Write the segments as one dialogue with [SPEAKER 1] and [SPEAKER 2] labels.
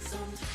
[SPEAKER 1] Sometimes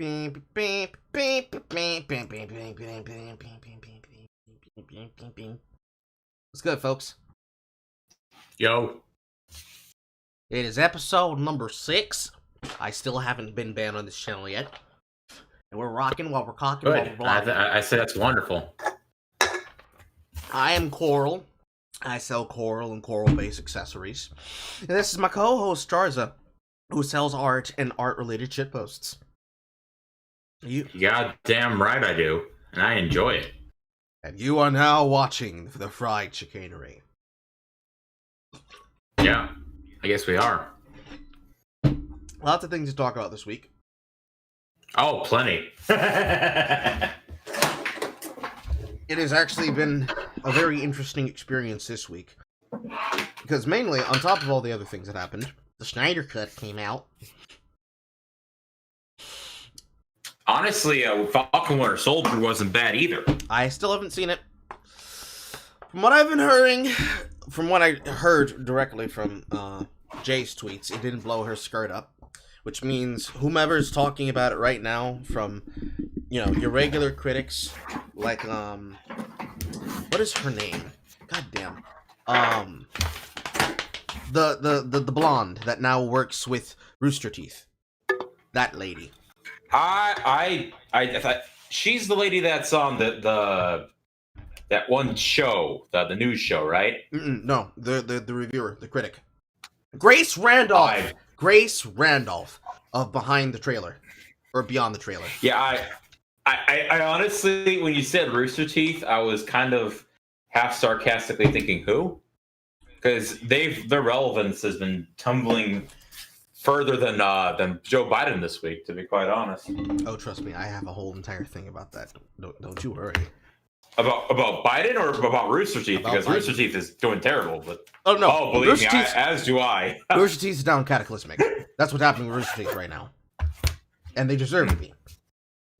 [SPEAKER 1] What's good, folks?
[SPEAKER 2] Yo.
[SPEAKER 1] It is episode number 6. I still haven't been banned on this channel yet. And we're rocking while we're cocking while we're
[SPEAKER 2] Good.
[SPEAKER 1] blocking.
[SPEAKER 2] I say that's wonderful.
[SPEAKER 1] I am Coral. I sell coral and coral-based accessories. And this is my co-host, Charza, who sells art and art-related shitposts. You
[SPEAKER 2] Goddamn right I do. And I enjoy it.
[SPEAKER 1] And you are now watching the Fried Chicanery.
[SPEAKER 2] Yeah. I guess we are.
[SPEAKER 1] Lots of things to talk about this week.
[SPEAKER 2] Oh, plenty.
[SPEAKER 1] It has actually been a very interesting experience this week. Because mainly, on top of all the other things that happened, the Snyder Cut came out.
[SPEAKER 2] Honestly, Falcon Winter Soldier wasn't bad either.
[SPEAKER 1] I still haven't seen it. From what I've been hearing, from what I heard directly from Jay's tweets, it didn't blow her skirt up. Which means whomever's talking about it right now, from, you know, your regular critics, like, what is her name? God damn. The blonde that now works with Rooster Teeth. That lady.
[SPEAKER 2] I thought she's the lady that's on that one show, the news show, right?
[SPEAKER 1] No, the reviewer, the critic. Grace Randolph. Grace Randolph of Behind the Trailer. Or Beyond the Trailer.
[SPEAKER 2] Yeah, I honestly, when you said Rooster Teeth, I was kind of half sarcastically thinking, who? Because their relevance has been tumbling further than Joe Biden this week, to be quite honest.
[SPEAKER 1] Oh, trust me, I have a whole entire thing about that. Don't you worry.
[SPEAKER 2] About Biden or about Rooster Teeth?
[SPEAKER 1] About
[SPEAKER 2] because
[SPEAKER 1] Biden.
[SPEAKER 2] Rooster Teeth is doing terrible. But
[SPEAKER 1] Oh, no.
[SPEAKER 2] oh, believe
[SPEAKER 1] Rooster
[SPEAKER 2] me,
[SPEAKER 1] Teeth,
[SPEAKER 2] as do I.
[SPEAKER 1] Rooster Teeth is down cataclysmic. That's what's happening with Rooster Teeth right now. And they deserve to be.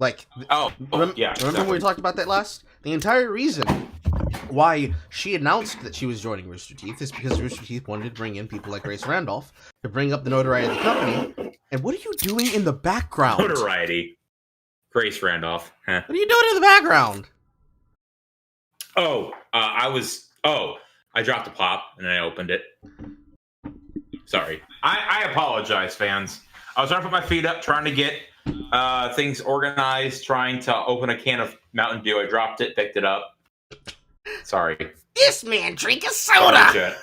[SPEAKER 1] Like,
[SPEAKER 2] yeah.
[SPEAKER 1] Remember when we talked about that last? The entire reason why she announced that she was joining Rooster Teeth is because Rooster Teeth wanted to bring in people like Grace Randolph to bring up the notoriety of the company. And what are you doing in the background?
[SPEAKER 2] Notoriety. Grace Randolph. Huh.
[SPEAKER 1] What are you doing in the background?
[SPEAKER 2] I dropped a pop and then I opened it. Sorry. I apologize, fans. I was trying to put my feet up, trying to get things organized, trying to open a can of Mountain Dew. I dropped it, picked it up. Sorry.
[SPEAKER 1] This man drink a soda!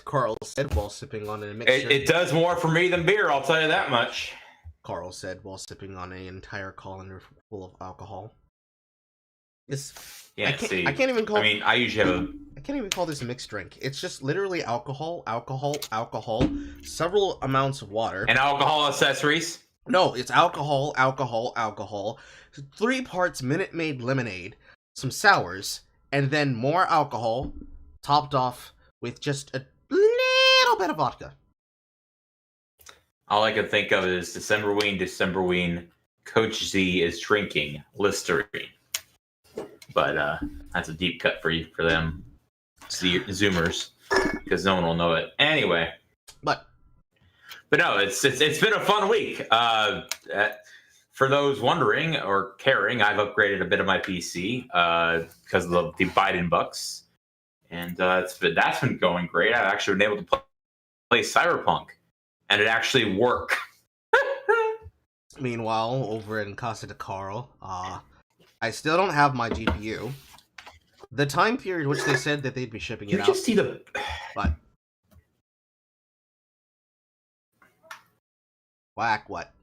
[SPEAKER 1] Carl said while sipping on a mixture.
[SPEAKER 2] It does more for me than beer, I'll tell you that much.
[SPEAKER 1] Carl said while sipping on an entire colander full of alcohol. I can't even call.
[SPEAKER 2] I mean, I usually have
[SPEAKER 1] I can't even call this a mixed drink. It's just literally alcohol, several amounts of water,
[SPEAKER 2] and alcohol accessories.
[SPEAKER 1] No, it's alcohol, 3 parts Minute Maid lemonade, some sours, and then more alcohol, topped off with just a little bit of vodka.
[SPEAKER 2] All I can think of is Decemberween. Coach Z is drinking Listerine. But that's a deep cut for them Zoomers, because no one will know it anyway. But no, it's been a fun week. For those wondering or caring, I've upgraded a bit of my PC because of the Biden bucks, and that's been going great. I've actually been able to play Cyberpunk, and it actually worked.
[SPEAKER 1] Meanwhile, over in Casa de Carl, I still don't have my GPU. The time period which they said that they'd be shipping it out.
[SPEAKER 2] You just see the...
[SPEAKER 1] What? Whack, what?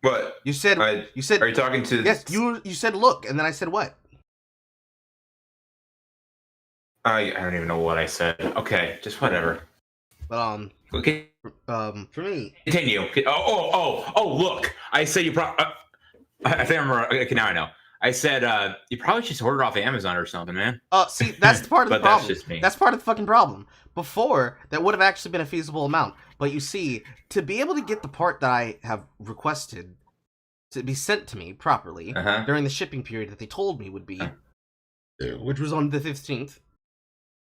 [SPEAKER 2] What?
[SPEAKER 1] You said... you said...
[SPEAKER 2] Are you talking to...
[SPEAKER 1] Yes, you said look, and then I said what?
[SPEAKER 2] I don't even know what I said. Okay, just whatever.
[SPEAKER 1] But,
[SPEAKER 2] okay.
[SPEAKER 1] For me...
[SPEAKER 2] Continue. Oh, look! I said you probably... I think I remember. Okay, now I know. I said you probably just ordered off Amazon or something, man.
[SPEAKER 1] See, that's part of the
[SPEAKER 2] but
[SPEAKER 1] problem.
[SPEAKER 2] That's just me.
[SPEAKER 1] That's part of the fucking problem. Before, that would have actually been a feasible amount. But you see, to be able to get the part that I have requested to be sent to me properly during the shipping period that they told me would be, which was on the 15th,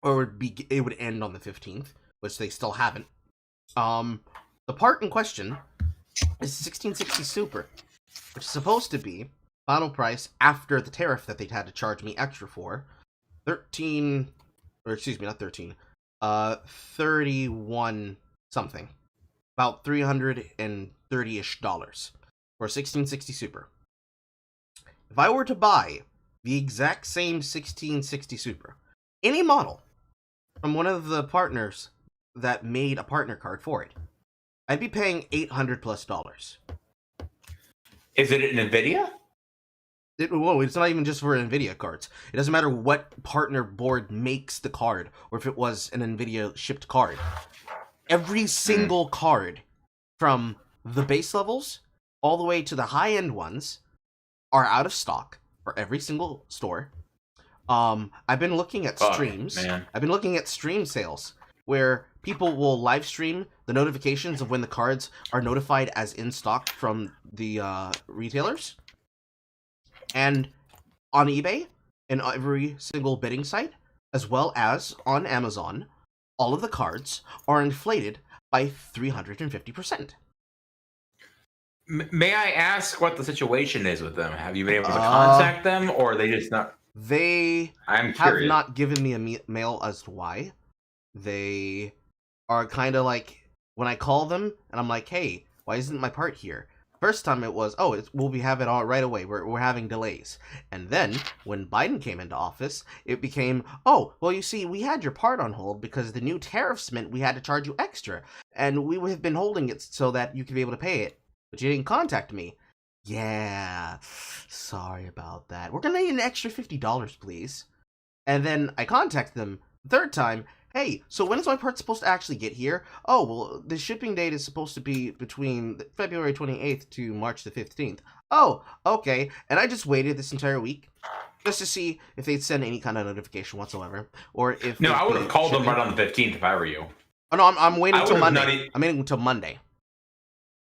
[SPEAKER 1] or it would end on the 15th, which they still haven't. The part in question is 1660 Super, which is supposed to be final price after the tariff that they'd had to charge me extra for 13, or excuse me, not 13, 31 something, about $330-ish for 1660 Super. If I were to buy the exact same 1660 Super, any model, from one of the partners that made a partner card for it, I'd be paying $800+.
[SPEAKER 2] Is it an NVIDIA?
[SPEAKER 1] It's not even just for NVIDIA cards. It doesn't matter what partner board makes the card, or if it was an NVIDIA shipped card. Every single card, from the base levels all the way to the high-end ones, are out of stock for every single store. I've been looking at streams. I've been looking at stream sales where people will live stream the notifications of when the cards are notified as in stock from the retailers. And on eBay and every single bidding site, as well as on Amazon, all of the cards are inflated by 350%.
[SPEAKER 2] May I ask what the situation is with them? Have you been able to contact them, or are they just not?
[SPEAKER 1] They have not given me a mail as to why. They are kind of like, when I call them and I'm like, hey, why isn't my part here? First time it was, we'll have it all right away. We're having delays. And then when Biden came into office, it became, well, you see, we had your part on hold because the new tariffs meant we had to charge you extra. And we have been holding it so that you could be able to pay it. But you didn't contact me. Yeah, sorry about that. We're going to need an extra $50, please. And then I contact them the third time. Hey, so when is my part supposed to actually get here? Oh, well, the shipping date is supposed to be between February 28th to March the 15th. Oh, okay. And I just waited this entire week just to see if they'd send any kind of notification whatsoever. Or if...
[SPEAKER 2] No, I would have called them right on the 15th if I were you.
[SPEAKER 1] Oh, no, I'm waiting until Monday. I'm waiting until Monday.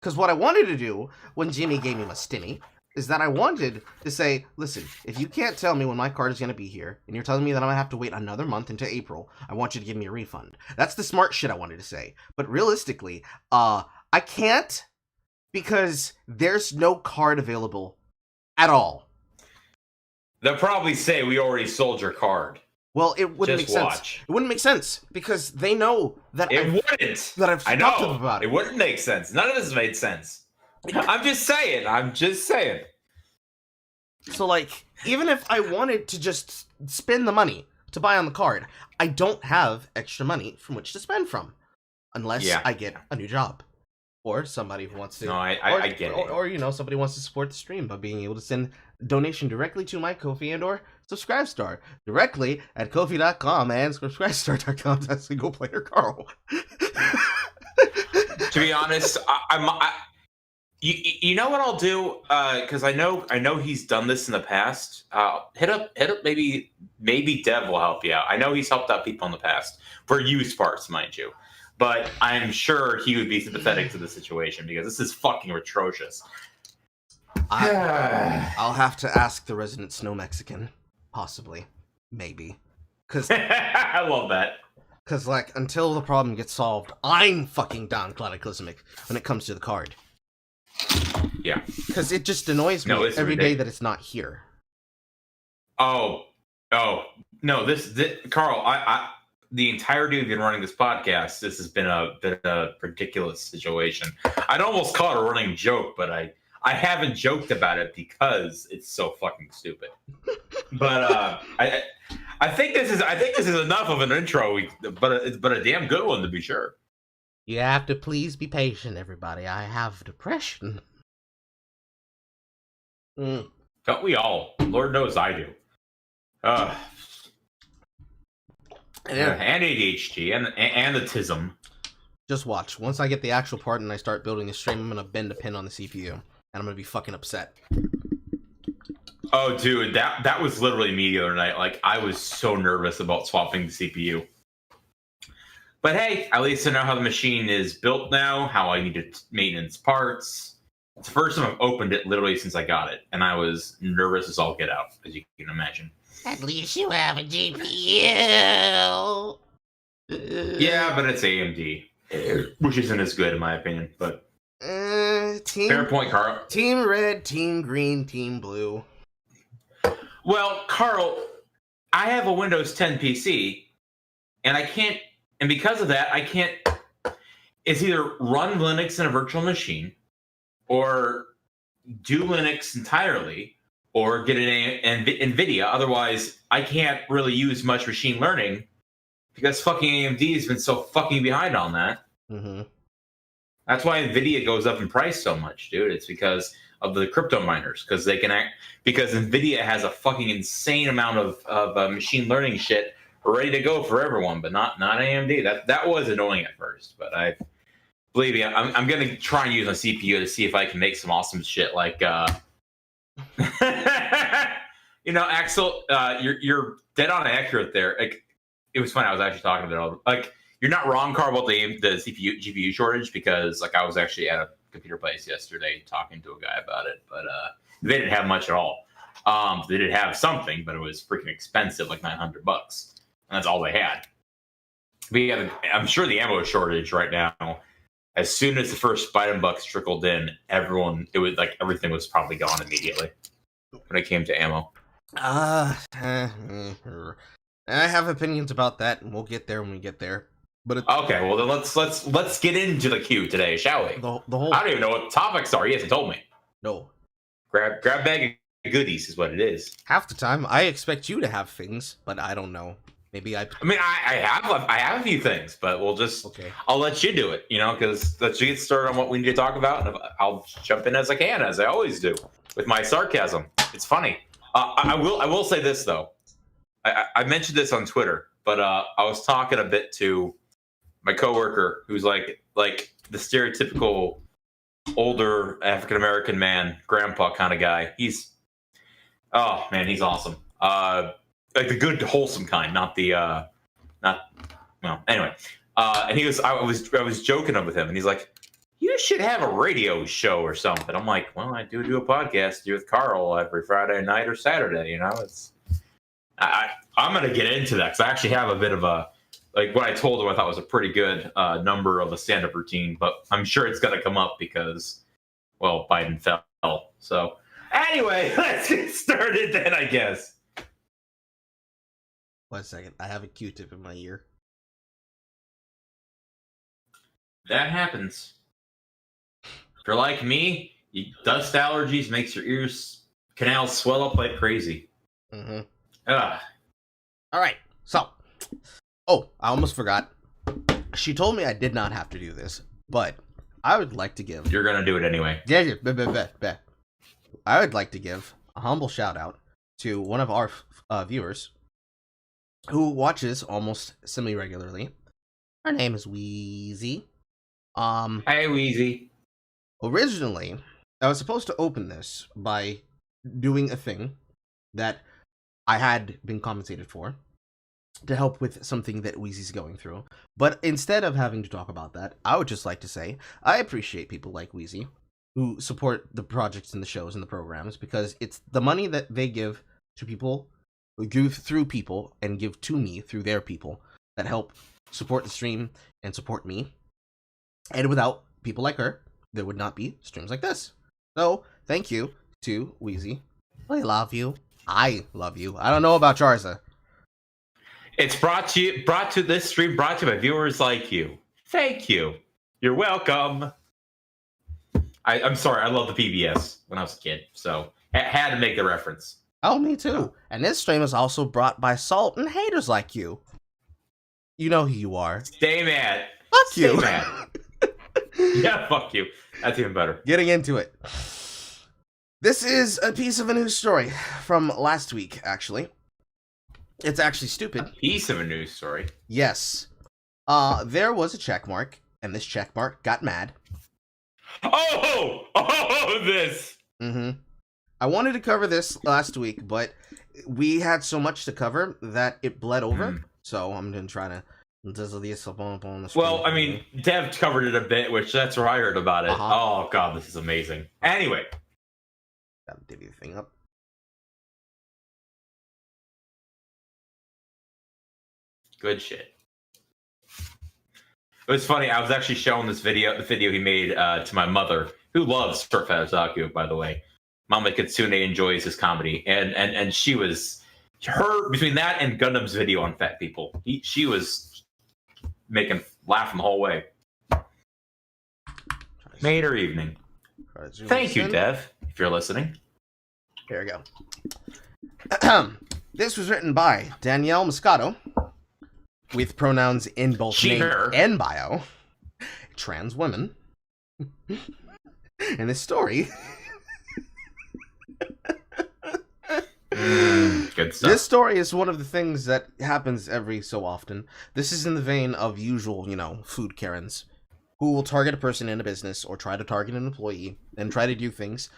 [SPEAKER 1] Because what I wanted to do when Jimmy gave me my stimmy is that I wanted to say, listen, if you can't tell me when my card is going to be here, and you're telling me that I'm going to have to wait another month into April, I want you to give me a refund. That's the smart shit I wanted to say. But realistically, I can't, because there's no card available at all.
[SPEAKER 2] They'll probably say, we already sold your card.
[SPEAKER 1] Well, it wouldn't make sense. It wouldn't make sense, because they know that I've talked to them about it.
[SPEAKER 2] It wouldn't make sense. None of this made sense. I'm just saying.
[SPEAKER 1] So, like, even if I wanted to just spend the money to buy on the card, I don't have extra money from which to spend from. Unless I get a new job. Or somebody who wants to...
[SPEAKER 2] No, I get it.
[SPEAKER 1] Or, somebody wants to support the stream by being able to send donation directly to my Ko-fi and or Subscribestar. Directly at Ko-fi.com and Subscribestar.com. That's single player Carl.
[SPEAKER 2] To be honest, you know what I'll do? Because I know he's done this in the past. Hit up. Maybe Dev will help you out. I know he's helped out people in the past for used parts, mind you. But I'm sure he would be sympathetic to the situation because this is fucking atrocious.
[SPEAKER 1] I'll have to ask the resident snow Mexican, possibly, maybe, because
[SPEAKER 2] I love that.
[SPEAKER 1] Because like until the problem gets solved, I'm fucking down cataclysmic when it comes to the card.
[SPEAKER 2] Yeah,
[SPEAKER 1] because it just annoys me every day that it's not here.
[SPEAKER 2] Oh no! This Carl, I the entirety of you running this podcast, this has been a bit of a ridiculous situation. I'd almost call it a running joke, but I haven't joked about it because it's so fucking stupid. But I think this is enough of an intro, but a damn good one to be sure.
[SPEAKER 1] You have to please be patient, everybody. I have depression.
[SPEAKER 2] Don't we all? Lord knows I do. And ADHD and autism.
[SPEAKER 1] Just watch. Once I get the actual part and I start building the stream, I'm gonna bend a pin on the CPU, and I'm gonna be fucking upset.
[SPEAKER 2] Oh, dude, that was literally me the other night. Like, I was so nervous about swapping the CPU. But hey, at least I know how the machine is built now, how I need to maintenance parts. It's the first time I've opened it literally since I got it, and I was nervous as all get out, as you can imagine.
[SPEAKER 1] At least you have a GPU.
[SPEAKER 2] Yeah, but it's AMD, which isn't as good in my opinion. But
[SPEAKER 1] Team
[SPEAKER 2] point, Carl.
[SPEAKER 1] Team Red, Team Green, Team Blue.
[SPEAKER 2] Well, Carl, I have a Windows 10 PC, and I can't, and because of that, I can't. It's either run Linux in a virtual machine, or do Linux entirely, or get an NVIDIA. Otherwise, I can't really use much machine learning because fucking AMD has been so fucking behind on that.
[SPEAKER 1] Mm-hmm.
[SPEAKER 2] That's why NVIDIA goes up in price so much, dude. It's because of the crypto miners, because they can act. Because NVIDIA has a fucking insane amount of machine learning shit ready to go for everyone, but not AMD. That was annoying at first, but believe me, I'm gonna try and use my CPU to see if I can make some awesome shit like Axel, you're dead on accurate there. Like, it was funny. I was actually talking about it. Like, you're not wrong, Carl, about the CPU GPU shortage, because like I was actually at a computer place yesterday talking to a guy about it, but they didn't have much at all. They did have something, but it was freaking expensive, like $900, and that's all they had. But yeah, I'm sure the ammo shortage right now. As soon as the first Biden bucks trickled in, everything was probably gone immediately when it came to ammo.
[SPEAKER 1] I have opinions about that, and we'll get there when we get there. But
[SPEAKER 2] okay, well then let's get into the queue today, shall we?
[SPEAKER 1] The whole.
[SPEAKER 2] I don't even know what the topics are. Yes, it told me.
[SPEAKER 1] No.
[SPEAKER 2] Grab bag of goodies is what it is.
[SPEAKER 1] Half the time, I expect you to have things, but I don't know. Maybe I
[SPEAKER 2] mean, I have a few things, but
[SPEAKER 1] okay.
[SPEAKER 2] I'll let you do it, because let's get started on what we need to talk about, and I'll jump in as I can, as I always do, with my sarcasm. It's funny. I will say this though. I mentioned this on Twitter, but I was talking a bit to my coworker, who's like the stereotypical older African American man, grandpa kind of guy. He's awesome. Like the good, wholesome kind, not anyway. And I was joking with him, and he's like, "You should have a radio show or something." I'm like, "Well, I do a podcast here with Carl every Friday night or Saturday. I'm gonna get into that because I actually have a bit of a, like, what I told him I thought was a pretty good number of a stand-up routine, but I'm sure it's gonna come up because, well, Biden fell. So anyway, let's get started then, I guess.
[SPEAKER 1] 1 second. I have a Q-tip in my ear.
[SPEAKER 2] That happens. If you're like me, dust allergies makes your ears canals swell up like crazy.
[SPEAKER 1] Mm-hmm.
[SPEAKER 2] Ugh.
[SPEAKER 1] All right. So, I almost forgot. She told me I did not have to do this, but I would like to give.
[SPEAKER 2] You're gonna do it anyway.
[SPEAKER 1] Yeah. Bet. I would like to give a humble shout out to one of our viewers who watches almost semi-regularly. Her name is Wheezy.
[SPEAKER 2] Hey, Wheezy.
[SPEAKER 1] Originally, I was supposed to open this by doing a thing that I had been compensated for to help with something that Wheezy's going through. But instead of having to talk about that, I would just like to say I appreciate people like Wheezy who support the projects and the shows and the programs, because it's the money that they give to people, give through people, and give to me through their people, that help support the stream and support me. And without people like her, there would not be streams like this. So thank you to Wheezy. I love you. I love you. I don't know about Charza.
[SPEAKER 2] It's brought to this stream brought to you by viewers like you. Thank you. You're welcome. I'm sorry. I love the PBS when I was a kid, so had to make the reference.
[SPEAKER 1] Oh, me too. And this stream is also brought by Salt and haters like you. You know who you are.
[SPEAKER 2] Stay mad.
[SPEAKER 1] Fuck you.
[SPEAKER 2] Stay mad. Yeah, fuck you. That's even better.
[SPEAKER 1] Getting into it. This is a piece of a news story from last week, actually. It's actually stupid.
[SPEAKER 2] A piece of a news story?
[SPEAKER 1] Yes. There was a check mark, and this check mark got mad.
[SPEAKER 2] This.
[SPEAKER 1] Mm-hmm. I wanted to cover this last week, but we had so much to cover that it bled over. So I'm going to try to dizzle this up on the screen.
[SPEAKER 2] Well, I mean, Dev covered it a bit, which that's where I heard about it.
[SPEAKER 1] Uh-huh.
[SPEAKER 2] Oh, God, this is amazing. Anyway.
[SPEAKER 1] Gotta divvy the thing up.
[SPEAKER 2] Good shit. It was funny. I was actually showing the video he made to my mother, who loves Short Fat Otaku, by the way. Mama Kitsune enjoys his comedy, and she was between that and Gundam's video on fat people. She was making laughing the whole way. Made her evening. Thank you, Dev, if you're listening.
[SPEAKER 1] Here we go. This was written by Danielle Moscato, with pronouns in both
[SPEAKER 2] She,
[SPEAKER 1] name
[SPEAKER 2] her.
[SPEAKER 1] and bio. Trans women. And this story...
[SPEAKER 2] Good stuff.
[SPEAKER 1] This story is one of the things that happens every so often. This is in the vein of usual, food Karens, who will target a person in a business or try to target an employee and try to do things.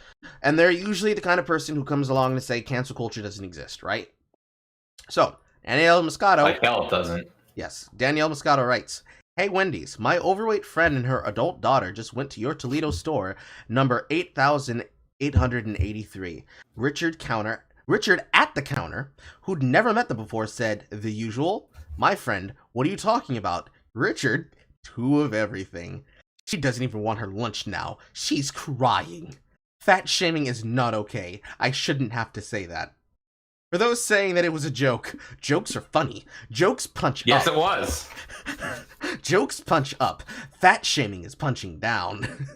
[SPEAKER 1] And they're usually the kind of person who comes along and say cancel culture doesn't exist, right? So, Danielle Moscato...
[SPEAKER 2] Like hell it doesn't.
[SPEAKER 1] Yes, Danielle Moscato writes, "Hey Wendy's, my overweight friend and her adult daughter just went to your Toledo store, number 8883. Richard at the counter, who'd never met them before, said, 'The usual?' My friend, what are you talking about? Richard, two of everything. She doesn't even want her lunch now. She's crying. Fat shaming is not okay. I shouldn't have to say that. For those saying that it was a joke, jokes are funny. Jokes punch
[SPEAKER 2] Yes,
[SPEAKER 1] up.
[SPEAKER 2] it was.
[SPEAKER 1] Jokes punch up. Fat shaming is punching down."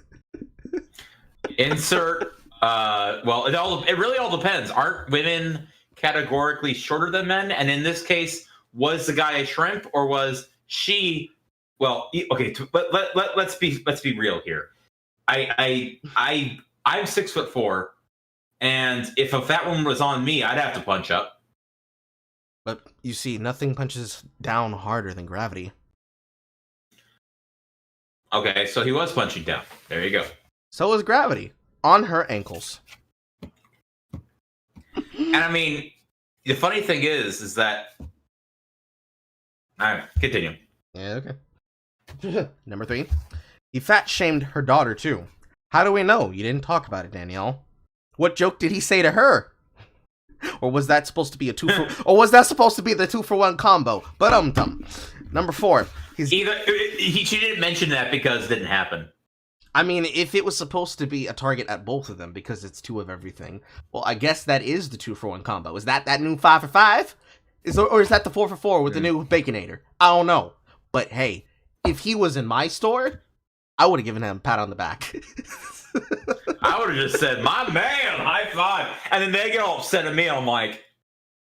[SPEAKER 2] Insert. Well, it really all depends. Aren't women categorically shorter than men? And in this case, was the guy a shrimp or was she? Well, okay. Let's be real here. I'm 6'4", and if a fat woman was on me, I'd have to punch up.
[SPEAKER 1] But you see, nothing punches down harder than gravity.
[SPEAKER 2] Okay, so he was punching down. There you go.
[SPEAKER 1] So was gravity. On her ankles.
[SPEAKER 2] And I mean, the funny thing is that... Alright, continue.
[SPEAKER 1] Yeah, okay. Number 3. He fat shamed her daughter too. How do we know? You didn't talk about it, Danielle. What joke did he say to her? Or was that supposed to be a 2 for... or was that supposed to be the 2-for-1 combo? But Number 4.
[SPEAKER 2] She didn't mention that because it didn't happen.
[SPEAKER 1] I mean, if it was supposed to be a target at both of them because it's 2 of everything, well, I guess that is the 2-for-1 combo. Is that new 5 for 5? Or is that the 4 for 4 with the new Baconator? I don't know. But hey, if he was in my store, I would have given him a pat on the back.
[SPEAKER 2] I would have just said, "My man, high five," and then they get all upset at me. I'm like,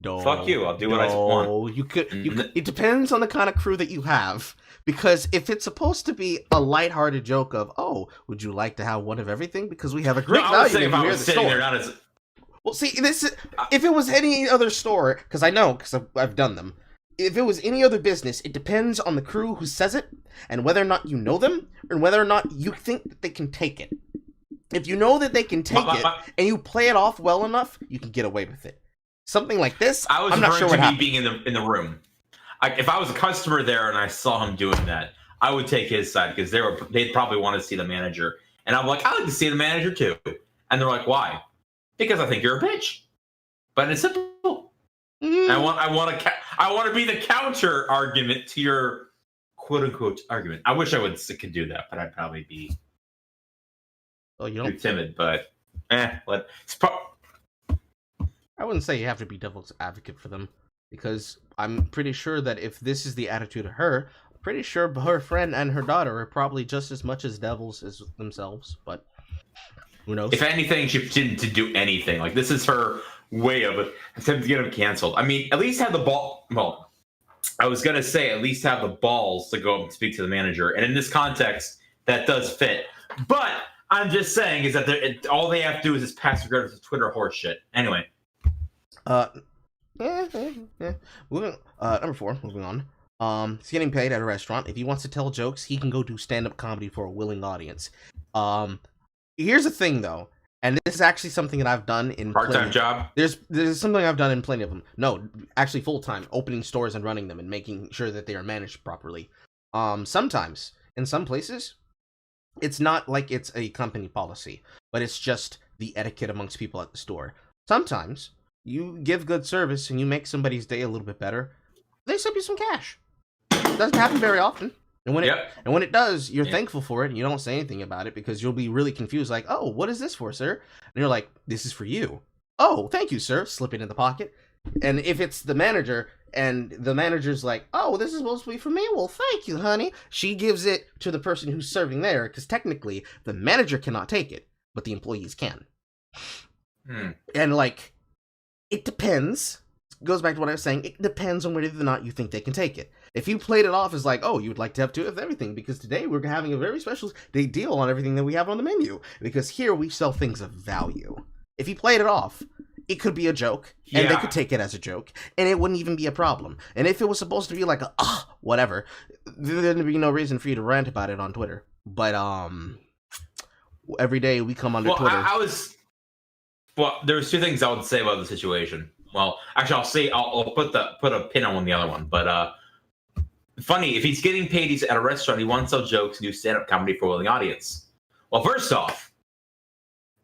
[SPEAKER 2] "Fuck you! I'll do what I want."
[SPEAKER 1] You could. It depends on the kind of crew that you have. Because if it's supposed to be a lighthearted joke of, "Oh, would you like to have one of everything?" Because we have a great value
[SPEAKER 2] saying if I was sitting there, not as...
[SPEAKER 1] Well, see, if it was any other store, because I've done them. If it was any other business, it depends on the crew who says it, and whether or not you know them, and whether or not you think that they can take it. If you know that they can take it, and you play it off well enough, you can get away with it. Something like this, I'm not sure what happened.
[SPEAKER 2] Being in the room. If I was a customer there and I saw him doing that, I would take his side because they'd probably want to see the manager, and I'm like, "I like to see the manager too," and they're like, "Why?" "Because I think you're a bitch." But it's simple. I want to be the counter argument to your quote unquote argument. I wish I could do that, but I'd probably be too timid. But I
[SPEAKER 1] wouldn't say you have to be devil's advocate for them, because I'm pretty sure that if this is the attitude of her, I'm pretty sure her friend and her daughter are probably just as much as devils as themselves. But who knows?
[SPEAKER 2] If anything, she didn't do anything. Like, this is her way of attempting to get him canceled. I mean, at least have the ball. Well, I was gonna say at least have the balls to go up and speak to the manager. And in this context, that does fit. But I'm just saying is that all they have to do is just pass regardless of Twitter horse shit. Anyway.
[SPEAKER 1] Yeah. Number 4, moving on. He's getting paid at a restaurant. If he wants to tell jokes, he can go do stand-up comedy for a willing audience. Here's the thing, though, and this is actually something that I've done in
[SPEAKER 2] part-time job.
[SPEAKER 1] There's something I've done in plenty of them. No, actually full-time, opening stores and running them and making sure that they are managed properly. Sometimes, in some places, it's not like it's a company policy, but it's just the etiquette amongst people at the store. Sometimes you give good service and you make somebody's day a little bit better, they send you some cash. Doesn't happen very often, And when it does, you're
[SPEAKER 2] Yeah.
[SPEAKER 1] thankful for it, and you don't say anything about it because you'll be really confused. Like, oh, what is this for, sir? And you're like, this is for you. Oh, thank you, sir. Slip it in the pocket. And if it's the manager, and the manager's like, oh, this is supposed to be for me? Well, thank you, honey. She gives it to the person who's serving there, because technically the manager cannot take it, but the employees can. And, like, it depends. It goes back to what I was saying. It depends on whether or not you think they can take it. If you played it off as like, oh, you would like to have two of everything, because today we're having a very special deal on everything that we have on the menu, because here we sell things of value. If you played it off, it could be a joke, and they could take it as a joke, and it wouldn't even be a problem. And if it was supposed to be like whatever, there'd be no reason for you to rant about it on Twitter. But every day we come onto Twitter.
[SPEAKER 2] There's two things I would say about the situation. Well, actually, I'll put a pin on the other one. But funny, if he's getting paid, he's at a restaurant, he wants to tell jokes and do stand-up comedy for a willing audience. Well, first off,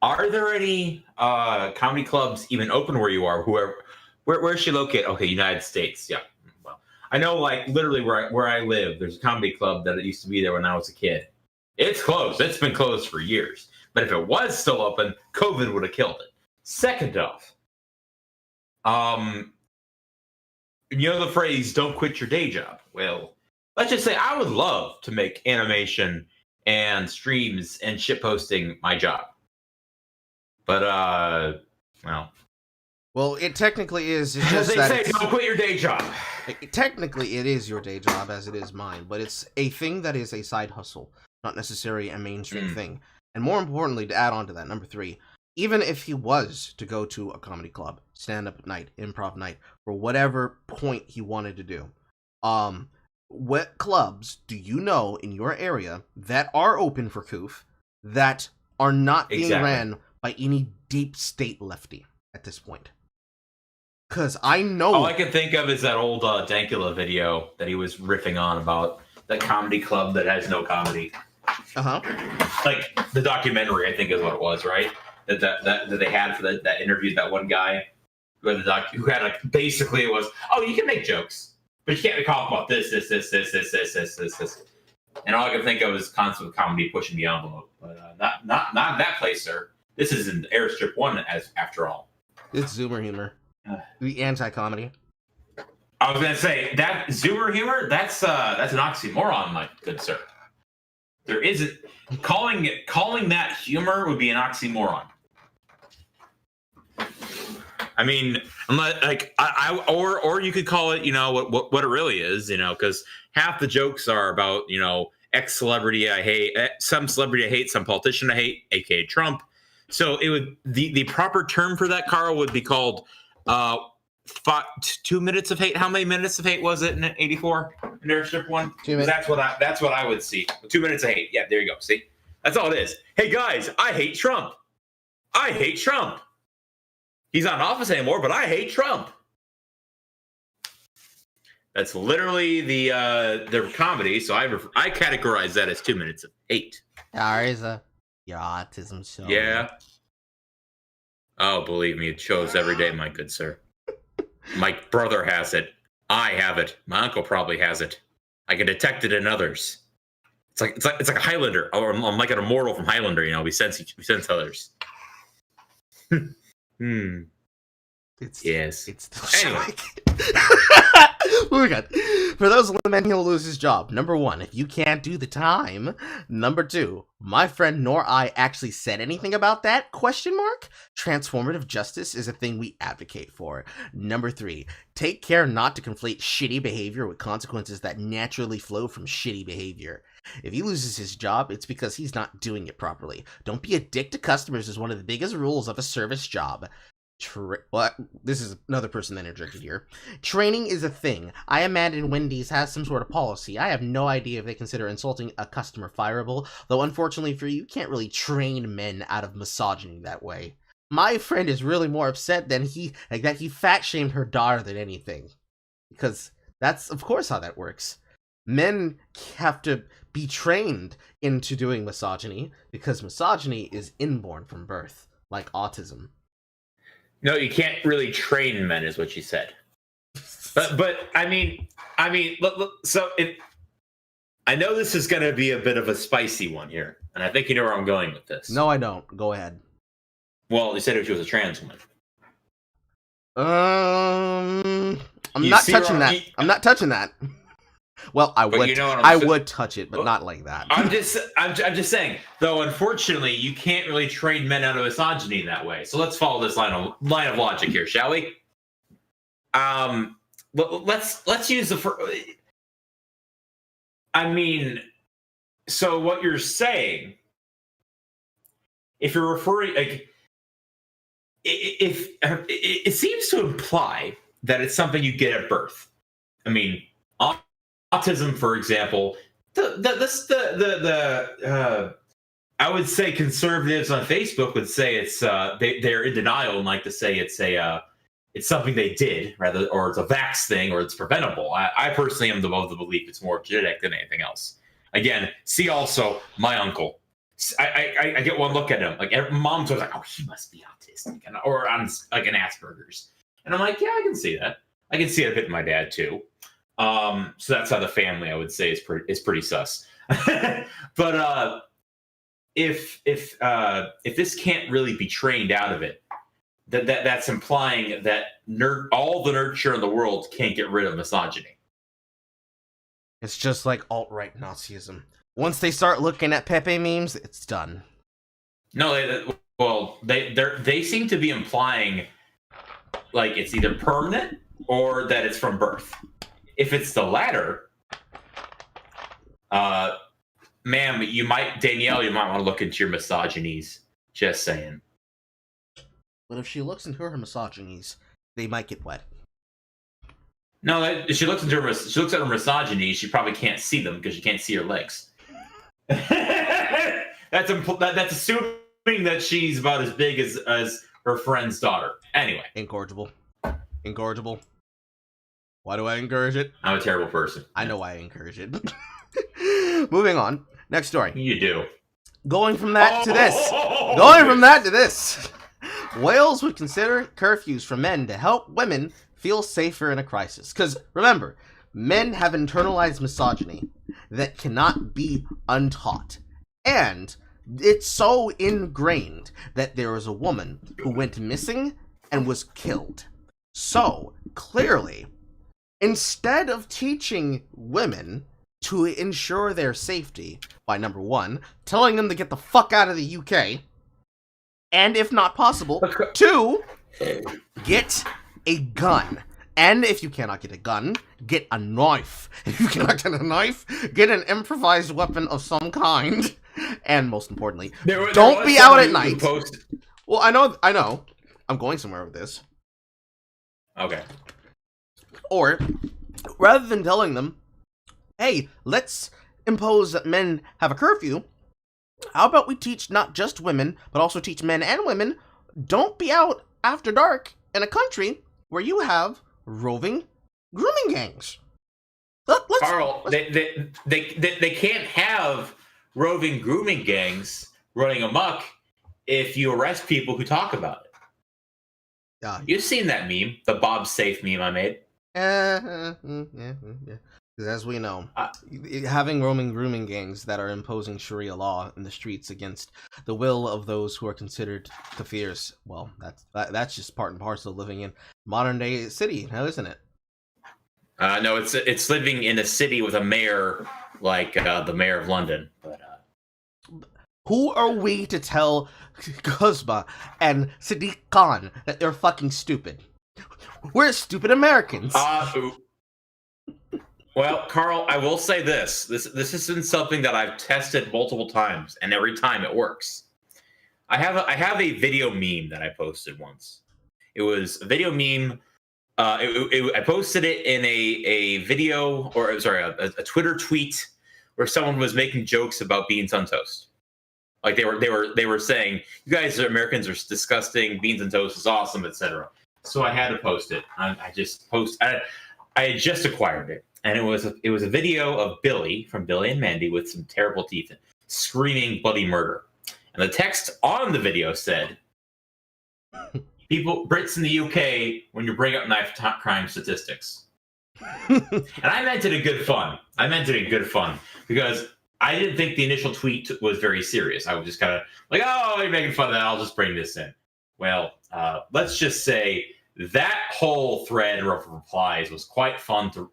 [SPEAKER 2] are there any comedy clubs even open where you are? Where is she located? Okay, United States. Yeah. Well, I know, like, literally where I live, there's a comedy club that it used to be there when I was a kid. It's closed. It's been closed for years. But if it was still open, COVID would have killed it. Second off, you know the phrase, don't quit your day job. Well, let's just say I would love to make animation and streams and shitposting my job. But,
[SPEAKER 1] well, it technically is. It's
[SPEAKER 2] as
[SPEAKER 1] just
[SPEAKER 2] they say, don't quit your day job.
[SPEAKER 1] Technically, it is your day job as it is mine, but it's a thing that is a side hustle, not necessarily a mainstream thing. And more importantly, to add on to that, number 3, even if he was to go to a comedy club, stand-up night, improv night, for whatever point he wanted to do, what clubs do you know in your area that are open for Koof that are not being ran by any deep state lefty at this point? Because I know...
[SPEAKER 2] All I can think of is that old Dankula video that he was riffing on about that comedy club that has no comedy. Like the documentary, I think is what it was, right? That they had for that interview, that one guy who had like, basically it was, oh, you can make jokes, but you can't talk about this. And all I could think of is concept comedy pushing the envelope, but not in that place, sir. This is an Airstrip 1, after all.
[SPEAKER 1] It's Zoomer humor, the anti-comedy.
[SPEAKER 2] I was gonna say that Zoomer humor. That's an oxymoron, my good sir. There isn't calling that humor would be an oxymoron. I mean, like or you could call it, what it really is, because half the jokes are about, X celebrity I hate, some celebrity I hate, some politician I hate, aka Trump. So it would the proper term for that, Carl, would be called 2 minutes of hate. How many minutes of hate was it in '84 in Airstrip 1?
[SPEAKER 1] 2 minutes.
[SPEAKER 2] That's what I would see. 2 minutes of hate. Yeah, there you go. See, that's all it is. Hey guys, I hate Trump. I hate Trump. He's not in office anymore, but I hate Trump. That's literally their comedy. So I categorize that as 2 minutes of hate.
[SPEAKER 1] Charza, your autism show.
[SPEAKER 2] Yeah. Oh, believe me, it shows every day, my good sir. My brother has it. I have it. My uncle probably has it. I can detect it in others. It's like a Highlander, or I'm like an immortal from Highlander. We sense others. Yes.
[SPEAKER 1] It's still
[SPEAKER 2] anyway.
[SPEAKER 1] Oh my God. For those men, he'll lose his job. Number 1, if you can't do the time. Number 2, my friend nor I actually said anything about that, ? Transformative justice is a thing we advocate for. Number 3, take care not to conflate shitty behavior with consequences that naturally flow from shitty behavior. If he loses his job, it's because he's not doing it properly. Don't be a dick to customers is one of the biggest rules of a service job. This is another person that interjected here. Training is a thing. I imagine Wendy's has some sort of policy. I have no idea if they consider insulting a customer fireable, though unfortunately for you can't really train men out of misogyny that way. My friend is really more upset that he fat-shamed her daughter than anything. Because that's, of course, how that works. Men have to be trained into doing misogyny, because misogyny is inborn from birth, like autism.
[SPEAKER 2] No, you can't really train men, is what she said. But I mean, look, so I know this is going to be a bit of a spicy one here, and I think you know where I'm going with this.
[SPEAKER 1] No, I don't. Go ahead.
[SPEAKER 2] Well, you said if she was a trans woman.
[SPEAKER 1] I'm not touching that. I'm not touching that. Well, I would. I would touch it, but not like that.
[SPEAKER 2] I'm just saying. Though, unfortunately, you can't really train men out of misogyny in that way. So let's follow this line of logic here, shall we? Let's use the. I mean, so what you're saying, if you're referring, like, if it seems to imply that it's something you get at birth. I mean, autism, for example, I would say conservatives on Facebook would say it's they're in denial and like to say it's something they did rather, or it's a vax thing, or it's preventable. I personally am of the belief it's more genetic than anything else. Again, see also my uncle. I get one look at him, like mom's always like, oh, he must be autistic, or on like an Asperger's, and I'm like, yeah, I can see that. I can see it a bit in my dad too. So that's how the family, I would say, is pretty sus. But if this can't really be trained out of it, that's implying that all the nurture in the world can't get rid of misogyny.
[SPEAKER 1] It's just like alt-right Nazism. Once they start looking at Pepe memes, it's done.
[SPEAKER 2] No, they seem to be implying like it's either permanent or that it's from birth. If it's the latter, ma'am, Danielle, you might want to look into your misogynies. Just saying.
[SPEAKER 1] But if she looks into her misogynies, they might get wet.
[SPEAKER 2] No, if she looks at her misogyny, she probably can't see them because she can't see her legs. That's assuming that she's about as big as her friend's daughter. Anyway.
[SPEAKER 1] Incorrigible. Why do I encourage it?
[SPEAKER 2] I'm a terrible person.
[SPEAKER 1] I know why I encourage it. Moving on. Next story.
[SPEAKER 2] You do.
[SPEAKER 1] Going from that to this. Wales would consider curfews for men to help women feel safer in a crisis. Because, remember, men have internalized misogyny that cannot be untaught. And it's so ingrained that there was a woman who went missing and was killed. So, clearly, instead of teaching women to ensure their safety by, number one, telling them to get the fuck out of the UK, and if not possible, two, get a gun. And if you cannot get a gun, get a knife. If you cannot get a knife, get an improvised weapon of some kind. And most importantly, don't be out at night. Well, I know. I'm going somewhere with this.
[SPEAKER 2] Okay.
[SPEAKER 1] Or, rather than telling them, hey, let's impose that men have a curfew, how about we teach not just women, but also teach men and women, don't be out after dark in a country where you have roving grooming gangs.
[SPEAKER 2] Carl, they can't have roving grooming gangs running amok if you arrest people who talk about it. You've seen that meme, the Bob Safe meme I made.
[SPEAKER 1] Yeah. As we know, having roaming grooming gangs that are imposing Sharia law in the streets against the will of those who are considered kafirs, well, that's just part and parcel of living in modern day city, now isn't it?
[SPEAKER 2] No, it's living in a city with a mayor like the mayor of London. But
[SPEAKER 1] who are we to tell Cosma and Sadiq Khan that they're fucking stupid? We're stupid Americans.
[SPEAKER 2] Well, Carl, I will say this. This has been something that I've tested multiple times, and every time it works. I have a video meme that I posted once. It was a video meme. I posted it in a video, or sorry, a Twitter tweet where someone was making jokes about beans on toast. Like they were saying, you guys Americans are disgusting. Beans on toast is awesome, etc. So I had to post it. I had just acquired it. And it was a video of Billy from Billy and Mandy with some terrible teeth screaming bloody murder. And the text on the video said, Brits in the UK, when you bring up knife crime statistics. And I meant it in good fun. Because I didn't think the initial tweet was very serious. I was just kind of like, oh, you're making fun of that. I'll just bring this in. Well, let's just say that whole thread of replies was quite fun to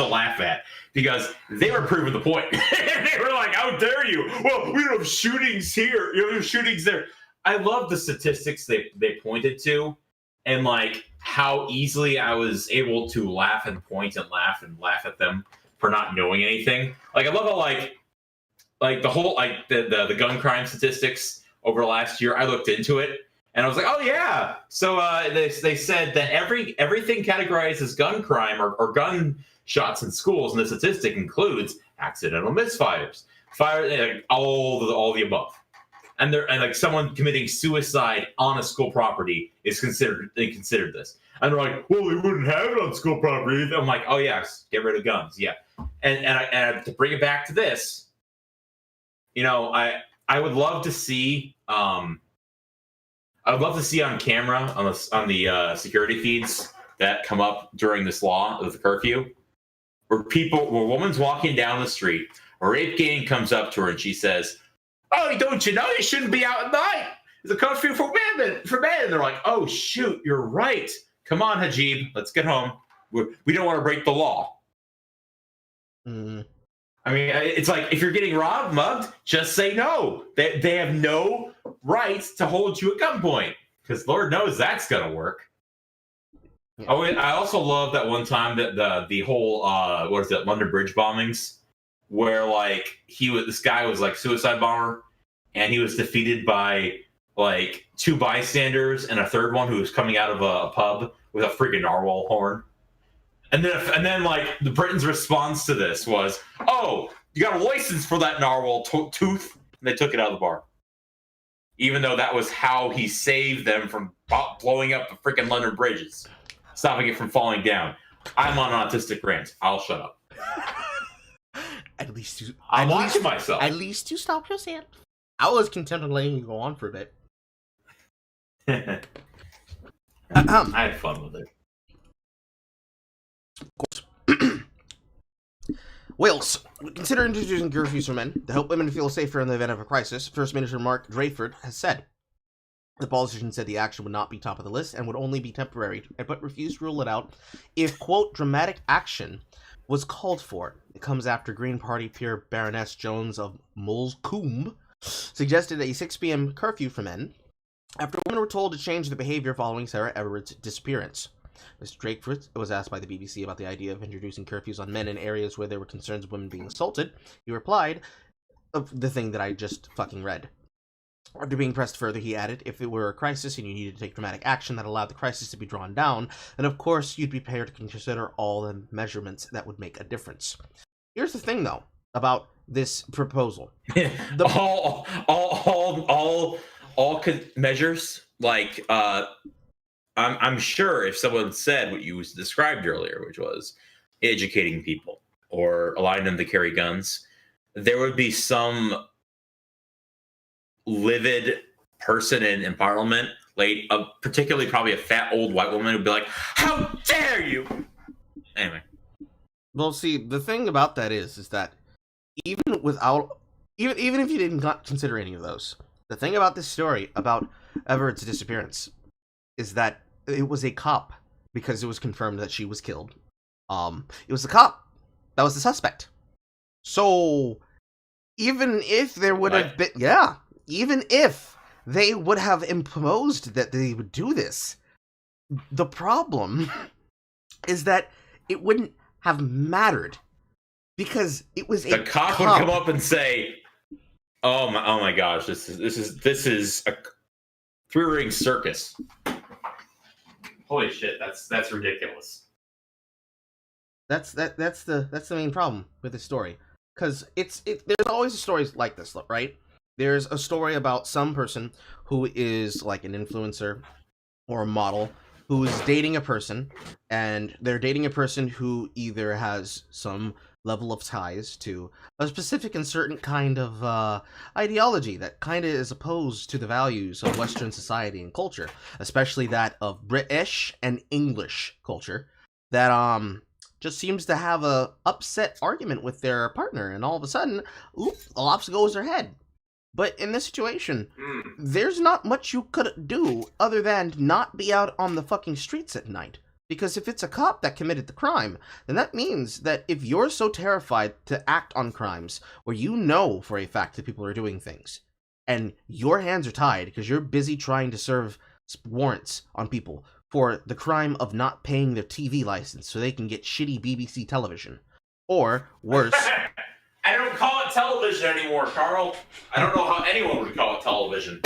[SPEAKER 2] laugh at, because they were proving the point. They were like, how dare you? Well, we don't have shootings here. You know, shootings there. I love the statistics they pointed to, and like how easily I was able to laugh and point and laugh at them for not knowing anything. Like, I love how like the whole like the gun crime statistics over the last year. I looked into it and I was like, oh yeah. So they said that everything categorized as gun crime or gun shots in schools, and the statistic includes accidental misfires, fire, all the above. And like someone committing suicide on a school property is considered this. And they're like, well, we wouldn't have it on school property. I'm like, oh yes, get rid of guns, yeah. And to bring it back to this, you know, I would love to see on camera on the security feeds that come up during this law of the curfew, where a woman's walking down the street, a rape gang comes up to her and she says, oh, don't you know you shouldn't be out at night? There's a curfew for men. And they're like, oh, shoot, you're right. Come on, Hajib, let's get home. We don't want to break the law.
[SPEAKER 1] Mm.
[SPEAKER 2] I mean, it's like, if you're getting mugged, just say no. They have no right to hold you at gunpoint, because Lord knows that's going to work. Yeah. Oh, I also love that one time that the whole, what is it, London Bridge bombings, where like this guy was like suicide bomber, and he was defeated by like two bystanders and a third one who was coming out of a pub with a freaking narwhal horn. And then like the Britain's response to this was, oh, you got a license for that narwhal tooth, and they took it out of the bar, even though that was how he saved them from blowing up the freaking London bridges, stopping it from falling down. I'm on an autistic rant. I'll shut up.
[SPEAKER 1] At least you.
[SPEAKER 2] I'm watching myself.
[SPEAKER 1] At least you stop yourself. I was content on letting you go on for a bit.
[SPEAKER 2] I had fun with it.
[SPEAKER 1] Of course. Wales. Consider introducing curfews for men to help women feel safer in the event of a crisis. First Minister Mark Drayford has said. The politician said the action would not be top of the list and would only be temporary, but refused to rule it out if, quote, dramatic action was called for. It comes after Green Party peer Baroness Jones of Moulsecoombe suggested a 6 p.m. curfew for men after women were told to change their behavior following Sarah Everett's disappearance. Mr. Drakeford was asked by the BBC about the idea of introducing curfews on men in areas where there were concerns of women being assaulted. He replied, the thing that I just fucking read. After being pressed further, he added, if it were a crisis and you needed to take dramatic action that allowed the crisis to be drawn down, then of course you'd be prepared to consider all the measurements that would make a difference. Here's the thing, though, about this proposal.
[SPEAKER 2] all measures, like, I'm sure if someone said what you described earlier, which was educating people or allowing them to carry guns, there would be some livid person in Parliament, particularly probably a fat old white woman, who'd be like, how dare you? Anyway.
[SPEAKER 1] Well, see, the thing about that is that even if you didn't consider any of those, the thing about this story about Everett's disappearance is that it was a cop, because it was confirmed that she was killed. It was the cop that was the suspect. So even if there would have been, even if they would have imposed that they would do this, the problem is that it wouldn't have mattered, because it was
[SPEAKER 2] the cop would come up and say, "Oh my gosh, this is a three-ring circus." Holy shit, that's ridiculous.
[SPEAKER 1] That's the main problem with this story, because there's always stories like this, right? There's a story about some person who is like an influencer or a model who is dating a person, and they're dating a person who either has some level of ties to a specific and certain kind of ideology that kind of is opposed to the values of Western society and culture, especially that of British and English culture, that just seems to have a upset argument with their partner, and all of a sudden, a lobster goes their head. But in this situation, there's not much you could do other than not be out on the fucking streets at night. Because if it's a cop that committed the crime, then that means that if you're so terrified to act on crimes where you know for a fact that people are doing things, and your hands are tied because you're busy trying to serve warrants on people for the crime of not paying their TV license so they can get shitty BBC television, or worse...
[SPEAKER 2] I don't call it television anymore, Carl. I don't know how anyone would call it television.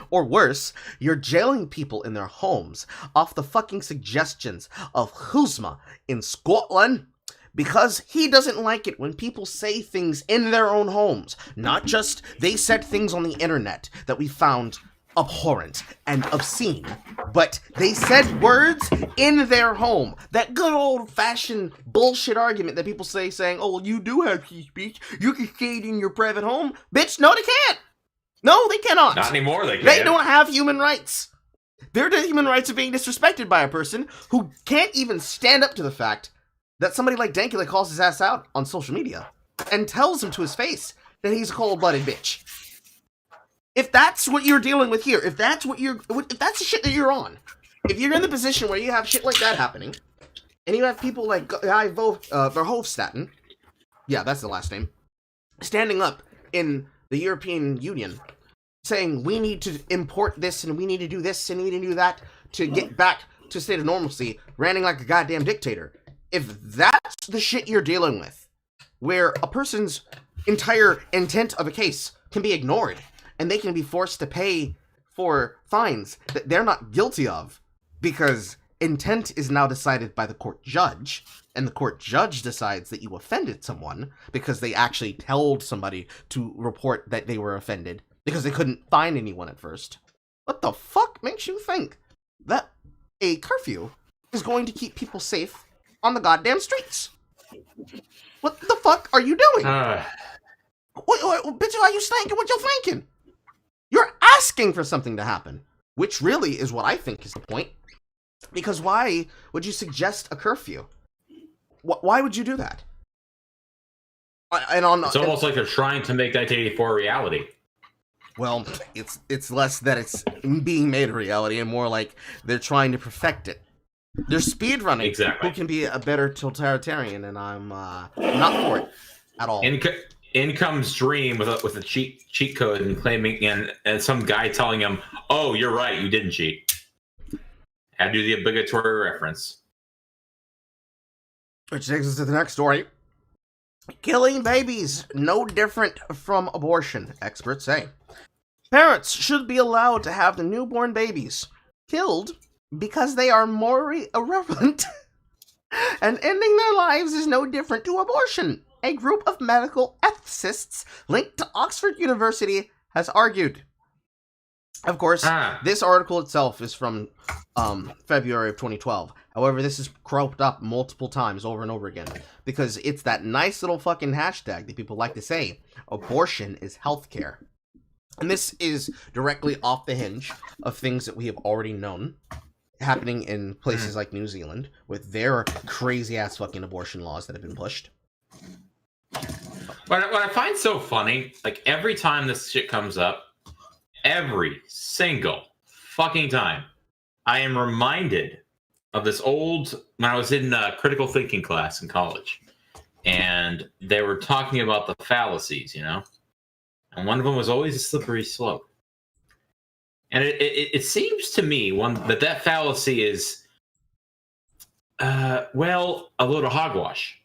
[SPEAKER 1] Or worse, you're jailing people in their homes off the fucking suggestions of Huzma in Scotland because he doesn't like it when people say things in their own homes. Not just they said things on the internet that we found abhorrent and obscene, but they said words in their home. That good old-fashioned bullshit argument that people say, saying, oh, well, you do have free speech, you can say it in your private home. Bitch, no, they can't. No, they cannot.
[SPEAKER 2] Not anymore, they can't.
[SPEAKER 1] They don't have human rights. Their human rights are being disrespected by a person who can't even stand up to the fact that somebody like Dankula calls his ass out on social media and tells him to his face that he's a cold-blooded bitch. If that's what you're dealing with here, if that's the shit that you're on, if you're in the position where you have shit like that happening, and you have people like Guy Verhofstadt, yeah, that's the last name, standing up in the European Union, saying we need to import this, and we need to do this, and we need to do that to get back to a state of normalcy, ranting like a goddamn dictator. If that's the shit you're dealing with, where a person's entire intent of a case can be ignored, and they can be forced to pay for fines that they're not guilty of because intent is now decided by the court judge, and the court judge decides that you offended someone because they actually told somebody to report that they were offended because they couldn't find anyone at first. What the fuck makes you think that a curfew is going to keep people safe on the goddamn streets? What the fuck are you doing? Bitch, are you thinking what you're thinking? You're asking for something to happen, which really is what I think is the point. Because why would you suggest a curfew? Why would you do that?
[SPEAKER 2] It's almost like they're trying to make 1984 a reality.
[SPEAKER 1] Well, it's less that it's being made a reality and more like they're trying to perfect it. They're speedrunning.
[SPEAKER 2] Exactly.
[SPEAKER 1] Who can be a better totalitarian, and I'm not for it at all.
[SPEAKER 2] In comes Dream with a cheat code and claiming and some guy telling him, "Oh, you're right, you didn't cheat." Had to do the obligatory reference.
[SPEAKER 1] Which takes us to the next story. Killing babies, no different from abortion, experts say. Parents should be allowed to have the newborn babies killed because they are morally irrelevant, and ending their lives is no different to abortion. A group of medical ethicists linked to Oxford University has argued. Of course, this article itself is from February of 2012. However, this is cropped up multiple times over and over again because it's that nice little fucking hashtag that people like to say, abortion is healthcare. And this is directly off the hinge of things that we have already known happening in places like New Zealand with their crazy-ass fucking abortion laws that have been pushed.
[SPEAKER 2] What I find so funny, like every time this shit comes up, every single fucking time, I am reminded of this old, when I was in critical thinking class in college, and they were talking about the fallacies, you know? And one of them was always a slippery slope. And it seems to me that fallacy is, a load of hogwash.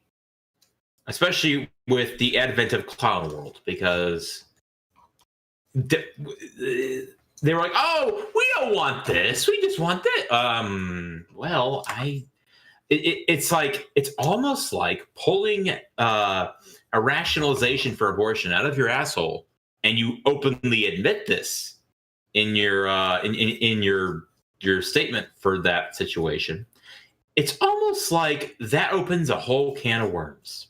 [SPEAKER 2] Especially with the advent of Cloud World, because they were like, "Oh, we don't want this. We just want this." It's like it's almost like pulling a rationalization for abortion out of your asshole, and you openly admit this in your in your statement for that situation. It's almost like that opens a whole can of worms.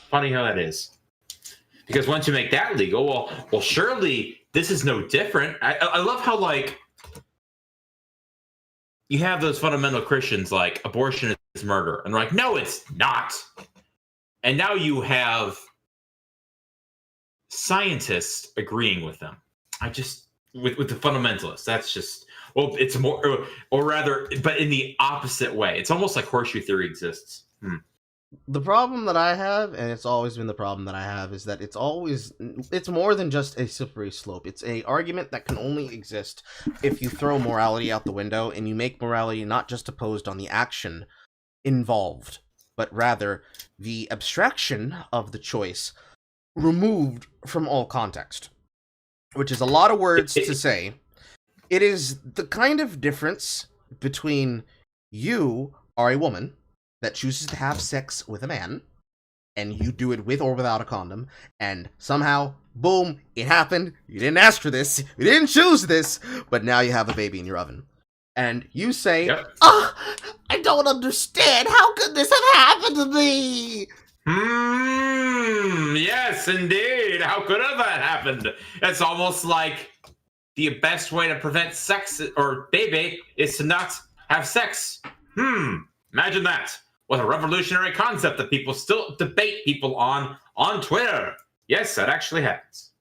[SPEAKER 2] Funny how that is. Because once you make that legal, well, surely this is no different. I love how, like, you have those fundamental Christians like abortion is murder, and they're like, no, it's not. And now you have scientists agreeing with them. With the fundamentalists, that's just, well, it's more, or rather, but in the opposite way. It's almost like horseshoe theory exists.
[SPEAKER 1] The problem that I have, and it's always been the problem that I have, is that it's more than just a slippery slope. It's a argument that can only exist if you throw morality out the window and you make morality not just opposed on the action involved, but rather the abstraction of the choice removed from all context. Which is a lot of words to say. It is the kind of difference between you are a woman that chooses to have sex with a man, and you do it with or without a condom, and somehow, boom, it happened. You didn't ask for this. You didn't choose this, but now you have a baby in your oven. And you say,
[SPEAKER 2] Yep.
[SPEAKER 1] I don't understand. How could this have happened to me?
[SPEAKER 2] Yes, indeed. How could have that happened? It's almost like the best way to prevent sex or baby is to not have sex. Imagine that. What a revolutionary concept that people still debate people on Twitter. Yes, that actually happens.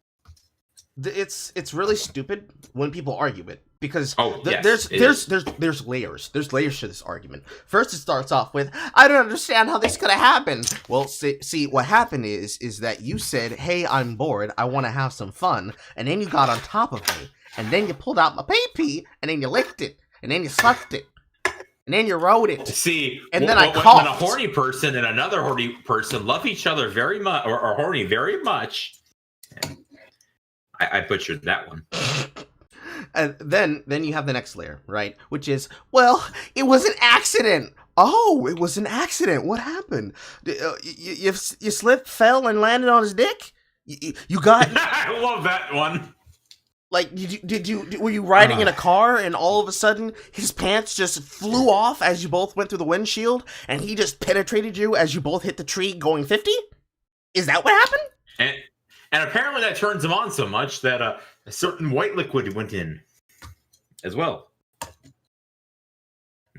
[SPEAKER 1] It's really stupid when people argue it, because
[SPEAKER 2] yes,
[SPEAKER 1] there's layers. There's layers to this argument. First, it starts off with, I don't understand how this could have happened. Well, see, what happened is that you said, hey, I'm bored, I want to have some fun, and then you got on top of me, and then you pulled out my pee-pee, and then you licked it, and then you sucked it, and then you wrote it.
[SPEAKER 2] See,
[SPEAKER 1] and then I coughed.
[SPEAKER 2] When a horny person and another horny person love each other very much, or are horny very much, I butchered that one.
[SPEAKER 1] And then you have the next layer, right? Which is, well, it was an accident. Oh, it was an accident. What happened? You slipped, fell, and landed on his dick? You got...
[SPEAKER 2] I love that one.
[SPEAKER 1] Like, were you riding in a car and all of a sudden his pants just flew off as you both went through the windshield and he just penetrated you as you both hit the tree going 50? Is that what happened?
[SPEAKER 2] And apparently that turns him on so much that a certain white liquid went in as well.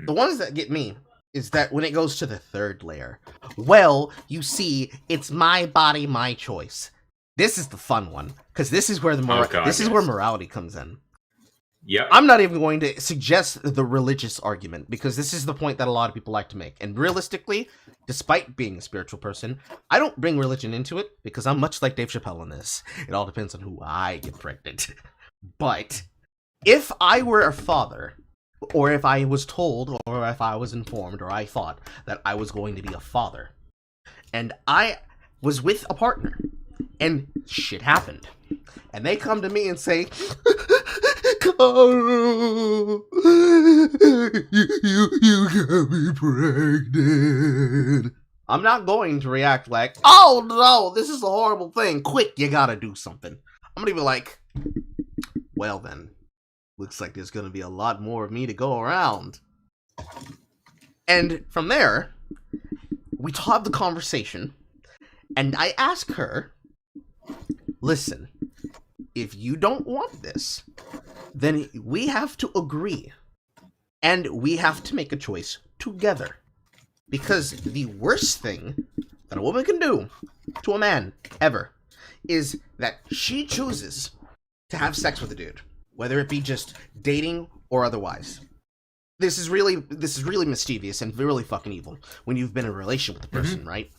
[SPEAKER 1] The ones that get me is that when it goes to the third layer, well, you see, it's my body, my choice. This is the fun one, because this is where where morality comes in.
[SPEAKER 2] Yep.
[SPEAKER 1] I'm not even going to suggest the religious argument, because this is the point that a lot of people like to make. And realistically, despite being a spiritual person, I don't bring religion into it, because I'm much like Dave Chappelle in this. It all depends on who I get pregnant. But if I were a father, or if I was told, or if I was informed, or I thought that I was going to be a father, and I was with a partner, and shit happened, and they come to me and say, Carl, you got me pregnant. I'm not going to react like, oh no, this is a horrible thing. Quick, you gotta do something. I'm gonna be like, well then, looks like there's gonna be a lot more of me to go around. And from there, we have the conversation, and I ask her, listen, if you don't want this, then we have to agree. And we have to make a choice together. Because the worst thing that a woman can do to a man, ever, is that she chooses to have sex with a dude. Whether it be just dating or otherwise. This is really mischievous and really fucking evil when you've been in a relationship with the person, right?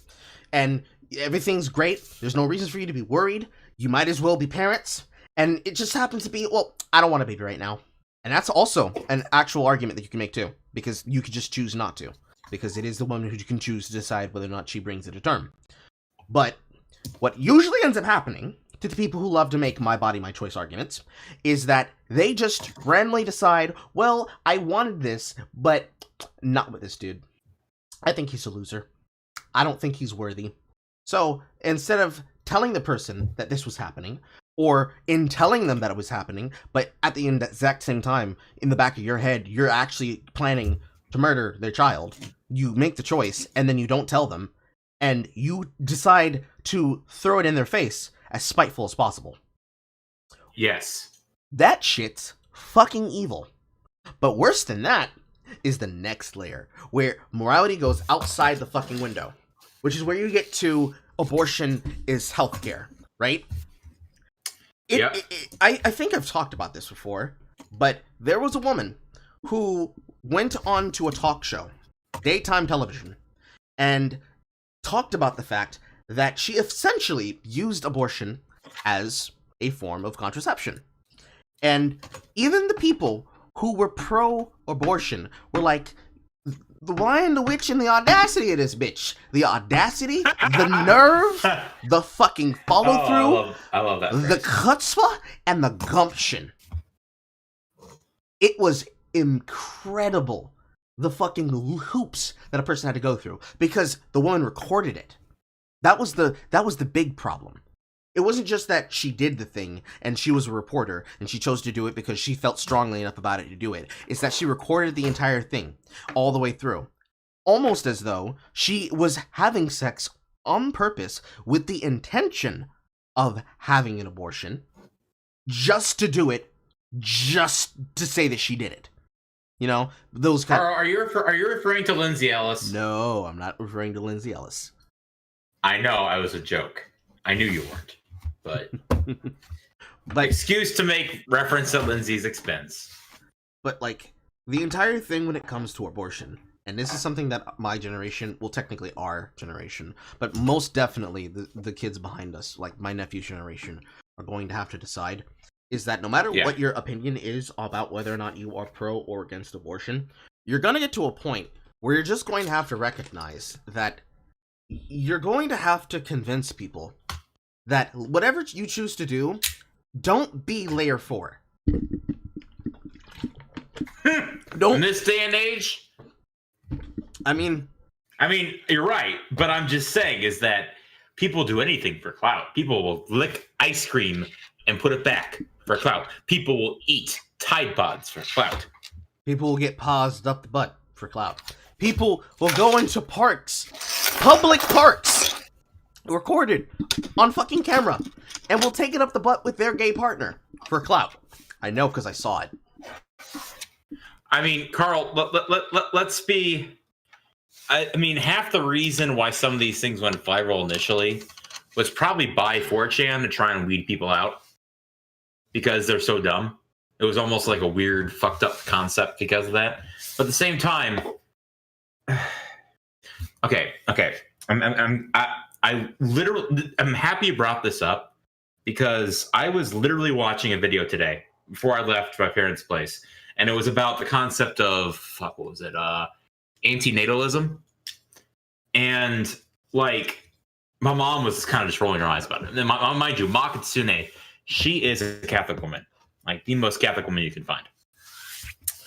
[SPEAKER 1] And everything's great. There's no reason for you to be worried. You might as well be parents. And it just happens to be, well, I don't want a baby right now. And that's also an actual argument that you can make too. Because you could just choose not to. Because it is the woman who can choose to decide whether or not she brings it to term. But what usually ends up happening to the people who love to make my body, my choice arguments is that they just randomly decide, well, I wanted this, but not with this dude. I think he's a loser. I don't think he's worthy. So instead of telling the person that this was happening, or in telling them that it was happening, but at the exact same time, in the back of your head, you're actually planning to murder their child, you make the choice, and then you don't tell them, and you decide to throw it in their face as spiteful as possible.
[SPEAKER 2] Yes.
[SPEAKER 1] That shit's fucking evil. But worse than that is the next layer, where morality goes outside the fucking window, which is where you get to abortion is healthcare, right? I think I've talked about this before, but there was a woman who went on to a talk show, daytime television, and talked about the fact that she essentially used abortion as a form of contraception. And even the people who were pro-abortion were like, the lion, the witch, and the audacity of this bitch. The audacity, the nerve, the fucking follow-through,
[SPEAKER 2] I love that
[SPEAKER 1] the chutzpah, and the gumption. It was incredible, the fucking hoops that a person had to go through, because the woman recorded it. That was the big problem. It wasn't just that she did the thing and she was a reporter and she chose to do it because she felt strongly enough about it to do it. It's that she recorded the entire thing all the way through. Almost as though she was having sex on purpose with the intention of having an abortion, just to do it, just to say that she did it. You know, those kind.
[SPEAKER 2] Are you referring to Lindsay Ellis?
[SPEAKER 1] No, I'm not referring to Lindsay Ellis.
[SPEAKER 2] I know, I was a joke. I knew you weren't. But excuse to make reference at Lindsay's expense.
[SPEAKER 1] But like the entire thing when it comes to abortion, and this is something that my generation, well technically our generation, but most definitely the kids behind us, like my nephew's generation, are going to have to decide, is that no matter what your opinion is about whether or not you are pro or against abortion, you're going to get to a point where you're just going to have to recognize that you're going to have to convince people that whatever you choose to do, don't be layer 4.
[SPEAKER 2] Don't. In this day and age?
[SPEAKER 1] I mean,
[SPEAKER 2] you're right, but I'm just saying is that people do anything for clout. People will lick ice cream and put it back for clout. People will eat Tide Pods for clout.
[SPEAKER 1] People will get paused up the butt for clout. People will go into parks, public parks, recorded on fucking camera, and will take it up the butt with their gay partner for clout. I know because I saw it.
[SPEAKER 2] I mean, Carl, let's be... I mean, half the reason why some of these things went viral initially was probably by 4chan to try and weed people out because they're so dumb. It was almost like a weird, fucked up concept because of that. But at the same time... Okay. I'm happy you brought this up because I was literally watching a video today before I left my parents' place, and it was about the concept of antinatalism, and like my mom was kind of just rolling her eyes about it. And mind you, Ma Kitsune, she is a Catholic woman, like the most Catholic woman you can find.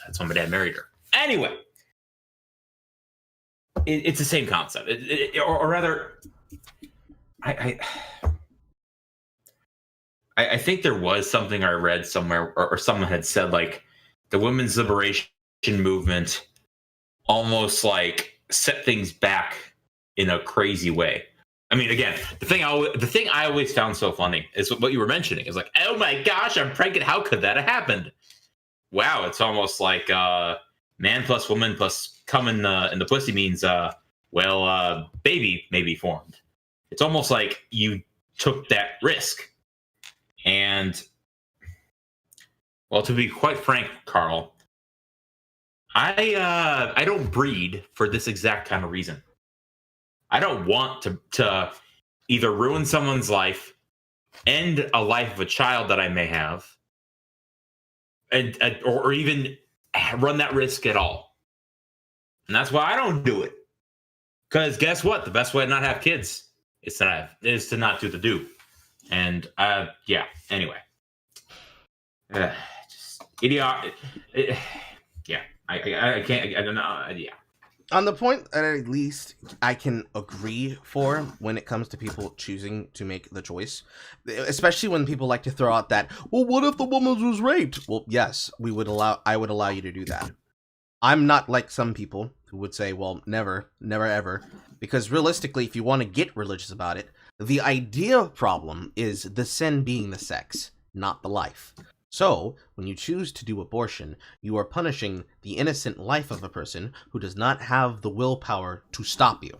[SPEAKER 2] That's why my dad married her. Anyway, it's the same concept, or rather. I think there was something I read somewhere, or someone had said like the women's liberation movement almost like set things back in a crazy way. I mean, again, the thing I always found so funny is what you were mentioning. Is like, oh my gosh, I'm pregnant. How could that have happened? Wow, it's almost like man plus woman plus cum in the pussy means baby may be formed. It's almost like you took that risk. And, well, to be quite frank, Carl, I don't breed for this exact kind of reason. I don't want to either ruin someone's life, end a life of a child that I may have, or even run that risk at all. And that's why I don't do it. Because guess what? The best way to not have kids is to not do the do. And anyway, just idiot. I can't. I don't know. Yeah.
[SPEAKER 1] On the point that at least I can agree for when it comes to people choosing to make the choice, especially when people like to throw out that, well, what if the woman was raped? Well, yes, I would allow you to do that. I'm not like some people who would say, well, never, ever, because realistically, if you want to get religious about it, the idea problem is the sin being the sex, not the life. So, when you choose to do abortion, you are punishing the innocent life of a person who does not have the willpower to stop you.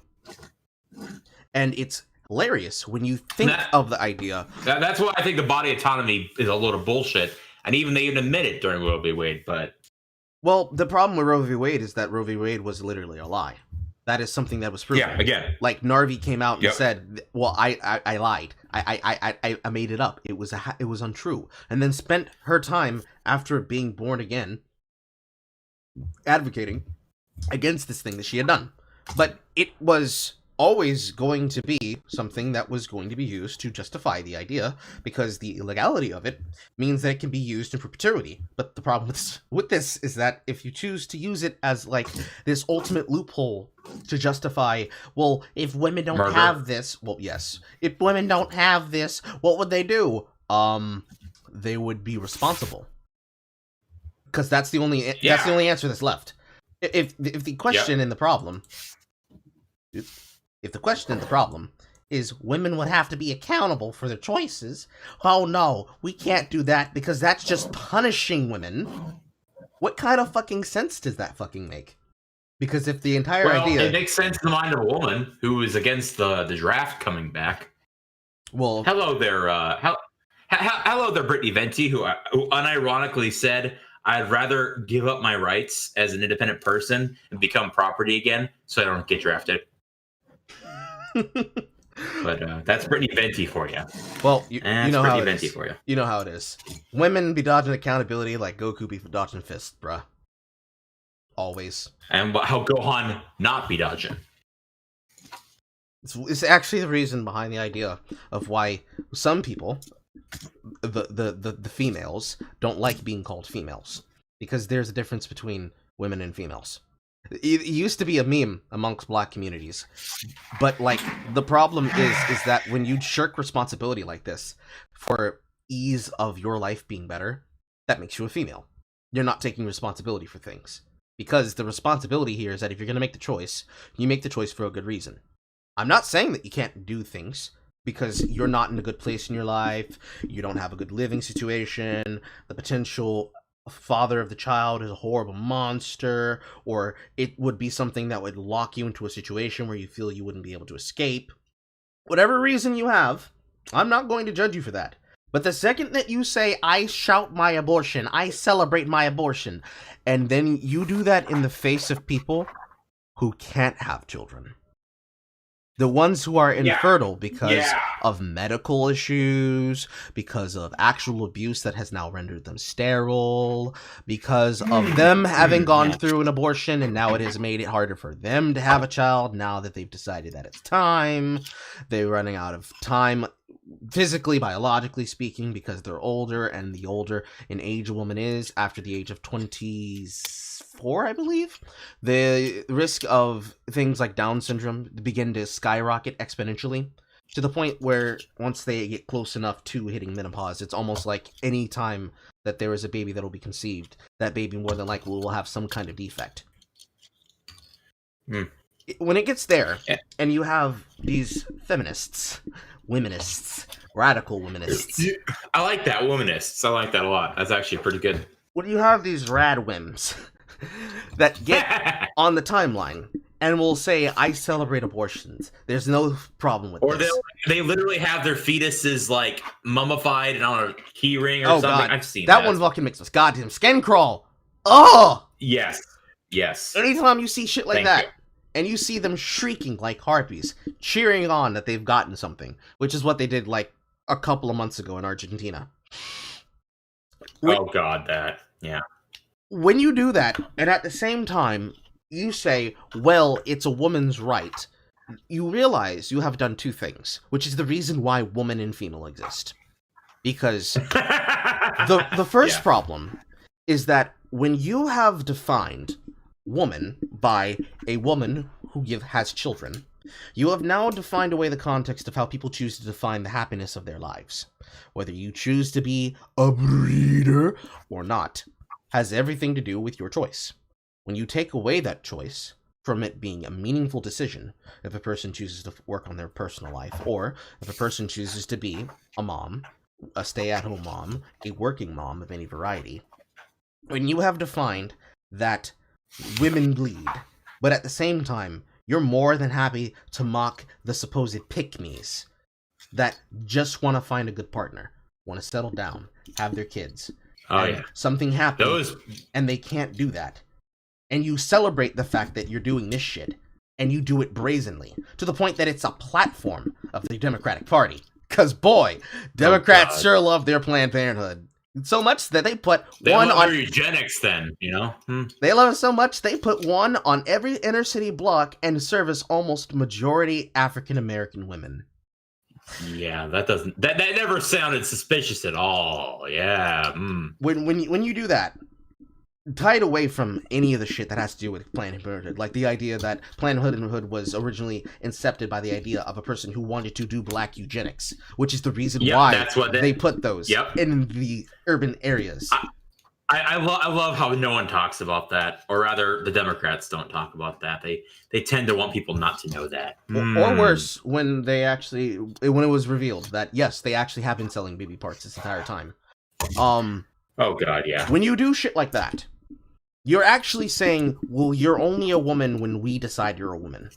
[SPEAKER 1] And it's hilarious when you think of the idea.
[SPEAKER 2] That's why I think the body autonomy is a load of bullshit. And they even admit it during Roe v. Wade, but...
[SPEAKER 1] Well, the problem with Roe v. Wade is that Roe v. Wade was literally a lie. That is something that was proven.
[SPEAKER 2] Yeah, again.
[SPEAKER 1] Like, Narvi came out and said, well, I lied. I made it up. It was untrue. And then spent her time, after being born again, advocating against this thing that she had done. But it was always going to be something that was going to be used to justify the idea, because the illegality of it means that it can be used in perpetuity. But the problem with this is that if you choose to use it as like this ultimate loophole to justify, well, if women don't have this, well, yes, if women don't have this, what would they do? They would be responsible, because that's the only answer that's left. If the question in the problem. If the question in the problem is women would have to be accountable for their choices, oh no, we can't do that because that's just punishing women. What kind of fucking sense does that fucking make? Because if the entire idea...
[SPEAKER 2] it makes sense in the mind of a woman who is against the draft coming back.
[SPEAKER 1] Well...
[SPEAKER 2] Hello there, hello there, Brittany Venti, who unironically said, I'd rather give up my rights as an independent person and become property again so I don't get drafted. But that's Brittany Venti for you.
[SPEAKER 1] Well, you know how it is.
[SPEAKER 2] For you.
[SPEAKER 1] You know how it is. Women be dodging accountability like Goku be dodging fists, bruh. Always.
[SPEAKER 2] And how Gohan not be dodging.
[SPEAKER 1] It's actually the reason behind the idea of why some people, the females, don't like being called females. Because there's a difference between women and females. It used to be a meme amongst black communities, but like the problem is that when you shirk responsibility like this for ease of your life being better, that makes you a female. You're not taking responsibility for things, because the responsibility here is that if you're going to make the choice, you make the choice for a good reason. I'm not saying that you can't do things because you're not in a good place in your life, you don't have a good living situation, the potential father of the child is a horrible monster, or it would be something that would lock you into a situation where you feel you wouldn't be able to escape. Whatever reason you have, I'm not going to judge you for that. But the second that you say, I shout my abortion, I celebrate my abortion, and then you do that in the face of people who can't have children. The ones who are infertile because of medical issues, because of actual abuse that has now rendered them sterile, because of them having gone through an abortion and now it has made it harder for them to have a child now that they've decided that it's time. They're running out of time, physically, biologically speaking, because they're older, and the older in age a woman is, after the age of 24, I believe, the risk of things like Down syndrome begin to skyrocket exponentially, to the point where once they get close enough to hitting menopause, it's almost like any time that there is a baby that will be conceived, that baby more than likely will have some kind of defect. When it gets there, and you have these feminists, womanists, radical womanists.
[SPEAKER 2] I like that, womanists. I like that a lot. That's actually pretty good.
[SPEAKER 1] When you have these rad whims that get on the timeline and will say, I celebrate abortions, there's no problem with this.
[SPEAKER 2] Or they literally have their fetuses like mummified and on a key ring or something.
[SPEAKER 1] God.
[SPEAKER 2] I've seen
[SPEAKER 1] that one fucking makes us goddamn skin crawl. Oh!
[SPEAKER 2] Yes.
[SPEAKER 1] Anytime you see shit like that, and you see them shrieking like harpies, cheering on that they've gotten something, which is what they did like a couple of months ago in Argentina.
[SPEAKER 2] Oh god, that. Yeah.
[SPEAKER 1] When you do that, and at the same time, you say, well, it's a woman's right, you realize you have done two things, which is the reason why woman and female exist. Because the first problem is that when you have defined woman by a woman who has children, you have now defined away the context of how people choose to define the happiness of their lives. Whether you choose to be a breeder or not has everything to do with your choice. When you take away that choice from it being a meaningful decision, if a person chooses to work on their personal life, or if a person chooses to be a mom, a stay-at-home mom, a working mom of any variety, when you have defined that women bleed, but at the same time, you're more than happy to mock the supposed pick-me's that just want to find a good partner, want to settle down, have their kids. Something happens, and they can't do that. And you celebrate the fact that you're doing this shit, and you do it brazenly, to the point that it's a platform of the Democratic Party. Because, boy, Democrats sure love their Planned Parenthood. So much that they put one on
[SPEAKER 2] eugenics. Then
[SPEAKER 1] they love it so much they put one on every inner city block and service almost majority African American women.
[SPEAKER 2] Yeah, that never sounded suspicious at all. Yeah.
[SPEAKER 1] When you do that, tie it away from any of the shit that has to do with Planned Parenthood, like the idea that Planned Parenthood was originally incepted by the idea of a person who wanted to do black eugenics, which is the reason why that's what they put those in the urban areas.
[SPEAKER 2] I love how no one talks about that, or rather, the Democrats don't talk about that. They tend to want people not to know that.
[SPEAKER 1] Or worse, when it was revealed that yes, they actually have been selling baby parts this entire time.
[SPEAKER 2] Oh God, yeah.
[SPEAKER 1] When you do shit like that, you're actually saying, well, you're only a woman when we decide you're a woman.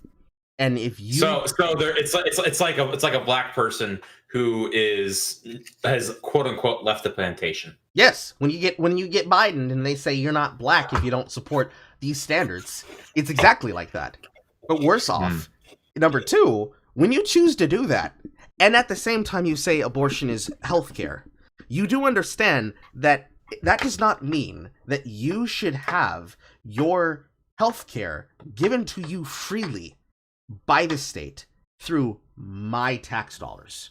[SPEAKER 1] And if you
[SPEAKER 2] it's like a black person who has quote unquote left the plantation.
[SPEAKER 1] Yes, when you get Biden and they say you're not black if you don't support these standards, it's exactly like that. But worse off, number two, when you choose to do that, and at the same time you say abortion is healthcare, you do understand that does not mean that you should have your healthcare given to you freely by the state through my tax dollars.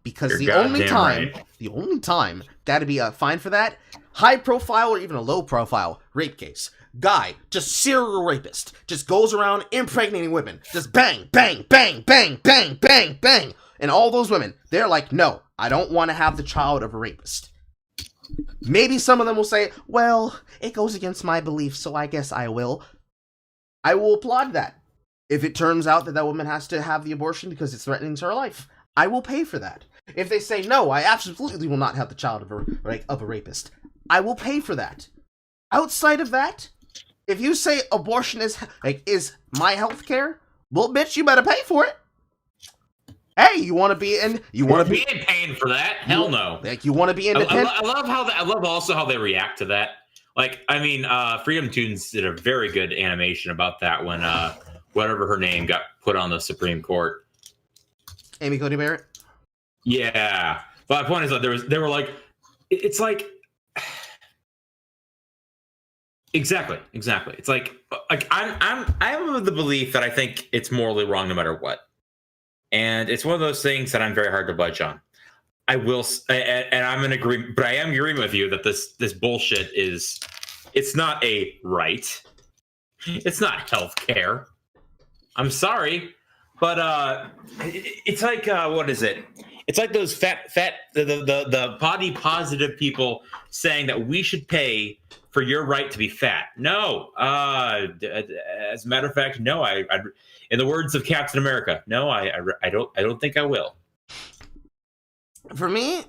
[SPEAKER 1] Because the only time that'd be a fine for that, high profile or even a low profile rape case, guy, just serial rapist, just goes around impregnating women, just bang, bang, bang, bang, bang, bang, bang. And all those women, they're like, no, I don't want to have the child of a rapist. Maybe some of them will say, well, it goes against my beliefs, so I guess I will. I will applaud that. If it turns out that woman has to have the abortion because it's threatening to her life, I will pay for that. If they say, no, I absolutely will not have the child of a rapist, I will pay for that. Outside of that, if you say abortion is my health care, well, bitch, you better pay for it. Hey, you want to be in?
[SPEAKER 2] We ain't paying for that. Hell no.
[SPEAKER 1] Like, you want to be independent?
[SPEAKER 2] I love also how they react to that. Like, I mean, Freedom Tunes did a very good animation about that when whatever her name got put on the Supreme Court.
[SPEAKER 1] Amy Coney Barrett.
[SPEAKER 2] Yeah, but my point is that they were like, it's like, exactly. It's like I'm of the belief that I think it's morally wrong no matter what. And it's one of those things that I'm very hard to budge on. I will, and I'm in agreement, but I am agreeing with you that this bullshit it's not a right. It's not healthcare. I'm sorry, but it's like what is it? It's like those fat the body positive people saying that we should pay for your right to be fat. No, as a matter of fact, no. I in the words of Captain America, no, I don't think I will.
[SPEAKER 1] For me,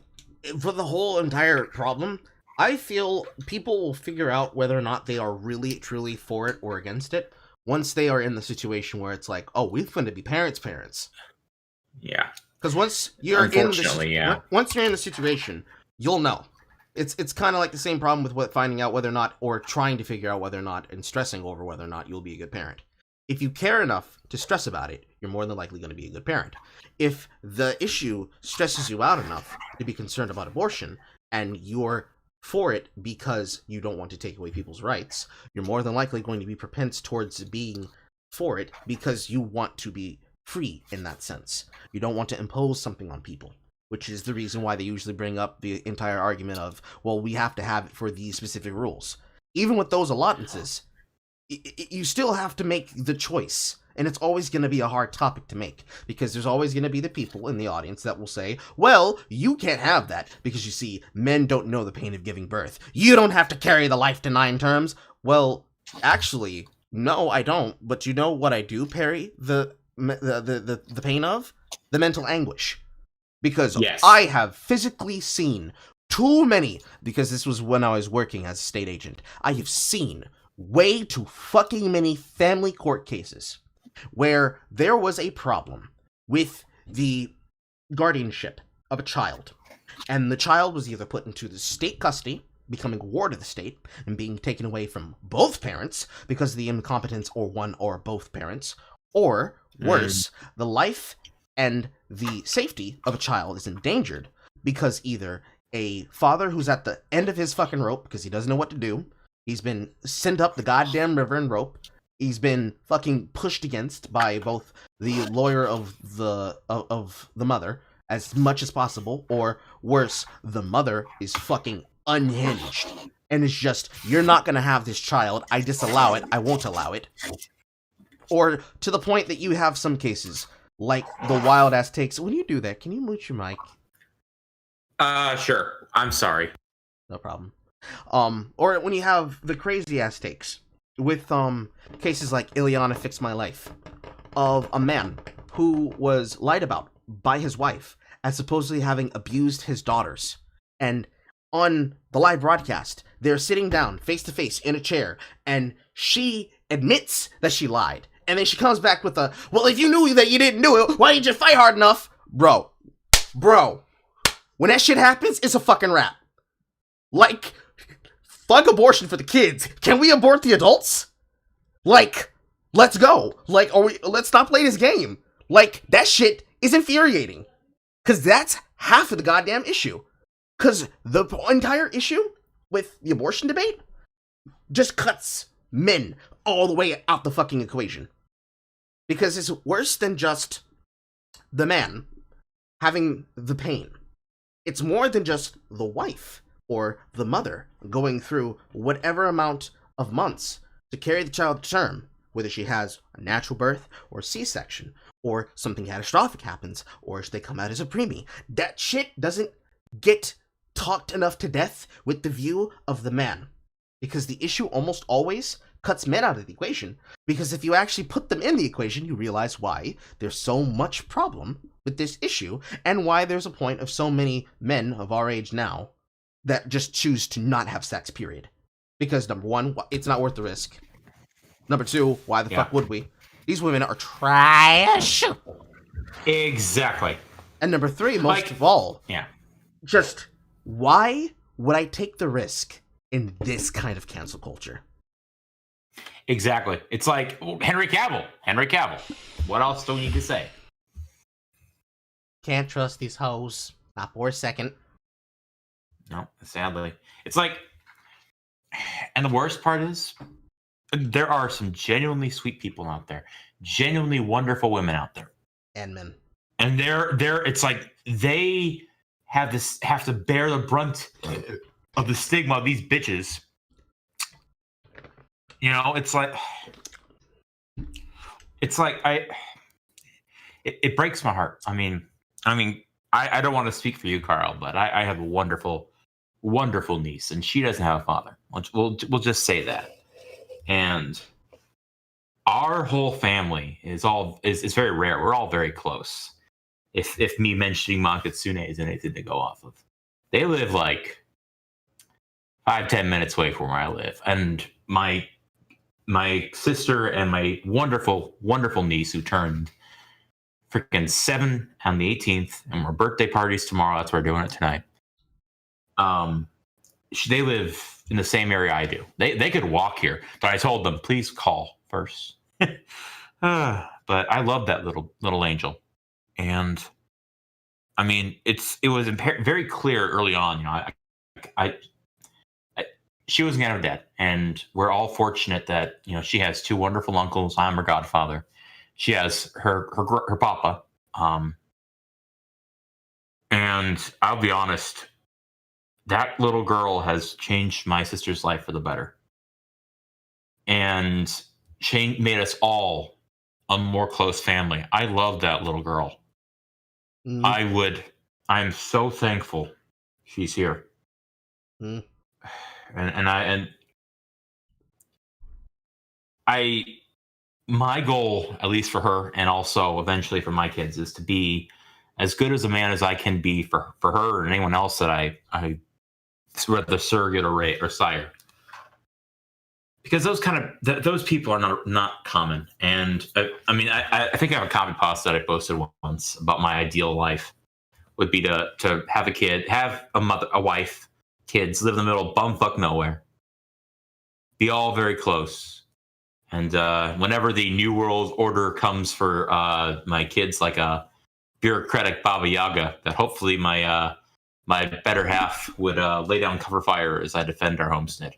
[SPEAKER 1] for the whole entire problem, I feel people will figure out whether or not they are really, truly for it or against it once they are in the situation where it's like, oh, we're going to be parents.
[SPEAKER 2] Yeah.
[SPEAKER 1] Because once you're once you're in the situation, you'll know. It's kind of like the same problem with finding out whether or not, or trying to figure out whether or not, and stressing over whether or not you'll be a good parent. If you care enough to stress about it, you're more than likely going to be a good parent. If the issue stresses you out enough to be concerned about abortion, and you're for it because you don't want to take away people's rights, you're more than likely going to be propense towards being for it because you want to be free in that sense. You don't want to impose something on people, which is the reason why they usually bring up the entire argument of, well, we have to have it for these specific rules. Even with those allowances, you still have to make the choice, and it's always going to be a hard topic to make, because there's always going to be the people in the audience that will say, well, you can't have that, because you see, men don't know the pain of giving birth. You don't have to carry the life to 9 terms. Well, actually, no, I don't, but you know what I do, Perry? The pain of? The mental anguish. Because
[SPEAKER 2] Yes.
[SPEAKER 1] I have physically seen too many, because this was when I was working as a state agent, I have seen way too fucking many family court cases where there was a problem with the guardianship of a child, and the child was either put into the state custody, becoming a ward of the state, and being taken away from both parents because of the incompetence or one or both parents, or worse, the life and the safety of a child is endangered because either a father who's at the end of his fucking rope because he doesn't know what to do, he's been sent up the goddamn river and rope, he's been fucking pushed against by both the lawyer of the mother as much as possible, or worse, the mother is fucking unhinged and it's just, you're not gonna have this child, I disallow it, I won't allow it. Or to the point that you have some cases like the wild ass takes. When you do that, can you mute your mic?
[SPEAKER 2] Sure. I'm sorry.
[SPEAKER 1] No problem. Or when you have the crazy ass takes with cases like Ileana Fix My Life, of a man who was lied about by his wife as supposedly having abused his daughters. And on the live broadcast, they're sitting down face to face in a chair, and she admits that she lied. And then she comes back with a, well, if you knew that you didn't do it, why didn't you fight hard enough? Bro, when that shit happens, it's a fucking wrap. Like, fuck abortion for the kids. Can we abort the adults? Like, let's go. Like, let's stop playing this game. Like, that shit is infuriating. Because that's half of the goddamn issue. Because the entire issue with the abortion debate just cuts men all the way out the fucking equation. Because it's worse than just the man having the pain. It's more than just the wife or the mother going through whatever amount of months to carry the child to term, whether she has a natural birth or C-section, or something catastrophic happens, or they come out as a preemie. That shit doesn't get talked enough to death with the view of the man. Because the issue almost always cuts men out of the equation. Because if you actually put them in the equation, you realize why there's so much problem with this issue, and why there's a point of so many men of our age now that just choose to not have sex, period. Because number one, it's not worth the risk. Number two, why the fuck would we? These women are trash.
[SPEAKER 2] Exactly.
[SPEAKER 1] And number three, most of all, just why would I take the risk in this kind of cancel culture?
[SPEAKER 2] Exactly. It's like Henry Cavill. What else do we need to say?
[SPEAKER 1] Can't trust these hoes. Not for a second.
[SPEAKER 2] No, sadly. It's like, and the worst part is, there are some genuinely sweet people out there. Genuinely wonderful women out there.
[SPEAKER 1] And men.
[SPEAKER 2] And they're it's like they have to bear the brunt of the stigma of these bitches. You know, it breaks my heart. I mean, I don't want to speak for you, Carl, but I have a wonderful, wonderful niece, and she doesn't have a father. We'll just say that. And our whole family is very rare. We're all very close. If me mentioning Monkatsune is anything to go off of, they live like 5-10 minutes away from where I live, and my sister and my wonderful, wonderful niece, who turned freaking 7 on the 18th, and our birthday parties tomorrow. That's why we're doing it tonight. They live in the same area I do. They could walk here, but I told them, please call first. But I love that little angel, and I mean, it was very clear early on. You know, she wasn't gonna have a dad, and we're all fortunate that, you know, she has 2 wonderful uncles. I'm her godfather. She has her papa, and I'll be honest, that little girl has changed my sister's life for the better, and made us all a more close family. I love that little girl.
[SPEAKER 1] Mm.
[SPEAKER 2] I'm so thankful she's here.
[SPEAKER 1] Mm.
[SPEAKER 2] And my goal, at least for her, and also eventually for my kids, is to be as good as a man as I can be for her and anyone else that I whether surrogate or sire. Because those people are not common. And I think I have a copy pasta that I posted once about my ideal life would be to have a kid, have a wife, kids, live in the middle of bumfuck nowhere, be all very close. And whenever the New World Order comes for my kids, like a bureaucratic Baba Yaga, that hopefully my better half would lay down cover fire as I defend our homestead.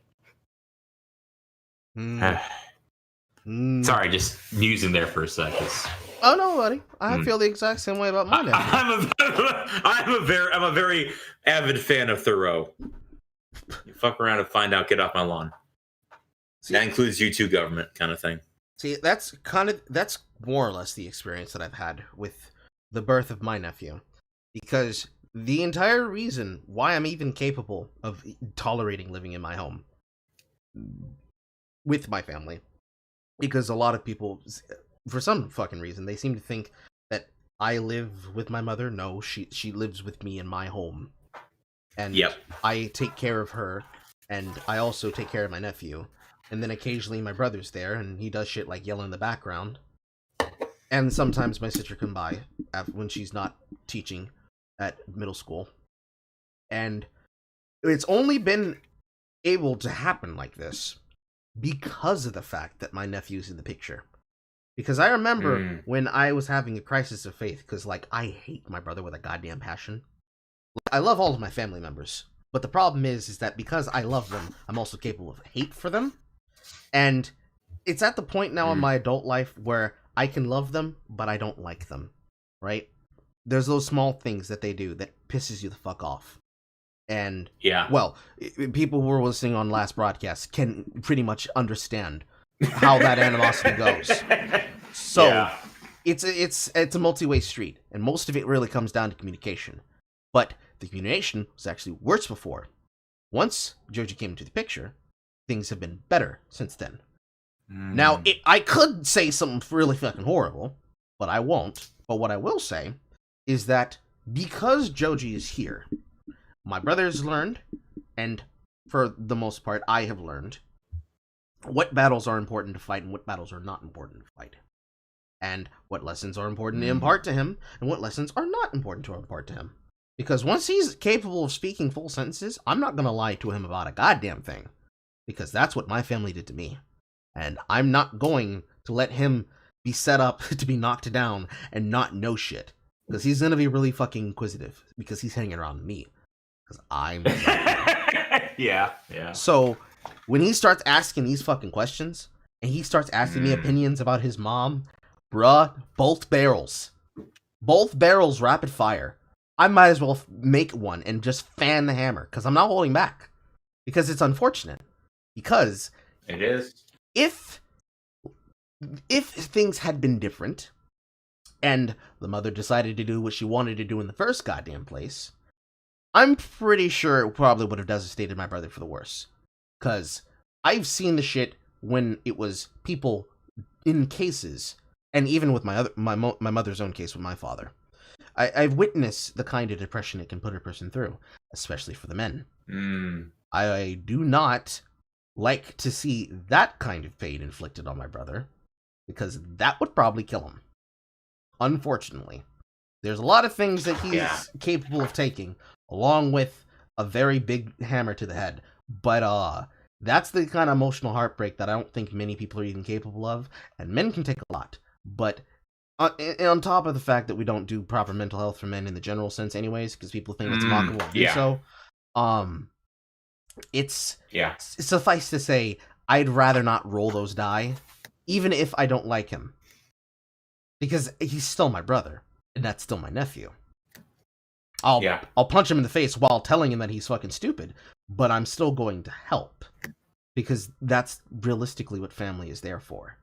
[SPEAKER 2] Sorry, just musing there for a second.
[SPEAKER 1] Oh no, buddy. I feel the exact same way about my nephew.
[SPEAKER 2] I'm a very avid fan of Thoreau. You fuck around and find out, get off my lawn. See, that includes you too, government, kind of thing.
[SPEAKER 1] See, that's more or less the experience that I've had with the birth of my nephew. Because the entire reason why I'm even capable of tolerating living in my home with my family, because a lot of people, for some fucking reason, they seem to think that I live with my mother. No, she lives with me in my home. And I take care of her, and I also take care of my nephew. And then occasionally my brother's there, and he does shit like yell in the background. And sometimes my sister come by when she's not teaching at middle school. And it's only been able to happen like this because of the fact that my nephew's in the picture. Because I remember when I was having a crisis of faith, because, like, I hate my brother with a goddamn passion. I love all of my family members. But the problem is that because I love them, I'm also capable of hate for them. And it's at the point now in my adult life where I can love them, but I don't like them, right? There's those small things that they do that pisses you the fuck off. And, well, people who were listening on last broadcast can pretty much understand how that animosity goes. So, it's a multi-way street, and most of it really comes down to communication. But the communication was actually worse before. Once Joji came into the picture, things have been better since then. Now, I could say something really fucking horrible, but I won't. But what I will say is that because Joji is here, my brother's learned, and for the most part, I have learned what battles are important to fight and what battles are not important to fight. And what lessons are important to impart to him, and what lessons are not important to impart to him. Because once he's capable of speaking full sentences, I'm not going to lie to him about a goddamn thing. Because that's what my family did to me. And I'm not going to let him be set up to be knocked down and not know shit. Because he's going to be really fucking inquisitive. Because he's hanging around me. Because I'm...
[SPEAKER 2] Yeah.
[SPEAKER 1] So, when he starts asking these fucking questions, and he starts asking me opinions about his mom, bruh, both barrels rapid fire. I might as well make one and just fan the hammer, because I'm not holding back. Because it's unfortunate. Because...
[SPEAKER 2] It is.
[SPEAKER 1] If things had been different, and the mother decided to do what she wanted to do in the first goddamn place, I'm pretty sure it probably would have devastated my brother for the worse. Because I've seen the shit when it was people in cases, and even with my mother's own case with my father. I've witnessed the kind of depression it can put a person through, especially for the men. I do not like to see that kind of pain inflicted on my brother, because that would probably kill him. Unfortunately. There's a lot of things that he's capable of taking, along with a very big hammer to the head. But that's the kind of emotional heartbreak that I don't think many people are even capable of, and men can take a lot. But on top of the fact that we don't do proper mental health for men in the general sense anyways, because people think it's mockable to do so, it's suffice to say, I'd rather not roll those die, even if I don't like him. Because he's still my brother, and that's still my nephew. I'll punch him in the face while telling him that he's fucking stupid, but I'm still going to help. Because that's realistically what family is there for.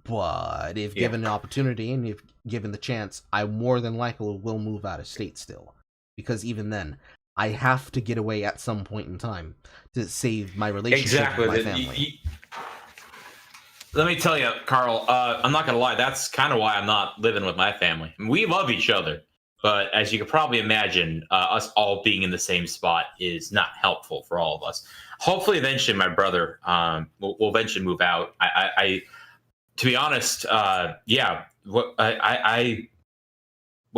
[SPEAKER 1] But if given the opportunity, and if given the chance, I more than likely will move out of state still. Because even then, I have to get away at some point in time to save my relationship with my family.
[SPEAKER 2] Let me tell you, Carl, I'm not going to lie, that's kind of why I'm not living with my family. We love each other, But as you can probably imagine, us all being in the same spot is not helpful for all of us. Hopefully, eventually, my brother will eventually move out. I to be honest, yeah, what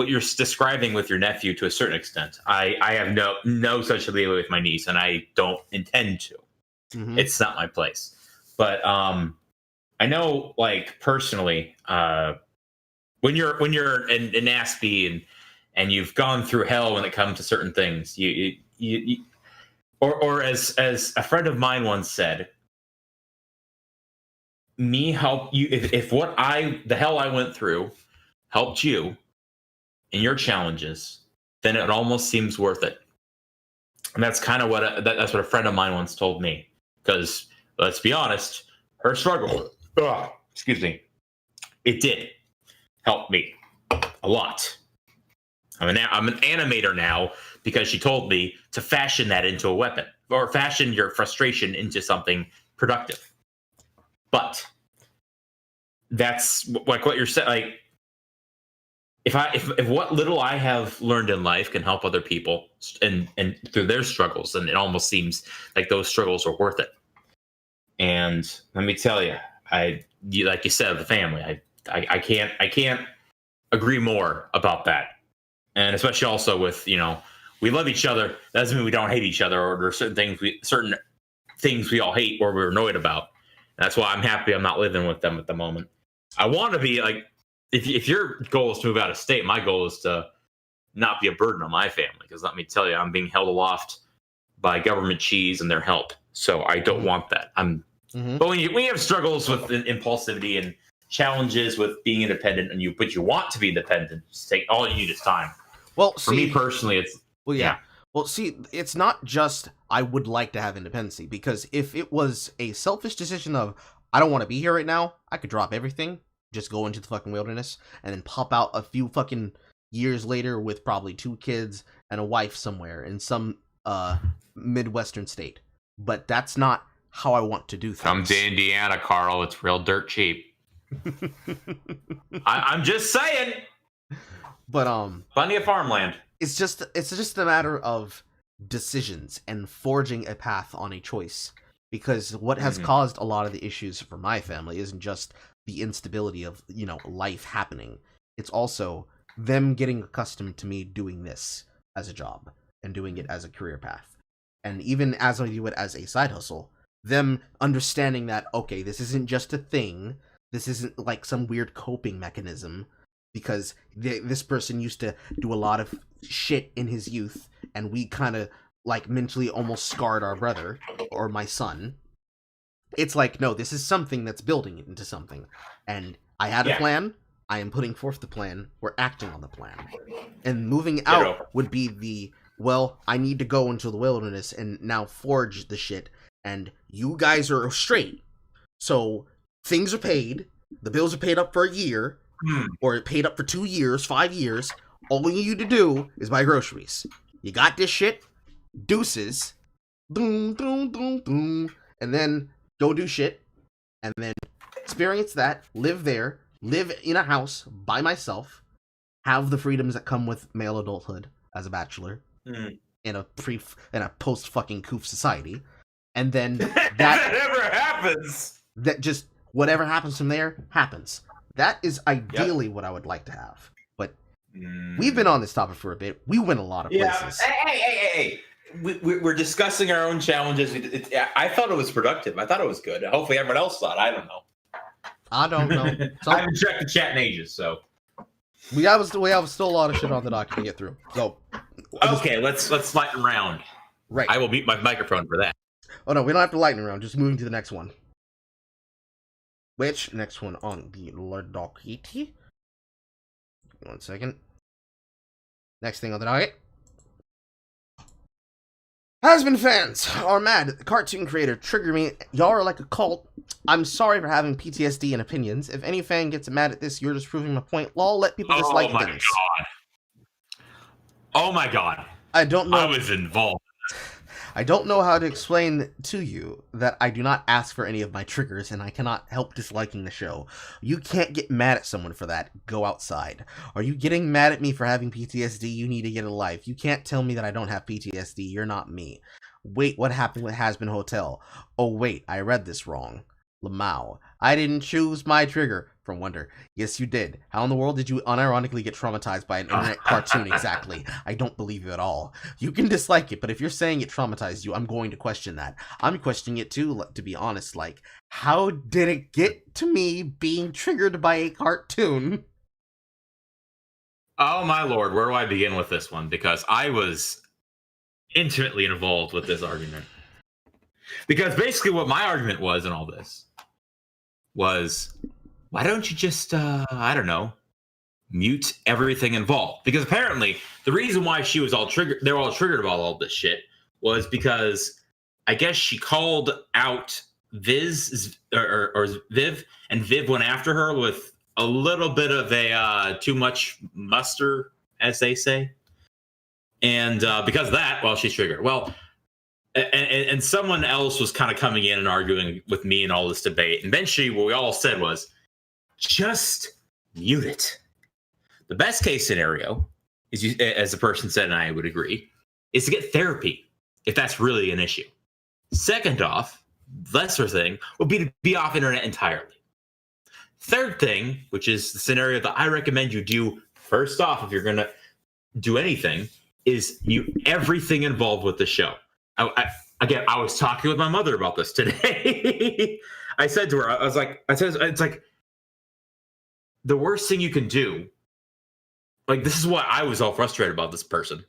[SPEAKER 2] you're describing with your nephew to a certain extent, I have no such leeway with my niece, and I don't intend to.
[SPEAKER 1] Mm-hmm.
[SPEAKER 2] It's not my place. But I know, like personally, when you're an Aspie and you've gone through hell when it comes to certain things, or as a friend of mine once said, me help you if the hell I went through helped you in your challenges, then it almost seems worth it. And that's kind of that's what a friend of mine once told me. Because let's be honest, her struggle, excuse me, it did help me a lot. I'm an animator now because she told me to fashion that into a weapon, or fashion your frustration into something productive. But that's like what you're saying. Like, if what little I have learned in life can help other people and through their struggles, then it almost seems like those struggles are worth it. And let me tell you, like you said, the family, I can't agree more about that. And especially also with, we love each other. That doesn't mean we don't hate each other, or there are certain things we all hate or we're annoyed about. And that's why I'm happy I'm not living with them at the moment. I want to be like, if your goal is to move out of state, my goal is to not be a burden on my family. Because let me tell you, I'm being held aloft by government cheese and their help. So I don't want that. But when you have struggles with impulsivity and challenges with being independent, but you want to be independent, just take all you need is time.
[SPEAKER 1] Well,
[SPEAKER 2] for me personally, it's yeah.
[SPEAKER 1] Well, see, it's not just I would like to have independency, because if it was a selfish decision of I don't want to be here right now, I could drop everything, just go into the fucking wilderness, and then pop out a few fucking years later with probably 2 kids and a wife somewhere in some Midwestern state. But that's not how I want to do things.
[SPEAKER 2] Come to Indiana, Carl. It's real dirt cheap. I'm just saying.
[SPEAKER 1] But
[SPEAKER 2] plenty of farmland.
[SPEAKER 1] It's just a matter of decisions and forging a path on a choice. Because what has caused a lot of the issues for my family isn't just the instability of, life happening. It's also them getting accustomed to me doing this as a job and doing it as a career path. And even as I do it as a side hustle, them understanding that, okay, this isn't just a thing. This isn't like some weird coping mechanism, because this person used to do a lot of shit in his youth, and we kind of like mentally almost scarred our brother or my son. It's like, no, this is something that's building into something. And I had a plan. I am putting forth the plan. We're acting on the plan. And moving out would be I need to go into the wilderness and now forge the shit. And you guys are straight. So things are paid. The bills are paid up for a year. Or paid up for 2 years, 5 years. All you need to do is buy groceries. You got this shit. Deuces. Boom, boom, boom, boom. And then go do shit. And then experience that. Live there. Live in a house by myself. Have the freedoms that come with male adulthood as a bachelor. In a post fucking coof society. And then that
[SPEAKER 2] never happens.
[SPEAKER 1] That just whatever happens from there happens. That is ideally what I would like to have. But we've been on this topic for a bit. We went a lot of places.
[SPEAKER 2] Hey. We're discussing our own challenges. I thought it was productive. I thought it was good. Hopefully everyone else thought. I don't know. I haven't checked the chat in ages, so.
[SPEAKER 1] We have still a lot of shit on the dock to get through. So.
[SPEAKER 2] Okay, let's lighten round.
[SPEAKER 1] Right.
[SPEAKER 2] I will mute my microphone for that.
[SPEAKER 1] Oh no, we don't have to lighten around. Just moving to the next one. Which, next one on the docket. 1 second. Next thing on the docket. Husband fans are mad at the cartoon creator Trigger Me. Y'all are like a cult. I'm sorry for having PTSD and opinions. If any fan gets mad at this, you're just proving my point. Lol, let people dislike things.
[SPEAKER 2] Oh my god.
[SPEAKER 1] I don't know.
[SPEAKER 2] I was involved.
[SPEAKER 1] I don't know how to explain to you that I do not ask for any of my triggers, and I cannot help disliking the show. You can't get mad at someone for that. Go outside. Are you getting mad at me for having PTSD? You need to get a life. You can't tell me that I don't have PTSD. You're not me. Wait, what happened with Hasbin Hotel? Oh, wait, I read this wrong. Lamau. I didn't choose my trigger. From Wonder. Yes, you did. How in the world did you unironically get traumatized by an internet cartoon exactly? I don't believe you at all. You can dislike it, but if you're saying it traumatized you, I'm going to question that. I'm questioning it too, to be honest. Like, how did it get to me being triggered by a cartoon?
[SPEAKER 2] Oh my lord, where do I begin with this one? Because I was intimately involved with this argument. Because basically what my argument was in all this was, why don't you just, I don't know, mute everything involved? Because apparently the reason why she was all triggered, they were all triggered about all this shit, was because I guess she called out Viz or Viv, and Viv went after her with a little bit of a too much muster, as they say. And because of that, well, she's triggered. Well, and someone else was kind of coming in and arguing with me in all this debate. And eventually what we all said was, just mute it. The best case scenario is, you, as the person said, and I would agree, is to get therapy if that's really an issue. Second off, lesser thing would be to be off internet entirely. Third thing, which is the scenario that I recommend you do first off, if you're going to do anything, is mute everything involved with the show. I was talking with my mother about this today. I said to her, it's like, the worst thing you can do, like, this is why I was all frustrated about this person,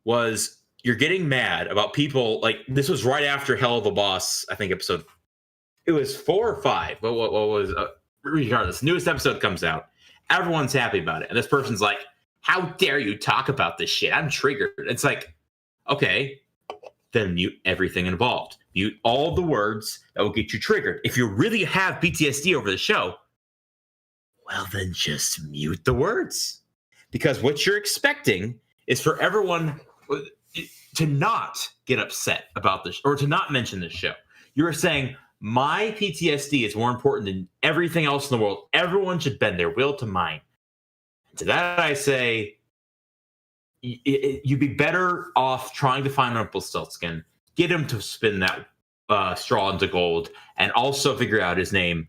[SPEAKER 2] was you're getting mad about people, like, this was right after Hell of a Boss, I think episode, it was 4 or 5, what was, regardless, newest episode comes out, everyone's happy about it, and this person's like, how dare you talk about this shit, I'm triggered. It's like, okay, then mute everything involved. Mute all the words that will get you triggered. If you really have PTSD over the show, well, then just mute the words. Because what you're expecting is for everyone to not get upset about this, or to not mention this show. You're saying, my PTSD is more important than everything else in the world. Everyone should bend their will to mine. And to that I say, you'd be better off trying to find Rumpelstiltskin, get him to spin that straw into gold, and also figure out his name.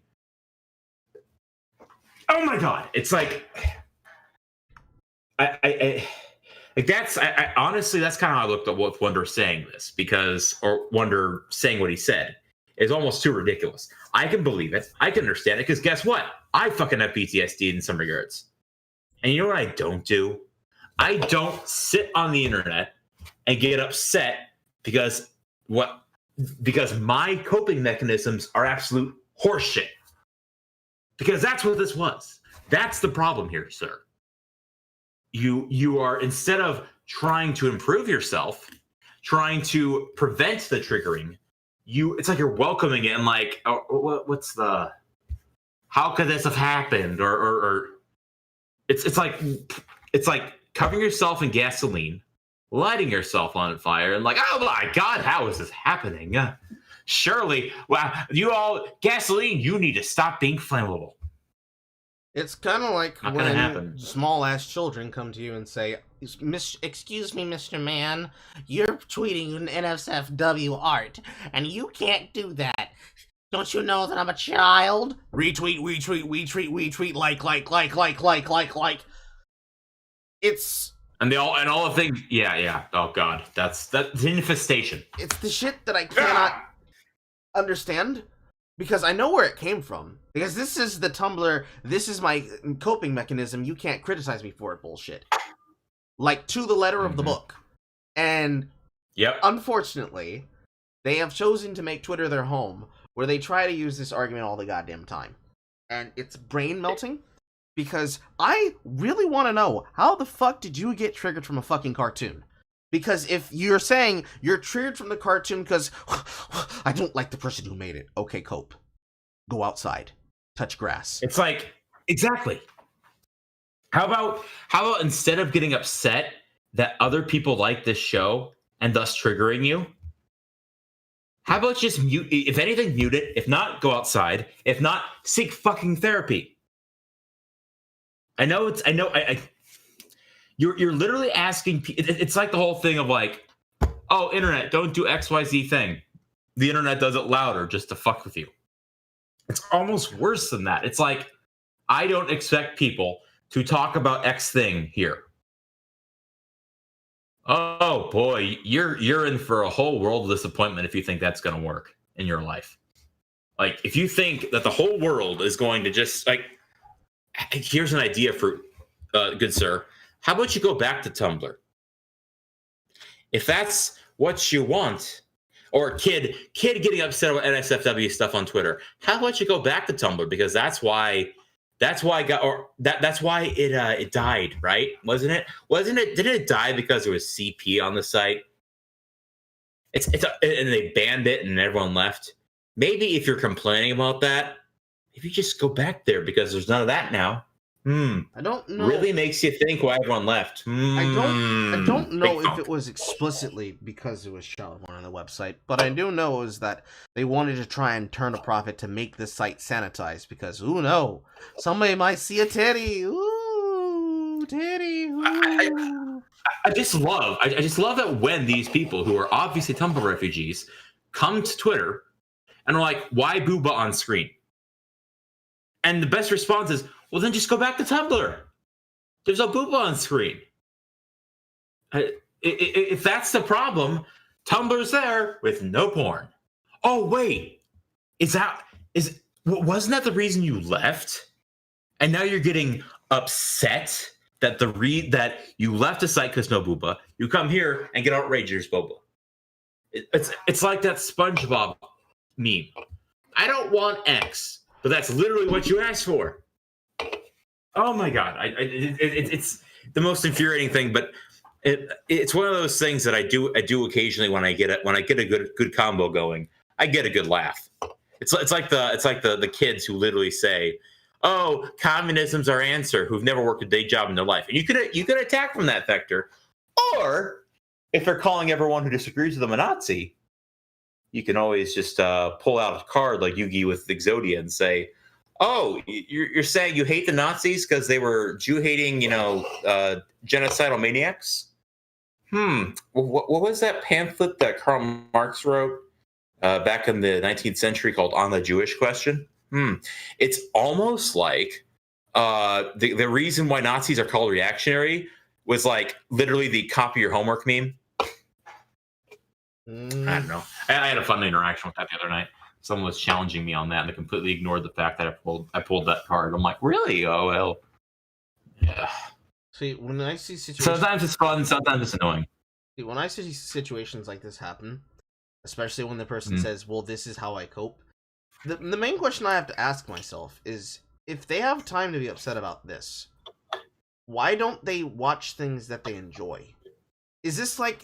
[SPEAKER 2] Oh my god! It's like, honestly, that's kind of how I looked at what Wonder saying this, or Wonder saying what he said is almost too ridiculous. I can believe it. I can understand it, because guess what? I fucking have PTSD in some regards. And you know what I don't do? I don't sit on the internet and get upset because my coping mechanisms are absolute horseshit. Because that's what this was. That's the problem here, sir. You are, instead of trying to improve yourself, trying to prevent the triggering, it's like you're welcoming it and like, oh, how could this have happened? Or it's like covering yourself in gasoline, lighting yourself on fire, and like, oh my god, how is this happening? Surely, wow, gasoline, you need to stop being flammable.
[SPEAKER 1] It's kind of like
[SPEAKER 2] Not
[SPEAKER 1] when small-ass children come to you and say, excuse me, Mr. Man, you're tweeting an NSFW art, and you can't do that. Don't you know that I'm a child? Retweet, like. It's...
[SPEAKER 2] And all the things, yeah. Oh god, that's infestation.
[SPEAKER 1] It's the shit that I cannot understand, because I know where it came from. Because this is the Tumblr, this is my coping mechanism, you can't criticize me for it bullshit. Like, to the letter of the book. And, unfortunately, they have chosen to make Twitter their home, where they try to use this argument all the goddamn time. And it's brain melting, because I really want to know, how the fuck did you get triggered from a fucking cartoon? Because if you're saying you're triggered from the cartoon because I don't like the person who made it, okay, cope. Go outside. Touch grass.
[SPEAKER 2] It's like, exactly. How about instead of getting upset that other people like this show, and thus triggering you, how about just mute? If anything, mute it. If not, go outside. If not, seek fucking therapy. I know. You're literally asking. It's like the whole thing of like, oh, internet, don't do XYZ thing. The internet does it louder just to fuck with you. It's almost worse than that. It's like, I don't expect people to talk about X thing here. Oh boy, you're in for a whole world of disappointment if you think that's going to work in your life. Like, if you think that the whole world is going to just like, here's an idea for good sir. How about you go back to Tumblr? If that's what you want, or kid getting upset about NSFW stuff on Twitter, how about you go back to Tumblr? Because that's why it died, right? Wasn't it? Did it die because there was CP on the site? And they banned it and everyone left. Maybe if you're complaining about that, maybe just go back there because there's none of that now.
[SPEAKER 1] I don't know.
[SPEAKER 2] Really makes you think why everyone left.
[SPEAKER 1] I don't know if it was explicitly because it was child porn on the website, but I do know is that they wanted to try and turn a profit to make the site sanitized because who knows, somebody might see a titty. Ooh, titty. Ooh.
[SPEAKER 2] I just love that when these people who are obviously Tumblr refugees come to Twitter and are like, "Why booba on screen?" And the best response is, well, then just go back to Tumblr. There's no booba on screen. If that's the problem, Tumblr's there with no porn. Oh, wait. Wasn't that the reason you left? And now you're getting upset that that you left a site because no booba. You come here and get outraged, there's boba. It's like that SpongeBob meme. I don't want X, but that's literally what you asked for. Oh my god! It's the most infuriating thing, but it's one of those things that I do occasionally when I get a good combo going. I get a good laugh. It's like the kids who literally say, "Oh, communism's our answer," who've never worked a day job in their life, and you could attack from that vector, or if they're calling everyone who disagrees with them a Nazi, you can always just pull out a card like Yu-Gi with Exodia and say, "Oh, you're saying you hate the Nazis because they were Jew-hating, genocidal maniacs?" What was that pamphlet that Karl Marx wrote back in the 19th century called "On the Jewish Question"? It's almost like the reason why Nazis are called reactionary was like literally the copy your homework meme. I don't know. I had a fun interaction with that the other night. Someone was challenging me on that, and they completely ignored the fact that I pulled that card. I'm like, really? Oh well. Yeah.
[SPEAKER 1] See, when I see situations,
[SPEAKER 2] sometimes it's fun, sometimes it's annoying.
[SPEAKER 1] See, when I see situations like this happen, especially when the person says, "Well, this is how I cope," the main question I have to ask myself is, if they have time to be upset about this, why don't they watch things that they enjoy? Is this like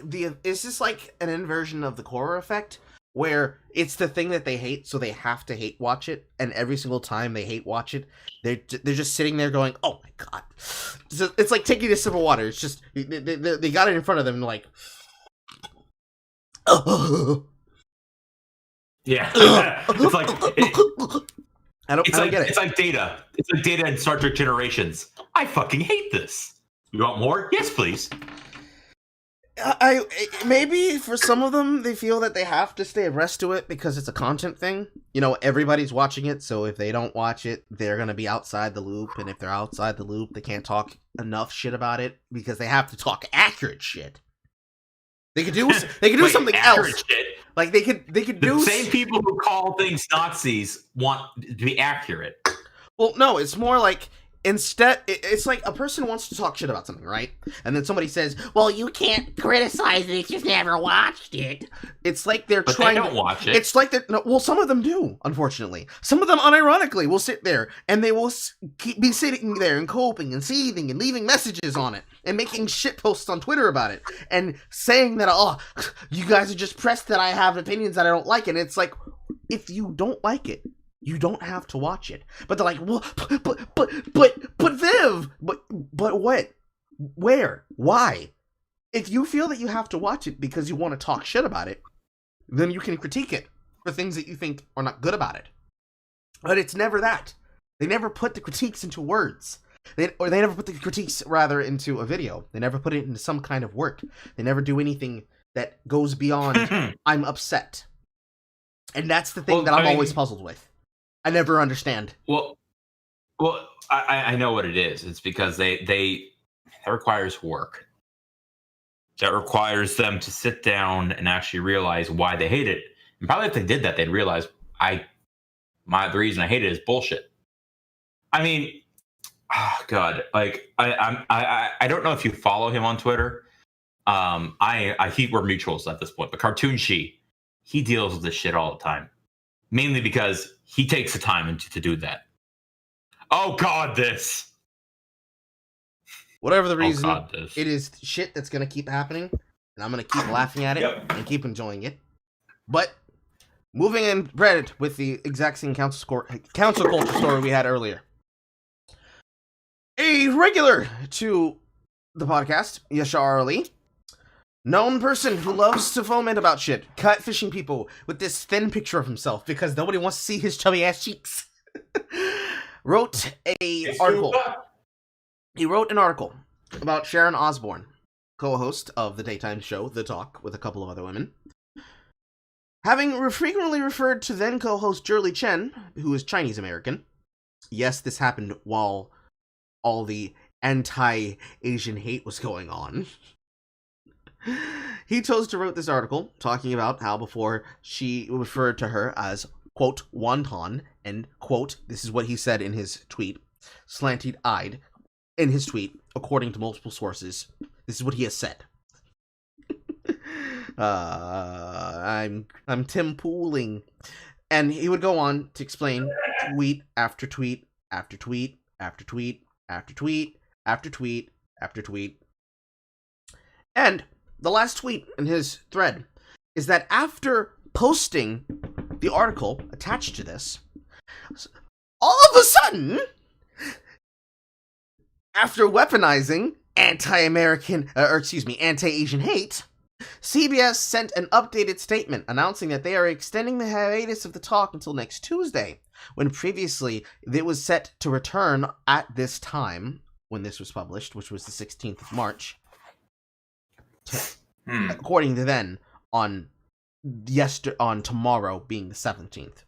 [SPEAKER 1] an inversion of the Korra effect, where it's the thing that they hate, so they have to hate watch it, and every single time they hate watch it, they're just sitting there going, "Oh my god!" So it's like taking a sip of water. It's just they got it in front of them, and like,
[SPEAKER 2] yeah, it's like
[SPEAKER 1] I don't get it.
[SPEAKER 2] It's like Data. It's like Data in Star Trek Generations. I fucking hate this. You want more? Yes, please.
[SPEAKER 1] I maybe for some of them they feel that they have to stay abreast to it because it's a content thing. Everybody's watching it, so if they don't watch it, they're gonna be outside the loop, and if they're outside the loop, they can't talk enough shit about it because they have to talk accurate shit. They could do something else. Shit. Like they could do
[SPEAKER 2] the same people who call things Nazis want to be accurate.
[SPEAKER 1] Well, no, it's more like instead, it's like a person wants to talk shit about something, right? And then somebody says, "Well, you can't criticize it if you've never watched it." It's like they're trying
[SPEAKER 2] they don't watch it.
[SPEAKER 1] It's like that. No, well, some of them do, unfortunately. Some of them, unironically, will sit there and they will be sitting there and coping and seething and leaving messages on it and making shit posts on Twitter about it and saying that, "Oh, you guys are just pressed that I have opinions that I don't like." And it's like, if you don't like it, you don't have to watch it. But they're like, "Well, but Viv, but what? Where? Why?" If you feel that you have to watch it because you want to talk shit about it, then you can critique it for things that you think are not good about it. But it's never that. They never put the critiques into words. They never put the critiques, rather, into a video. They never put it into some kind of work. They never do anything that goes beyond, I'm upset. And that's the thing that I'm always puzzled with. I never understand.
[SPEAKER 2] Well, I know what it is. It's because that requires work. That requires them to sit down and actually realize why they hate it. And probably if they did that, they'd realize the reason I hate it is bullshit. I mean, oh God, like I don't know if you follow him on Twitter. We're mutuals at this point, but Cartoon he deals with this shit all the time, mainly because he takes the time to do that. Oh God, this.
[SPEAKER 1] Whatever the reason, it is shit that's gonna keep happening, and I'm gonna keep laughing at it and keep enjoying it. But moving in bread with the exact same council culture story we had earlier. A regular to the podcast, Yashar Ali, known person who loves to foment about shit, catfishing people with this thin picture of himself because nobody wants to see his chubby ass cheeks, wrote an article. He wrote an article about Sharon Osbourne, co-host of the daytime show The Talk with a couple of other women, having frequently referred to then co-host Shirley Chen, who is Chinese American. Yes, this happened while all the anti-Asian hate was going on. He chose to write this article talking about how before she referred to her as, quote, wonton, and, quote, this is what he said in his tweet, slanted-eyed, in his tweet, according to multiple sources. This is what he has said. I'm Tim Pooling. And he would go on to explain tweet after tweet after tweet after tweet after tweet after tweet after tweet. And the last tweet in his thread is that after posting the article attached to this, all of a sudden, after weaponizing anti-Asian hate, CBS sent an updated statement announcing that they are extending the hiatus of The Talk until next Tuesday, when previously it was set to return at this time, when this was published, which was the 16th of March, according to then, on tomorrow being the 17th.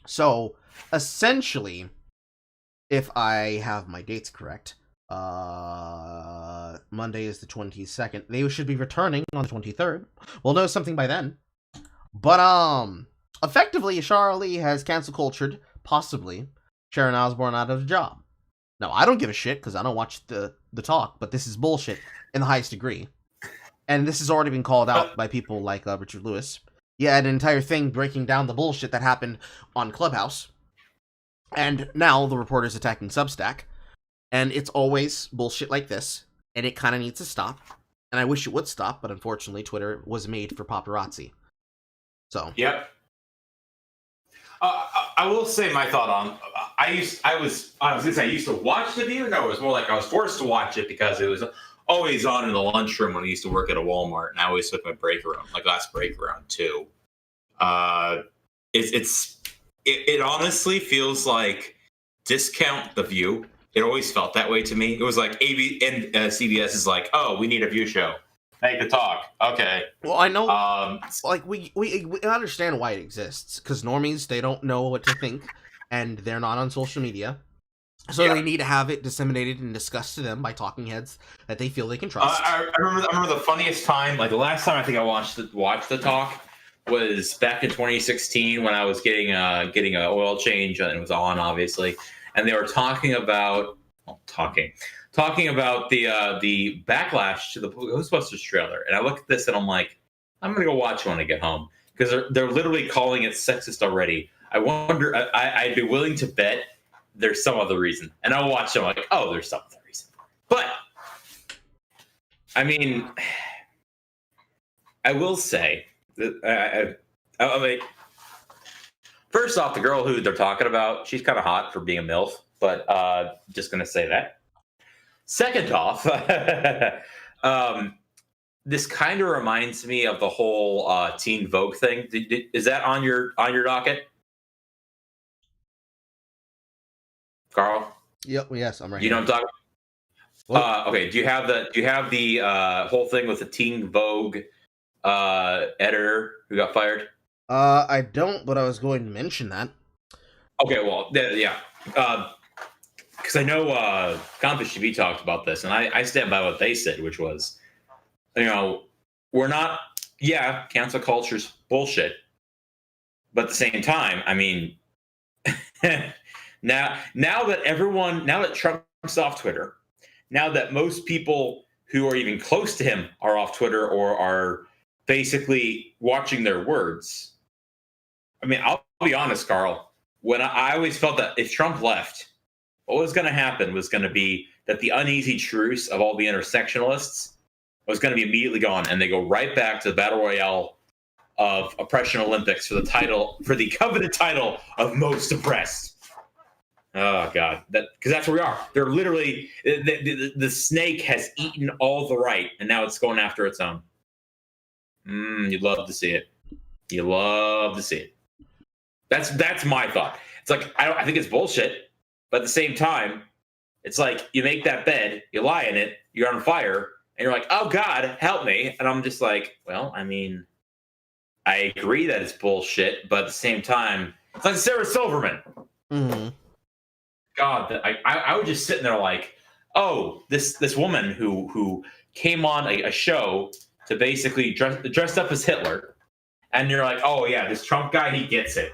[SPEAKER 1] So, essentially, if I have my dates correct, Monday is the 22nd. They should be returning on the 23rd. We'll know something by then. But, effectively, Yashar Ali has cancel cultured, possibly, Sharon Osbourne out of a job. Now, I don't give a shit, because I don't watch the Talk, but this is bullshit in the highest degree. And this has already been called out by people like Richard Lewis. Yeah, an entire thing breaking down the bullshit that happened on Clubhouse. And now the reporter's attacking Substack. And it's always bullshit like this. And it kind of needs to stop. And I wish it would stop, but unfortunately Twitter was made for paparazzi. So.
[SPEAKER 2] Yep. I will say my thought on. I used to watch The View. No, it was more like I was forced to watch it because it was always on in the lunchroom when I used to work at a Walmart, and I always took my break around, like last break around too. It honestly feels like discount The View. It always felt that way to me. It was like CBS is like, oh, we need a View show. Make the Talk. Okay.
[SPEAKER 1] Well, I know, like, we understand why it exists, because normies, they don't know what to think, and they're not on social media, so they need to have it disseminated and discussed to them by talking heads that they feel they can trust.
[SPEAKER 2] I remember the funniest time, like the last time I think I watched the Talk was back in 2016 when I was getting an oil change, and it was on, obviously, and they were talking about the backlash to the Ghostbusters trailer, and I look at this and I'm like, I'm gonna go watch it when I get home, because they're literally calling it sexist already. I wonder, I'd be willing to bet there's some other reason, and I'll watch it. I'm like, oh, there's some other reason. But I mean, I will say that I mean, first off, the girl who they're talking about, she's kind of hot for being a MILF, but just gonna say that. Second off, this kind of reminds me of the whole Teen Vogue thing. Is that on your docket, Carl?
[SPEAKER 1] Yep. Yes, I'm right.
[SPEAKER 2] You know what I'm talking about? Okay. Do you have the whole thing with the Teen Vogue editor who got fired?
[SPEAKER 1] I don't, but I was going to mention that.
[SPEAKER 2] Okay. Well, yeah. Because I know Confish TV talked about this, and I stand by what they said, which was, we're not. Yeah, cancel culture's bullshit, but at the same time, I mean, now that Trump's off Twitter, now that most people who are even close to him are off Twitter or are basically watching their words. I mean, I'll be honest, Carl. When I always felt that if Trump left, what was going to happen was going to be that the uneasy truce of all the intersectionalists was going to be immediately gone, and they go right back to the battle royale of Oppression Olympics for the coveted title of most oppressed. Oh God, because that's where we are. They're literally the snake has eaten all the right, and now it's going after its own. You'd love to see it. You love to see it. That's my thought. It's like I think it's bullshit, but at the same time, it's like you make that bed, you lie in it, you're on fire, and you're like, "Oh God, help me!" And I'm just like, well, I mean, I agree that it's bullshit, but at the same time, it's like Sarah Silverman.
[SPEAKER 1] Mm-hmm.
[SPEAKER 2] God, I was just sitting there like, oh, this woman who came on a show to basically dressed up as Hitler, and you're like, oh yeah, this Trump guy, he gets it.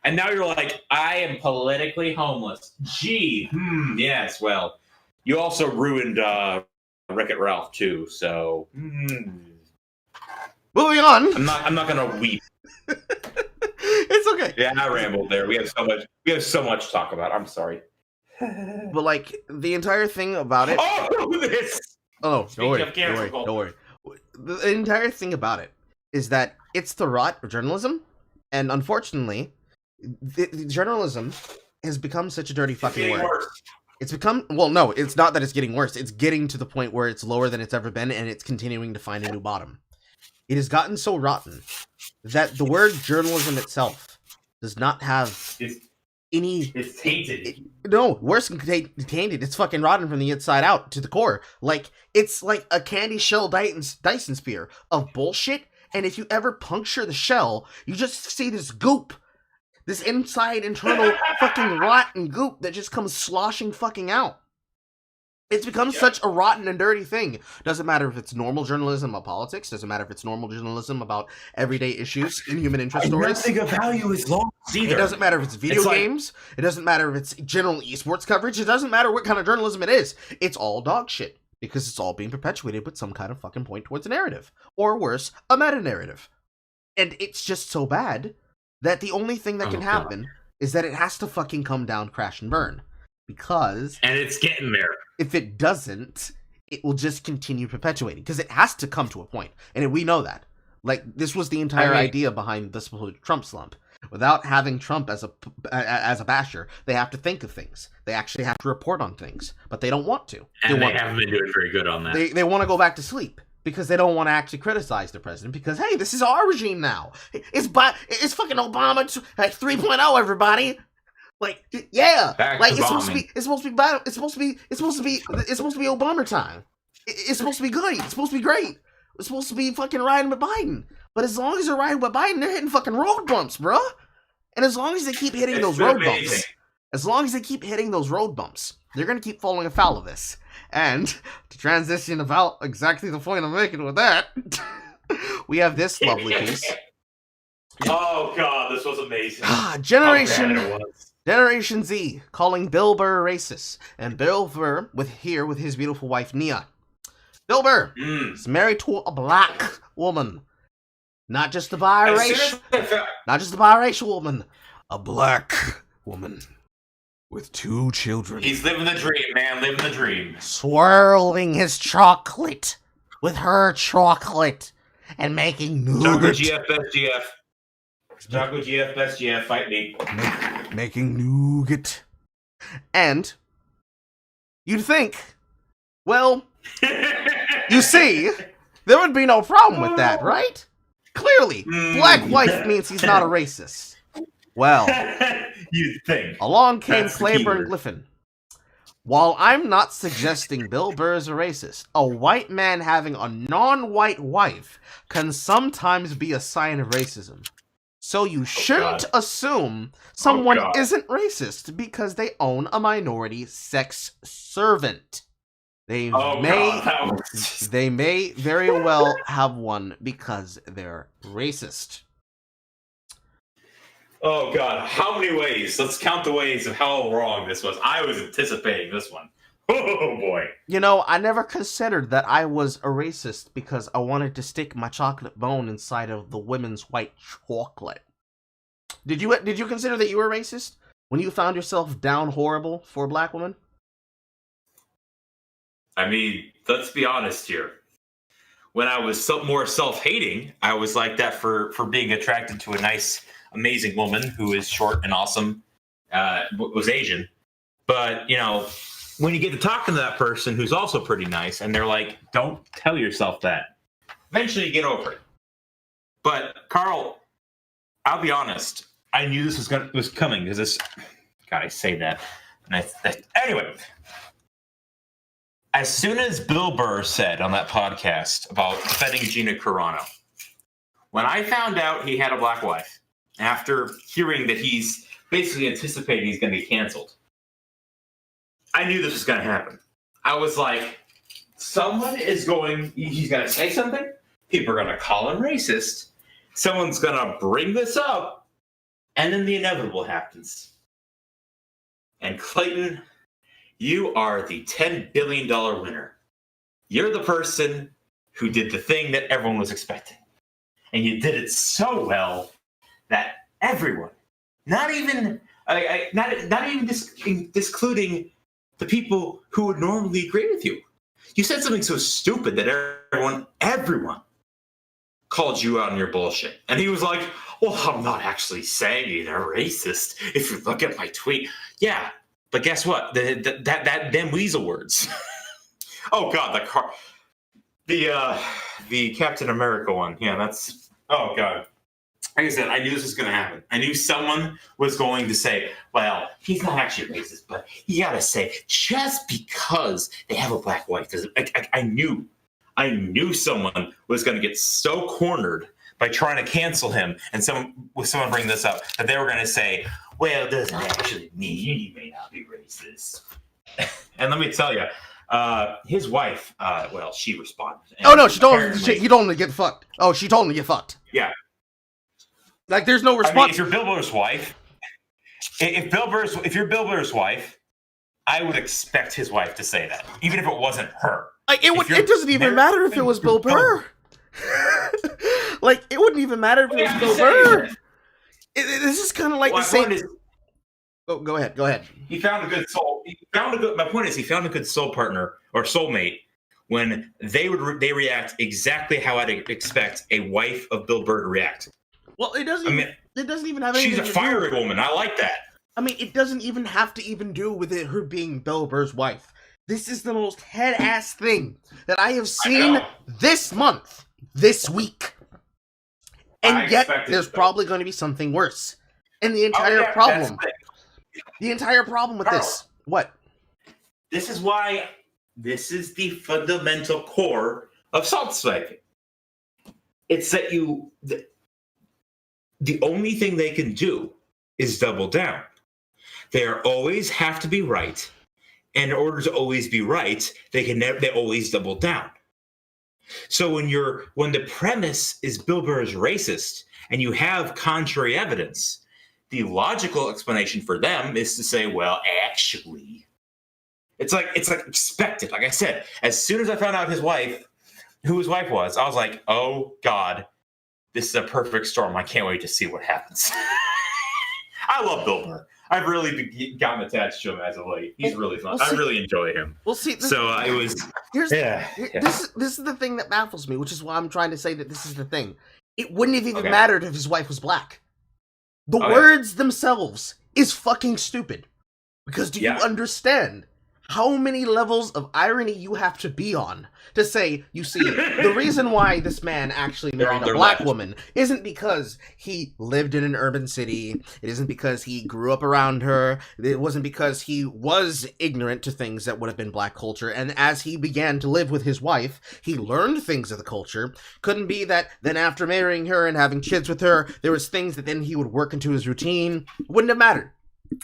[SPEAKER 2] And now you're like, I am politically homeless. Gee, yes, well, you also ruined Wreck-It Ralph too, so
[SPEAKER 1] moving on.
[SPEAKER 2] I'm not gonna weep.
[SPEAKER 1] It's okay.
[SPEAKER 2] Yeah, I rambled there. We have so much to talk about. I'm sorry.
[SPEAKER 1] But like the entire thing about it.
[SPEAKER 2] Oh, this.
[SPEAKER 1] Oh, don't worry. The entire thing about it is that it's the rot of journalism, and unfortunately, the journalism has become such a dirty fucking word.
[SPEAKER 2] Worse.
[SPEAKER 1] It's become no, it's not that it's getting worse. It's getting to the point where it's lower than it's ever been, and it's continuing to find a new bottom. It has gotten so rotten that the word journalism itself does not have any.
[SPEAKER 2] It's tainted.
[SPEAKER 1] No, worse than tainted. It's fucking rotten from the inside out to the core. Like, it's like a candy shell Dyson sphere of bullshit. And if you ever puncture the shell, you just see this goop. This internal fucking rotten goop that just comes sloshing fucking out. It's become such a rotten and dirty thing. Doesn't matter if it's normal journalism about politics. Doesn't matter if it's normal journalism about everyday issues and human interest stories.
[SPEAKER 2] Nothing of value is lost either.
[SPEAKER 1] It doesn't matter if it's video games. It doesn't matter if it's general esports coverage. It doesn't matter what kind of journalism it is. It's all dog shit. Because it's all being perpetuated with some kind of fucking point towards a narrative. Or worse, a meta-narrative. And it's just so bad that the only thing that can happen is that it has to fucking come down, crash, and burn. Because...
[SPEAKER 2] And it's getting there.
[SPEAKER 1] If it doesn't, it will just continue perpetuating. Because it has to come to a point. And we know that. Like, this was the entire idea behind this Trump slump. Without having Trump as a basher, they have to think of things. They actually have to report on things. But they don't want to.
[SPEAKER 2] And they haven't been doing very good on that.
[SPEAKER 1] They want to go back to sleep. Because they don't want to actually criticize the president. Because, hey, this is our regime now. It's fucking Obama 3.0, everybody. Like, yeah, like it's supposed to be Obama time. It's supposed to be good. It's supposed to be great. It's supposed to be fucking riding with Biden. But as long as they're riding with Biden, they're hitting fucking road bumps, bro. And as long as they keep hitting those road bumps, they're gonna keep falling afoul of this. And to transition about exactly the point I'm making with that, we have this lovely piece.
[SPEAKER 2] Oh God, this was amazing.
[SPEAKER 1] Generation Z calling Bill Burr racist, and Bill Burr with his beautiful wife Nia. Bill Burr is married to a black woman, not just a biracial woman, a black woman with 2 children.
[SPEAKER 2] He's living the dream, man, living the dream.
[SPEAKER 1] Swirling his chocolate with her chocolate and making nougat.
[SPEAKER 2] Chocolate GF, best GF, fight me.
[SPEAKER 1] Making nougat. And you'd think, well, you see, There would be no problem with that, right? Clearly, black wife means he's not a racist. Well,
[SPEAKER 2] you'd think.
[SPEAKER 1] Along came
[SPEAKER 2] That's the
[SPEAKER 1] Claiborne
[SPEAKER 2] keyword.
[SPEAKER 1] Gliffin. While I'm not suggesting Bill Burr is a racist, a white man having a non-white wife can sometimes be a sign of racism. So you shouldn't assume someone isn't racist because they own a minority sex servant. They may very well have one because they're racist.
[SPEAKER 2] Oh God, how many ways? Let's count the ways of how wrong this was. I was anticipating this one. Oh boy.
[SPEAKER 1] You know, I never considered that I was a racist because I wanted to stick my chocolate bone inside of the women's white chocolate. Did you consider that you were racist when you found yourself down horrible for a black woman?
[SPEAKER 2] I mean, let's be honest here. When I was more self-hating, I was like that for being attracted to a nice, amazing woman who is short and awesome, was Asian. But, you know, when you get to talking to that person who's also pretty nice, and they're like, don't tell yourself that. Eventually you get over it. But, Carl, I'll be honest. I knew this was coming because this... God, I say that. And anyway... As soon as Bill Burr said on that podcast about defending Gina Carano, when I found out he had a black wife, after hearing that he's basically anticipating he's going to get canceled, I knew this was going to happen. I was like, he's going to say something, people are going to call him racist, someone's going to bring this up, and then the inevitable happens. And Clayton... You are the $10 billion winner. You're the person who did the thing that everyone was expecting. And you did it so well that everyone, not even discluding the people who would normally agree with you. You said something so stupid that everyone called you out on your bullshit. And he was like, well, I'm not actually saying you're a racist. If you look at my tweet, yeah. But guess what? Them weasel words. Oh God, the Captain America one. Yeah, that's. Oh God. Like I said, I knew this was going to happen. I knew someone was going to say, "Well, he's not actually racist, but you got to say just because they have a black wife." I knew someone was going to get so cornered by trying to cancel him, and someone bring this up that they were going to say, well, it doesn't actually mean you may not be racist. And let me tell you, his wife, she responded.
[SPEAKER 1] Oh no, she told him to get fucked. Oh, she told him to get fucked.
[SPEAKER 2] Yeah.
[SPEAKER 1] Like there's no response.
[SPEAKER 2] I mean, if you're Bill Burr's wife, if you're Bill Burr's wife, I would expect his wife to say that, even if it wasn't her.
[SPEAKER 1] Like it doesn't even matter if it was Bill Burr. Like it wouldn't even matter if it was Bill Burr. This is kind of like the same. Go ahead.
[SPEAKER 2] He found a good soul. My point is, he found a good soul partner or soulmate when they react exactly how I'd expect a wife of Bill Burr to react.
[SPEAKER 1] Well, it doesn't even have anything.
[SPEAKER 2] She's a fiery woman. I like that.
[SPEAKER 1] I mean, it doesn't even have to even do with her being Bill Burr's wife. This is the most head-ass thing that I have seen this month, this week. And yet, there's probably going to be something worse. And the entire problem with this, what?
[SPEAKER 2] This is why this is the fundamental core of salt swiping. It's that the only thing they can do is double down. They always have to be right. And in order to always be right, they always double down. So when the premise is Bill Burr is racist and you have contrary evidence, the logical explanation for them is to say, well, actually, it's like expected. Like I said, as soon as I found out who his wife was, I was like, oh God, this is a perfect storm. I can't wait to see what happens. I love Bill Burr. I've really gotten attached to him as of late. He's really fun. I really enjoy him.
[SPEAKER 1] Well, see,
[SPEAKER 2] it was.
[SPEAKER 1] This is the thing that baffles me, which is why I'm trying to say that this is the thing. It wouldn't have even mattered if his wife was black. The words themselves is fucking stupid. Because do you understand how many levels of irony you have to be on to say, you see, the reason why this man actually married a black woman isn't because he lived in an urban city. It isn't because he grew up around her. It wasn't because he was ignorant to things that would have been black culture. And as he began to live with his wife, he learned things of the culture. Couldn't be that then after marrying her and having kids with her, there was things that then he would work into his routine. Wouldn't have mattered.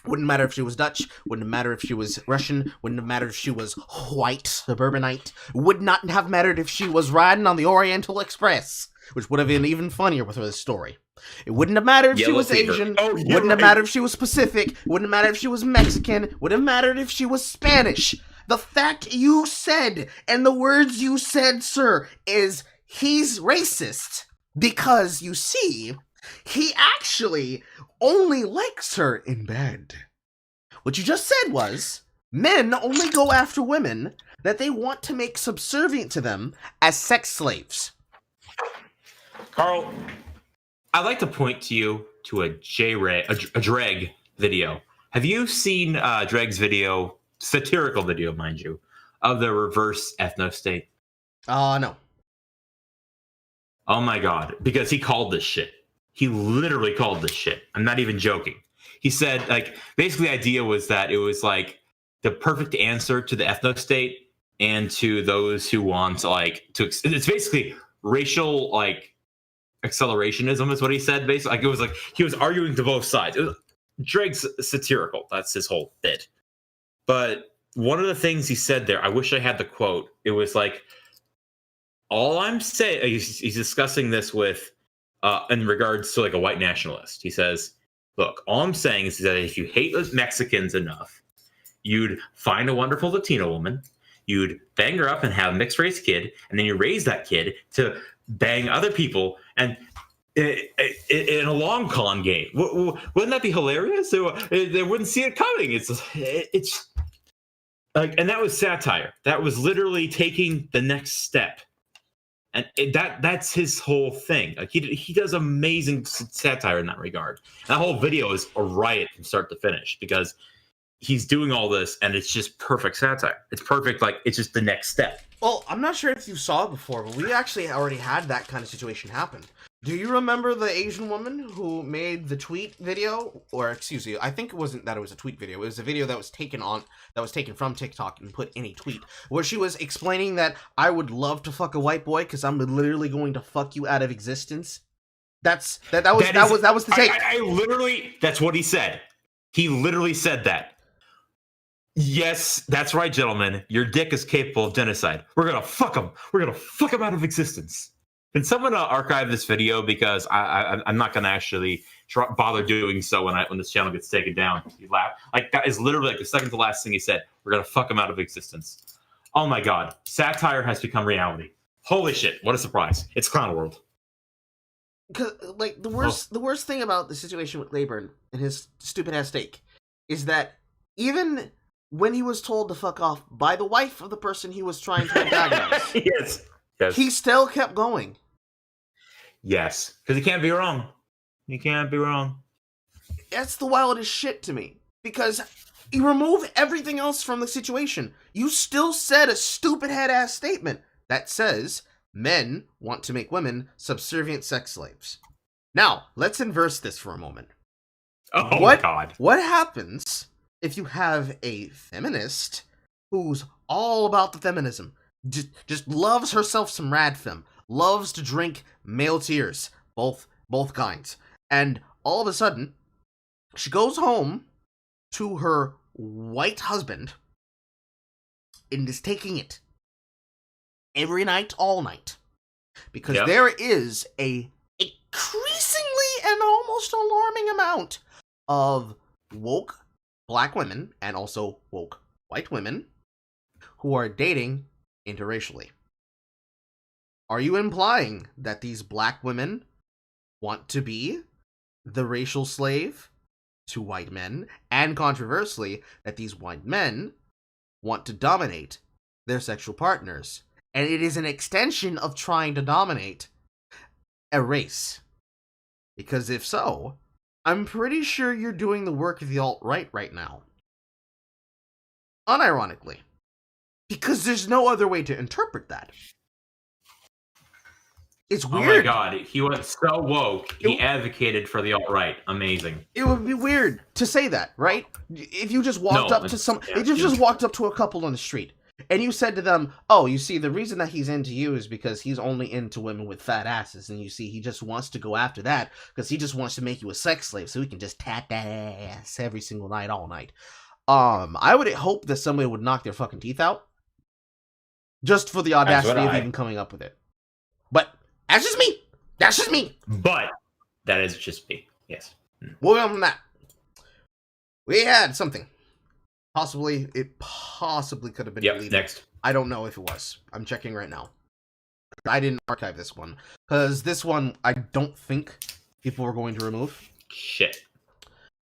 [SPEAKER 1] Wouldn't matter if she was Dutch. Wouldn't matter if she was Russian. Wouldn't have mattered if she was white, suburbanite. Would not have mattered if she was riding on the Oriental Express, which would have been even funnier with this story. It wouldn't have mattered if she was Asian. Wouldn't have mattered if she was Pacific. Wouldn't have mattered if she was Mexican. Wouldn't have mattered if she was Spanish. The fact you said, and the words you said, sir, is he's racist because, you see, he actually only likes her in bed. What you just said was, men only go after women that they want to make subservient to them as sex slaves.
[SPEAKER 2] Carl, I'd like to point to you to a Dreg video. Have you seen Dreg's video, satirical video, mind you, of the reverse ethno-state?
[SPEAKER 1] No.
[SPEAKER 2] Oh my god, because he called this shit. He literally called this shit. I'm not even joking. He said, like, basically the idea was that it was like the perfect answer to the ethno-state and to those who want, like, it's basically racial, like, accelerationism is what he said, basically. Like, it was like he was arguing to both sides. It was Drake's satirical. That's his whole bit. But one of the things he said there, I wish I had the quote. It was like, all I'm saying, he's discussing this with, in regards to like a white nationalist. He says, look, all I'm saying is that if you hate Mexicans enough, you'd find a wonderful Latina woman, you'd bang her up and have a mixed race kid, and then you raise that kid to bang other people, and in a long con game. Wouldn't that be hilarious? They wouldn't see it coming. It's like, and that was satire. That was literally taking the next step. And that's his whole thing. Like he does amazing satire in that regard. That whole video is a riot from start to finish because he's doing all this and it's just perfect satire. It's perfect. Like, it's just the next step.
[SPEAKER 1] Well, I'm not sure if you saw it before, but we actually already had that kind of situation happen. Do you remember the Asian woman who made the tweet video? Or, excuse me, I think it wasn't that it was a tweet video. It was a video that was taken from TikTok and put in a tweet, where she was explaining that I would love to fuck a white boy because I'm literally going to fuck you out of existence. That was the take.
[SPEAKER 2] I literally, that's what he said. He literally said that. Yes, that's right, gentlemen. Your dick is capable of genocide. We're gonna fuck him. We're gonna fuck him out of existence. Can someone archive this video, because I'm not gonna actually bother doing so when this channel gets taken down. You laugh. Like, that is literally like the second to last thing he said. We're gonna fuck him out of existence. Oh my god, satire has become reality. Holy shit! What a surprise! It's Clown World.
[SPEAKER 1] Cause, like, the worst thing about the situation with Leyburn and his stupid ass steak is that even when he was told to fuck off by the wife of the person he was trying to antagonize,
[SPEAKER 2] yes,
[SPEAKER 1] he still kept going.
[SPEAKER 2] Yes, because he can't be wrong. He can't be wrong.
[SPEAKER 1] That's the wildest shit to me. Because you remove everything else from the situation. You still said a stupid head-ass statement that says men want to make women subservient sex slaves. Now, let's inverse this for a moment.
[SPEAKER 2] Oh my god.
[SPEAKER 1] What happens if you have a feminist who's all about the feminism, just loves herself some radfem, loves to drink male tears, both kinds, and all of a sudden she goes home to her white husband and is taking it every night, all night, because there is a increasingly and almost alarming amount of woke black women and also woke white women who are dating interracially. Are you implying that these black women want to be the racial slave to white men, and controversially, that these white men want to dominate their sexual partners, and it is an extension of trying to dominate a race? Because if so, I'm pretty sure you're doing the work of the alt-right right now. unironically. Because there's no other way to interpret that. It's weird.
[SPEAKER 2] Oh my god, he went so woke. He advocated for the alt-right. Amazing.
[SPEAKER 1] It would be weird to say that, right? If you just walked up to if you just walked up to a couple on the street and you said to them, "Oh, you see, the reason that he's into you is because he's only into women with fat asses, and you see, he just wants to go after that because he just wants to make you a sex slave, so he can just tap that ass every single night, all night." I would hope that somebody would knock their fucking teeth out just for the audacity of even coming up with it. But that's just me. That's just me.
[SPEAKER 2] But that is just me. Yes.
[SPEAKER 1] Moving on from that, we had something. It possibly could have been deleted.
[SPEAKER 2] Next.
[SPEAKER 1] I don't know if it was. I'm checking right now. I didn't archive this one because this one I don't think people were going to remove.
[SPEAKER 2] Shit.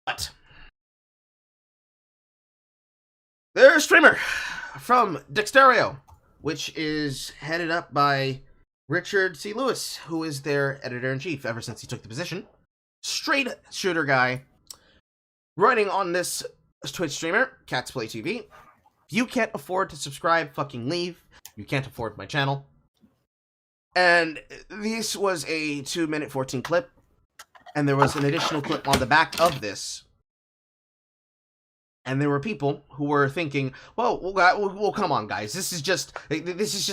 [SPEAKER 1] But there's a streamer from Dexterio, which is headed up by Richard C. Lewis, who is their editor-in-chief ever since he took the position. Straight shooter guy. Writing on this Twitch streamer, Cats Play TV. If you can't afford to subscribe, fucking leave. You can't afford my channel. And this was a 2-minute 14 clip. And there was an additional clip on the back of this. And there were people who were thinking, well, come on, guys. This is just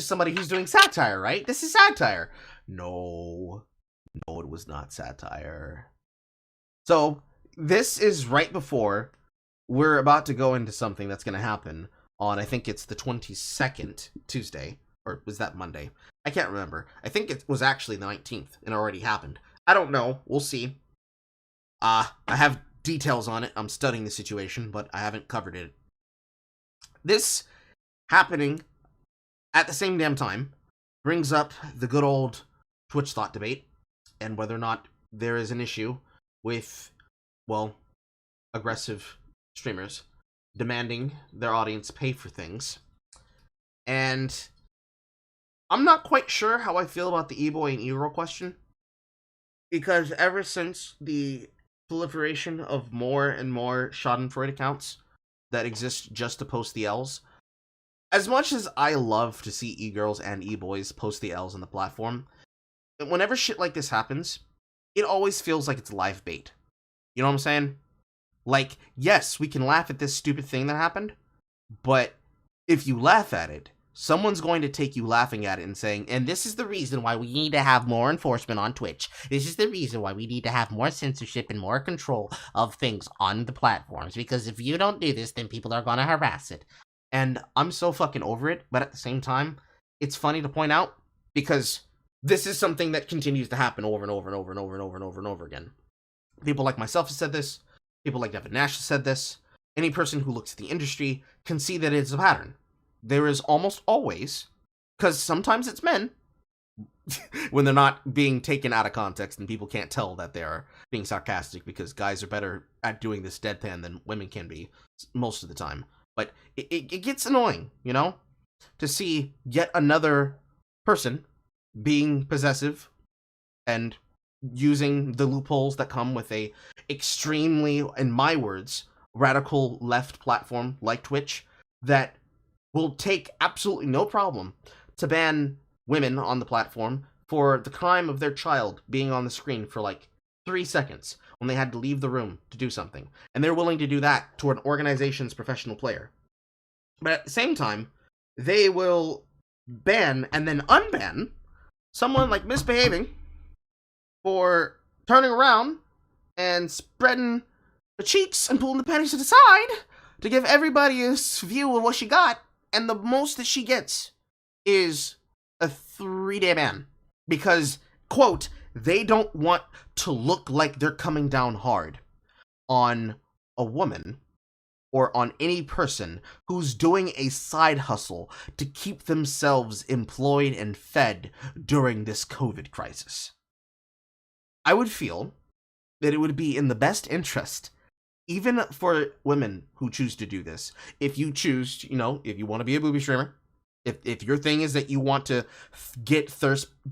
[SPEAKER 1] somebody who's doing satire, right? This is satire. No, it was not satire. So this is right before we're about to go into something that's going to happen on, I think it's the 22nd, Tuesday, or was that Monday? I can't remember. I think it was actually the 19th and already happened. I don't know. We'll see. I have details on it. I'm studying the situation, but I haven't covered it. This happening at the same damn time brings up the good old Twitch thought debate and whether or not there is an issue with, well, aggressive streamers demanding their audience pay for things. And I'm not quite sure how I feel about the e-boy and e-girl question, because ever since the proliferation of more and more Schadenfreude accounts that exist just to post the L's, as much as I love to see e-girls and e-boys post the L's on the platform, whenever shit like this happens, it always feels like it's live bait. You know what I'm saying? Like, yes, we can laugh at this stupid thing that happened, but if you laugh at it, someone's going to take you laughing at it and saying, and this is the reason why we need to have more enforcement on Twitch. This is the reason why we need to have more censorship and more control of things on the platforms. Because if you don't do this, then people are going to harass it. And I'm so fucking over it, but at the same time, it's funny to point out because this is something that continues to happen over and over and over and over and over and over and over again. People like myself have said this. People like Devin Nash have said this. Any person who looks at the industry can see that it's a pattern. There is almost always, because sometimes it's men, when they're not being taken out of context and people can't tell that they're being sarcastic because guys are better at doing this deadpan than women can be most of the time. But it gets annoying, you know, to see yet another person being possessive and using the loopholes that come with a extremely, in my words, radical left platform like Twitch that will take absolutely no problem to ban women on the platform for the crime of their child being on the screen for like 3 seconds when they had to leave the room to do something. And they're willing to do that to an organization's professional player. But at the same time, they will ban and then unban someone like misbehaving for turning around and spreading the cheeks and pulling the panties to the side to give everybody a view of what she got. And the most that she gets is a 3-day ban. Because, quote, they don't want to look like they're coming down hard on a woman or on any person who's doing a side hustle to keep themselves employed and fed during this COVID crisis. I would feel that it would be in the best interest, even for women who choose to do this. If you choose, you know, if you want to be a booby streamer, if your thing is that you want to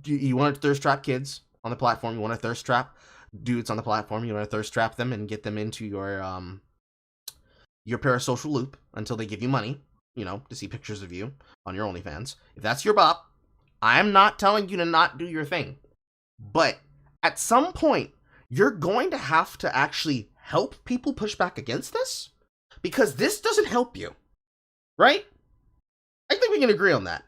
[SPEAKER 1] you want to thirst trap kids on the platform, you want to thirst trap dudes on the platform, you want to thirst trap them and get them into your your parasocial loop until they give you money, to see pictures of you on your OnlyFans. If that's your bop, I'm not telling you to not do your thing. But at some point, you're going to have to actually help people push back against this, because this doesn't help you, right? I think we can agree on that.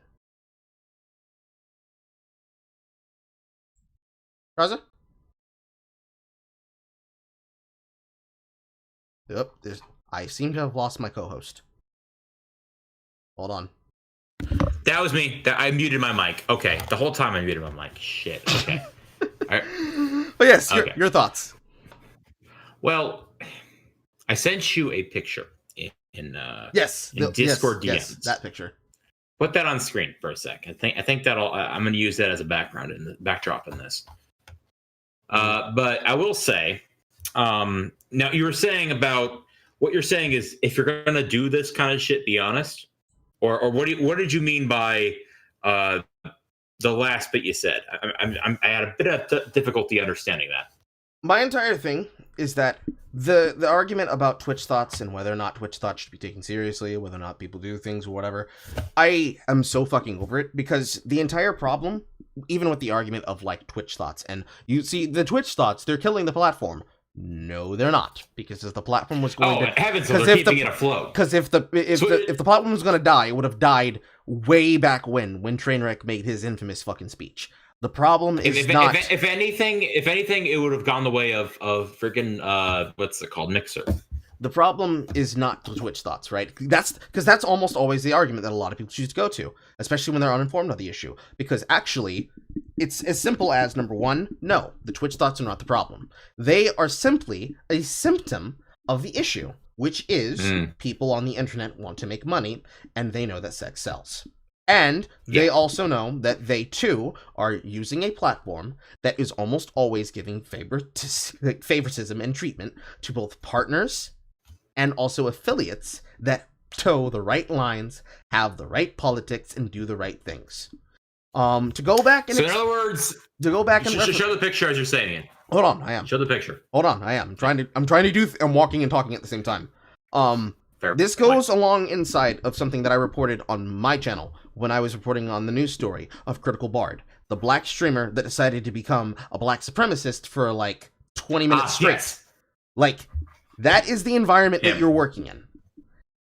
[SPEAKER 1] Charza? Yep, I seem to have lost my co-host. Hold on.
[SPEAKER 2] That was me. I muted my mic. Okay, the whole time I muted my mic. Shit. Okay. Right.
[SPEAKER 1] But yes, your thoughts.
[SPEAKER 2] Well, I sent you a picture in Discord DMs.
[SPEAKER 1] Yes, that picture.
[SPEAKER 2] Put that on screen for a sec. I think that'll. I'm going to use that as a background in the backdrop in this. But I will say, now you were saying about what you're saying is if you're going to do this kind of shit, be honest. Or what did you mean by the last bit you said? I had a bit of difficulty understanding that.
[SPEAKER 1] My entire thing is that the argument about Twitch thoughts and whether or not Twitch thoughts should be taken seriously, whether or not people do things or whatever, I am so fucking over it, because the entire problem, even with the argument of like Twitch thoughts, and you see the Twitch thoughts, they're killing the platform. No, they're not, because if the platform was going to
[SPEAKER 2] heavens, so they're keeping it afloat.
[SPEAKER 1] Because if the platform was going to die, it would have died way back when Trainwreck made his infamous fucking speech. The problem is not.
[SPEAKER 2] If anything, it would have gone the way of freaking what's it called, Mixer.
[SPEAKER 1] The problem is not the Twitch thoughts, right? That's almost always the argument that a lot of people choose to go to, especially when they're uninformed of the issue. Because actually, it's as simple as, number one, no, the Twitch thoughts are not the problem. They are simply a symptom of the issue, which is people on the internet want to make money, and they know that sex sells. And they also know that they, too, are using a platform that is almost always giving favoritism and treatment to both partners and also affiliates that toe the right lines, have the right politics, and do the right things. To go back and...
[SPEAKER 2] So in other words...
[SPEAKER 1] To go back and...
[SPEAKER 2] Show the picture as you're saying it.
[SPEAKER 1] Hold on, I am.
[SPEAKER 2] Show the picture.
[SPEAKER 1] Hold on, I am. I'm trying to do... I'm walking and talking at the same time. This goes along inside of something that I reported on my channel when I was reporting on the news story of Critical Bard, the black streamer that decided to become a black supremacist for like 20 minutes straight.
[SPEAKER 2] Yes.
[SPEAKER 1] Like, that is the environment that you're working in.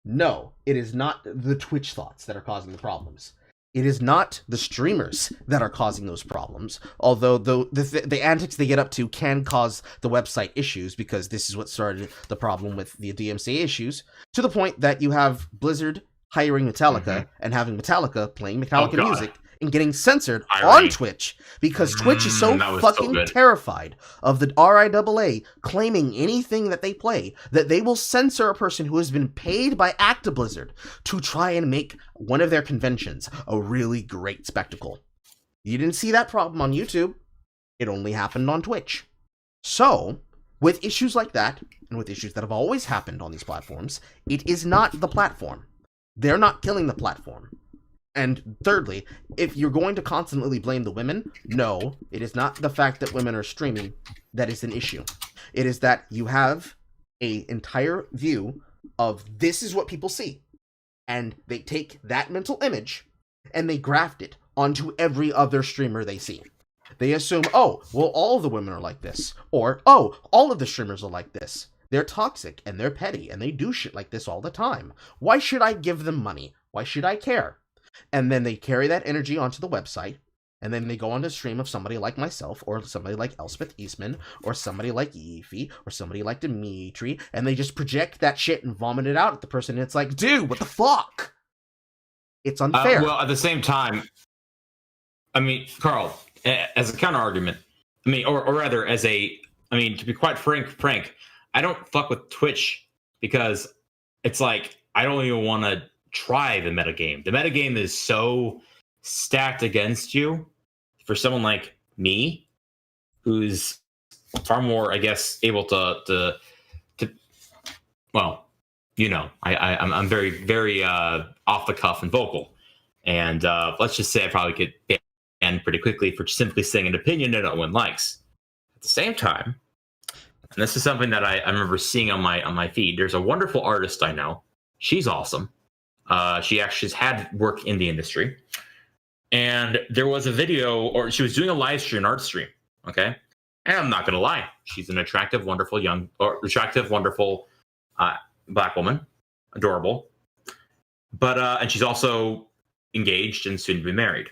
[SPEAKER 1] No, it is not the Twitch thoughts that are causing the problems. It is not the streamers that are causing those problems, although the antics they get up to can cause the website issues, because this is what started the problem with the DMCA issues, to the point that you have Blizzard hiring Metallica and having Metallica playing Metallica music and getting censored on Twitch, because Twitch is so fucking terrified of the RIAA claiming anything that they play that they will censor a person who has been paid by Blizzard to try and make one of their conventions a really great spectacle. You didn't see that problem on YouTube. It only happened on Twitch. So, with issues like that, and with issues that have always happened on these platforms, it is not the platform. They're not killing the platform. And thirdly, if you're going to constantly blame the women, no, it is not the fact that women are streaming that is an issue. It is that you have an entire view of this is what people see. And they take that mental image and they graft it onto every other streamer they see. They assume, oh, well, all the women are like this. Or, oh, all of the streamers are like this. They're toxic and they're petty and they do shit like this all the time. Why should I give them money? Why should I care? And then they carry that energy onto the website, and then they go on to stream of somebody like myself, or somebody like Elspeth Eastman, or somebody like Eefy, or somebody like Dimitri, and they just project that shit and vomit it out at the person, and it's like, dude, what the fuck? It's unfair.
[SPEAKER 2] Well, at the same time, I mean, Carl, as a counter-argument, I mean, or rather, to be quite frank, I don't fuck with Twitch, because it's like, I don't even want to try the metagame. The metagame is so stacked against you for someone like me, who's far more, I guess, able to well, you know, I'm very, very off the cuff and vocal, and let's just say I probably get banned pretty quickly for simply saying an opinion that no one likes. At the same time, and this is something that I remember seeing on my feed. There's a wonderful artist I know. She's awesome. She actually has had work in the industry. And there was a video, or she was doing a live stream, an art stream. Okay. And I'm not going to lie. She's an attractive, wonderful black woman. Adorable. But, and she's also engaged and soon to be married.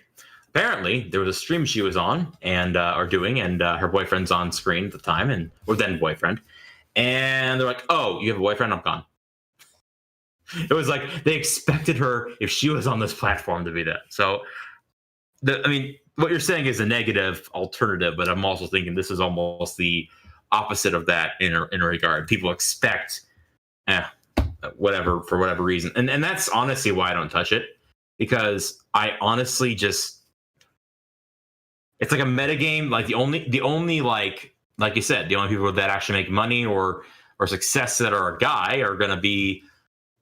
[SPEAKER 2] Apparently, there was a stream she was on and her boyfriend's on screen at the time, or then boyfriend. And they're like, "Oh, you have a boyfriend? I'm gone." It was like they expected her, if she was on this platform, to be that. So, what you're saying is a negative alternative, but I'm also thinking this is almost the opposite of that in a regard. People expect, whatever, for whatever reason, and that's honestly why I don't touch it, because I honestly just. It's like a metagame. Like the only like you said, the only people that actually make money or success that are a guy are going to be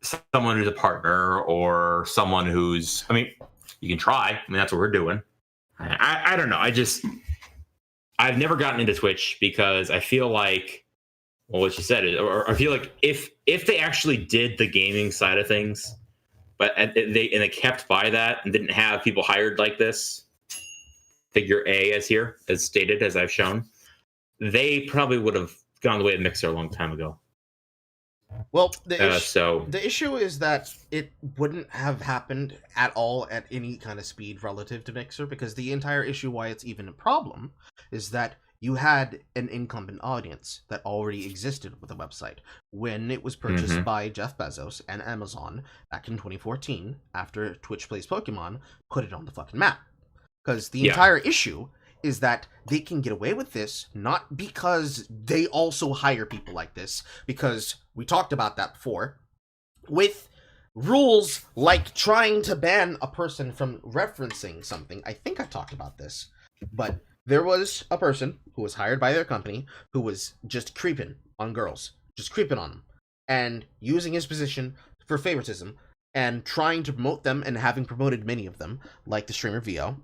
[SPEAKER 2] someone who's a partner or someone who's. I mean, you can try. I mean, that's what we're doing. I don't know. I've never gotten into Twitch because I feel like, well, what you said is, or I feel like if they actually did the gaming side of things, but they kept by that and didn't have people hired like this. Figure A as stated, as I've shown, they probably would have gone the way of Mixer a long time ago.
[SPEAKER 1] Well, the issue is that it wouldn't have happened at all at any kind of speed relative to Mixer, because the entire issue why it's even a problem is that you had an incumbent audience that already existed with the website when it was purchased by Jeff Bezos and Amazon back in 2014 after Twitch Plays Pokemon put it on the fucking map. Because the entire issue is that they can get away with this, not because they also hire people like this, because we talked about that before, with rules like trying to ban a person from referencing something. I think I talked about this, but there was a person who was hired by their company who was just creeping on girls, just creeping on them, and using his position for favoritism, and trying to promote them, and having promoted many of them, like the streamer VO,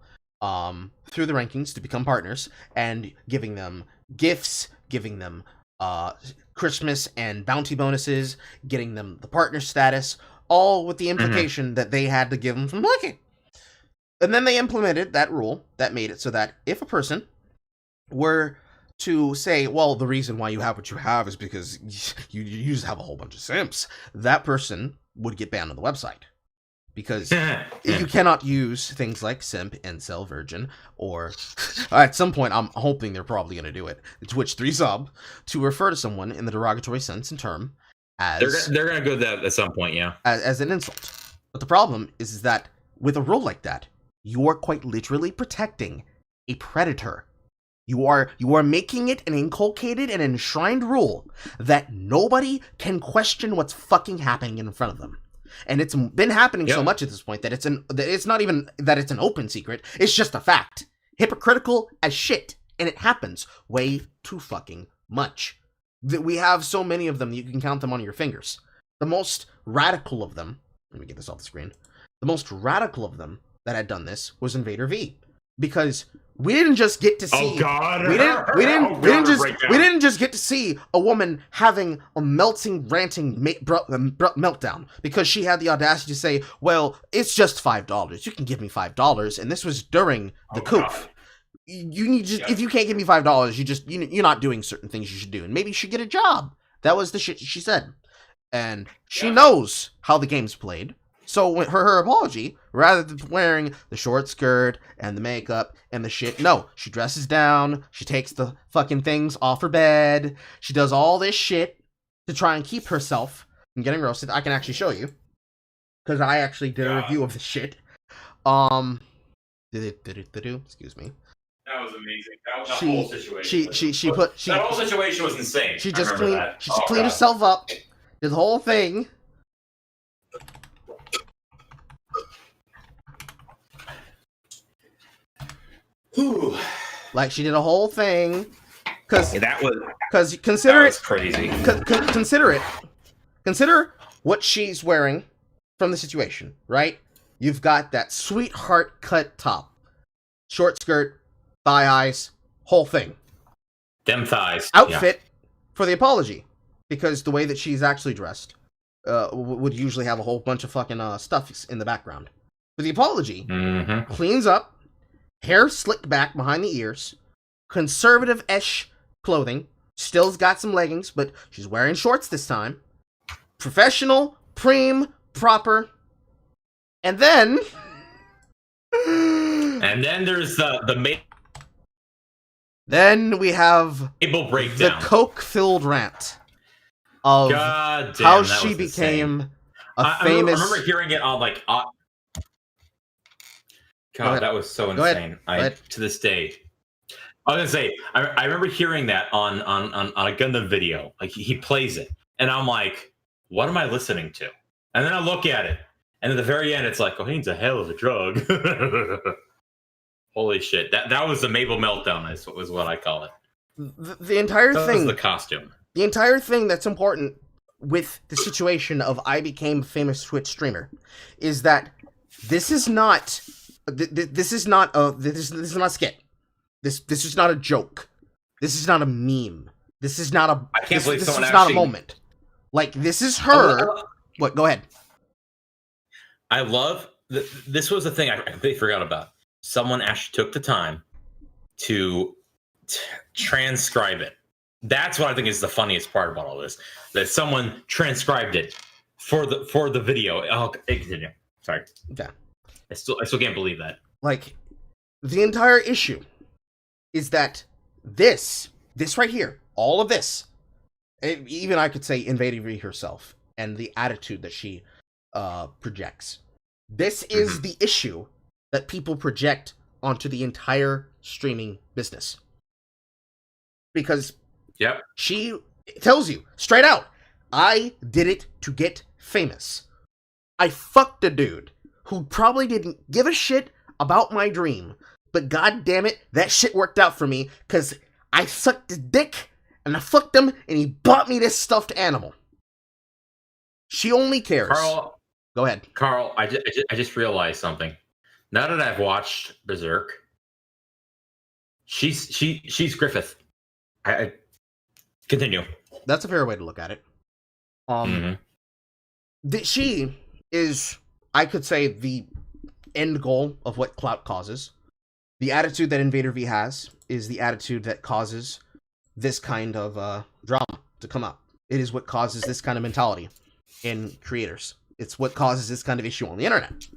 [SPEAKER 1] through the rankings to become partners, and giving them gifts, giving them Christmas and bounty bonuses, getting them the partner status, all with the implication that they had to give them some clicking. And then they implemented that rule that made it so that if a person were to say, well, the reason why you have what you have is because you just have a whole bunch of simps, that person would get banned on the website. Because you cannot use things like simp, incel, virgin, or at some point, I'm hoping they're probably going to do it, Twitch 3 sub, to refer to someone in the derogatory sense and term as...
[SPEAKER 2] They're going to go that at some point, yeah.
[SPEAKER 1] As an insult. But the problem is that with a rule like that, you are quite literally protecting a predator. You are making it an inculcated and enshrined rule that nobody can question what's fucking happening in front of them. And it's been happening so much at this point that it's not even that it's an open secret. It's just a fact. Hypocritical as shit. And it happens way too fucking much. We have so many of them that you can count them on your fingers. The most radical of them, let me get this off the screen. The most radical of them that had done this was Invader V. Because we didn't just get to see.
[SPEAKER 2] Oh God!
[SPEAKER 1] We didn't just get to see a woman having a ranting meltdown because she had the audacity to say, "Well, it's just $5. You can give me $5." And this was during the coup. You need if you can't give me $5, you're not doing certain things you should do, and maybe you should get a job. That was the shit she said, and she knows how the game's played. So her apology, rather than wearing the short skirt and the makeup and the shit, no, she dresses down, she takes the fucking things off her bed, she does all this shit to try and keep herself from getting roasted. I can actually show you, because I actually did a review of the shit. Excuse me.
[SPEAKER 2] That was amazing. That whole situation.
[SPEAKER 1] That
[SPEAKER 2] whole situation was insane.
[SPEAKER 1] She just cleaned herself up, did the whole thing. Like she did a whole thing, because consider it
[SPEAKER 2] crazy.
[SPEAKER 1] Consider what she's wearing from the situation, right? You've got that sweetheart cut top, short skirt, thigh highs, whole thing.
[SPEAKER 2] Them thighs.
[SPEAKER 1] Outfit for the apology, because the way that she's actually dressed would usually have a whole bunch of fucking stuff in the background. For the apology, cleans up, hair slicked back behind the ears, conservative-ish clothing, still's got some leggings, but she's wearing shorts this time, professional, preem, proper, and then...
[SPEAKER 2] and then there's the
[SPEAKER 1] Then we have
[SPEAKER 2] Mabel breakdown.
[SPEAKER 1] the coke-filled rant of how she became a famous...
[SPEAKER 2] I remember hearing it on, like... God, that was so insane. To this day. I was gonna say, I remember hearing that on a Gundam video. Like, he plays it. And I'm like, what am I listening to? And then I look at it. And at the very end, it's like, cocaine's a hell of a drug. Holy shit. That was the Mabel meltdown, was what I call it.
[SPEAKER 1] The entire thing...
[SPEAKER 2] was the costume.
[SPEAKER 1] The entire thing that's important with the situation of I became a famous Twitch streamer is that this is not... This is not a skit. This is not a joke. This is not a meme. This is not a.
[SPEAKER 2] I can't believe
[SPEAKER 1] this
[SPEAKER 2] someone
[SPEAKER 1] is
[SPEAKER 2] actually...
[SPEAKER 1] not a moment. Like, this is her. What? Go ahead.
[SPEAKER 2] I love this was the thing I completely forgot about. Someone actually took the time to transcribe it. That's what I think is the funniest part about all this. That someone transcribed it for the video. Oh, continue. Sorry.
[SPEAKER 1] Yeah.
[SPEAKER 2] I still can't believe that.
[SPEAKER 1] Like, the entire issue is that this right here, all of this, even I could say Invader V herself, and the attitude that she projects. This is the issue that people project onto the entire streaming business. Because she tells you straight out, I did it to get famous. I fucked a dude who probably didn't give a shit about my dream, but god damn it, that shit worked out for me, because I sucked his dick, and I fucked him, and he bought me this stuffed animal. She only cares.
[SPEAKER 2] Carl,
[SPEAKER 1] go ahead.
[SPEAKER 2] Carl, I just realized something. Now that I've watched Berserk, she's Griffith. I continue.
[SPEAKER 1] That's a fair way to look at it. She is, I could say, the end goal of what clout causes. The attitude that Invader V has is the attitude that causes this kind of drama to come up. It is what causes this kind of mentality in creators. It's what causes this kind of issue on the internet.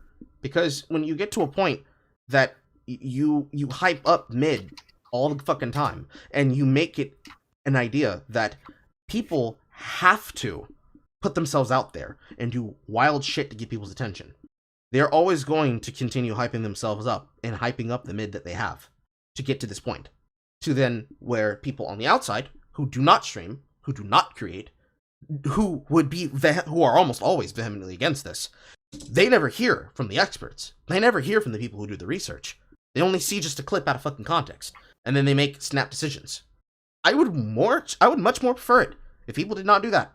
[SPEAKER 1] Because when you get to a point that you hype up mid all the fucking time, and you make it an idea that people have to put themselves out there and do wild shit to get people's attention, they're always going to continue hyping themselves up and hyping up the mid that they have to get to this point. To then where people on the outside who do not stream, who do not create, who are almost always vehemently against this, they never hear from the experts. They never hear from the people who do the research. They only see just a clip out of fucking context, and then they make snap decisions. I would much more prefer it if people did not do that.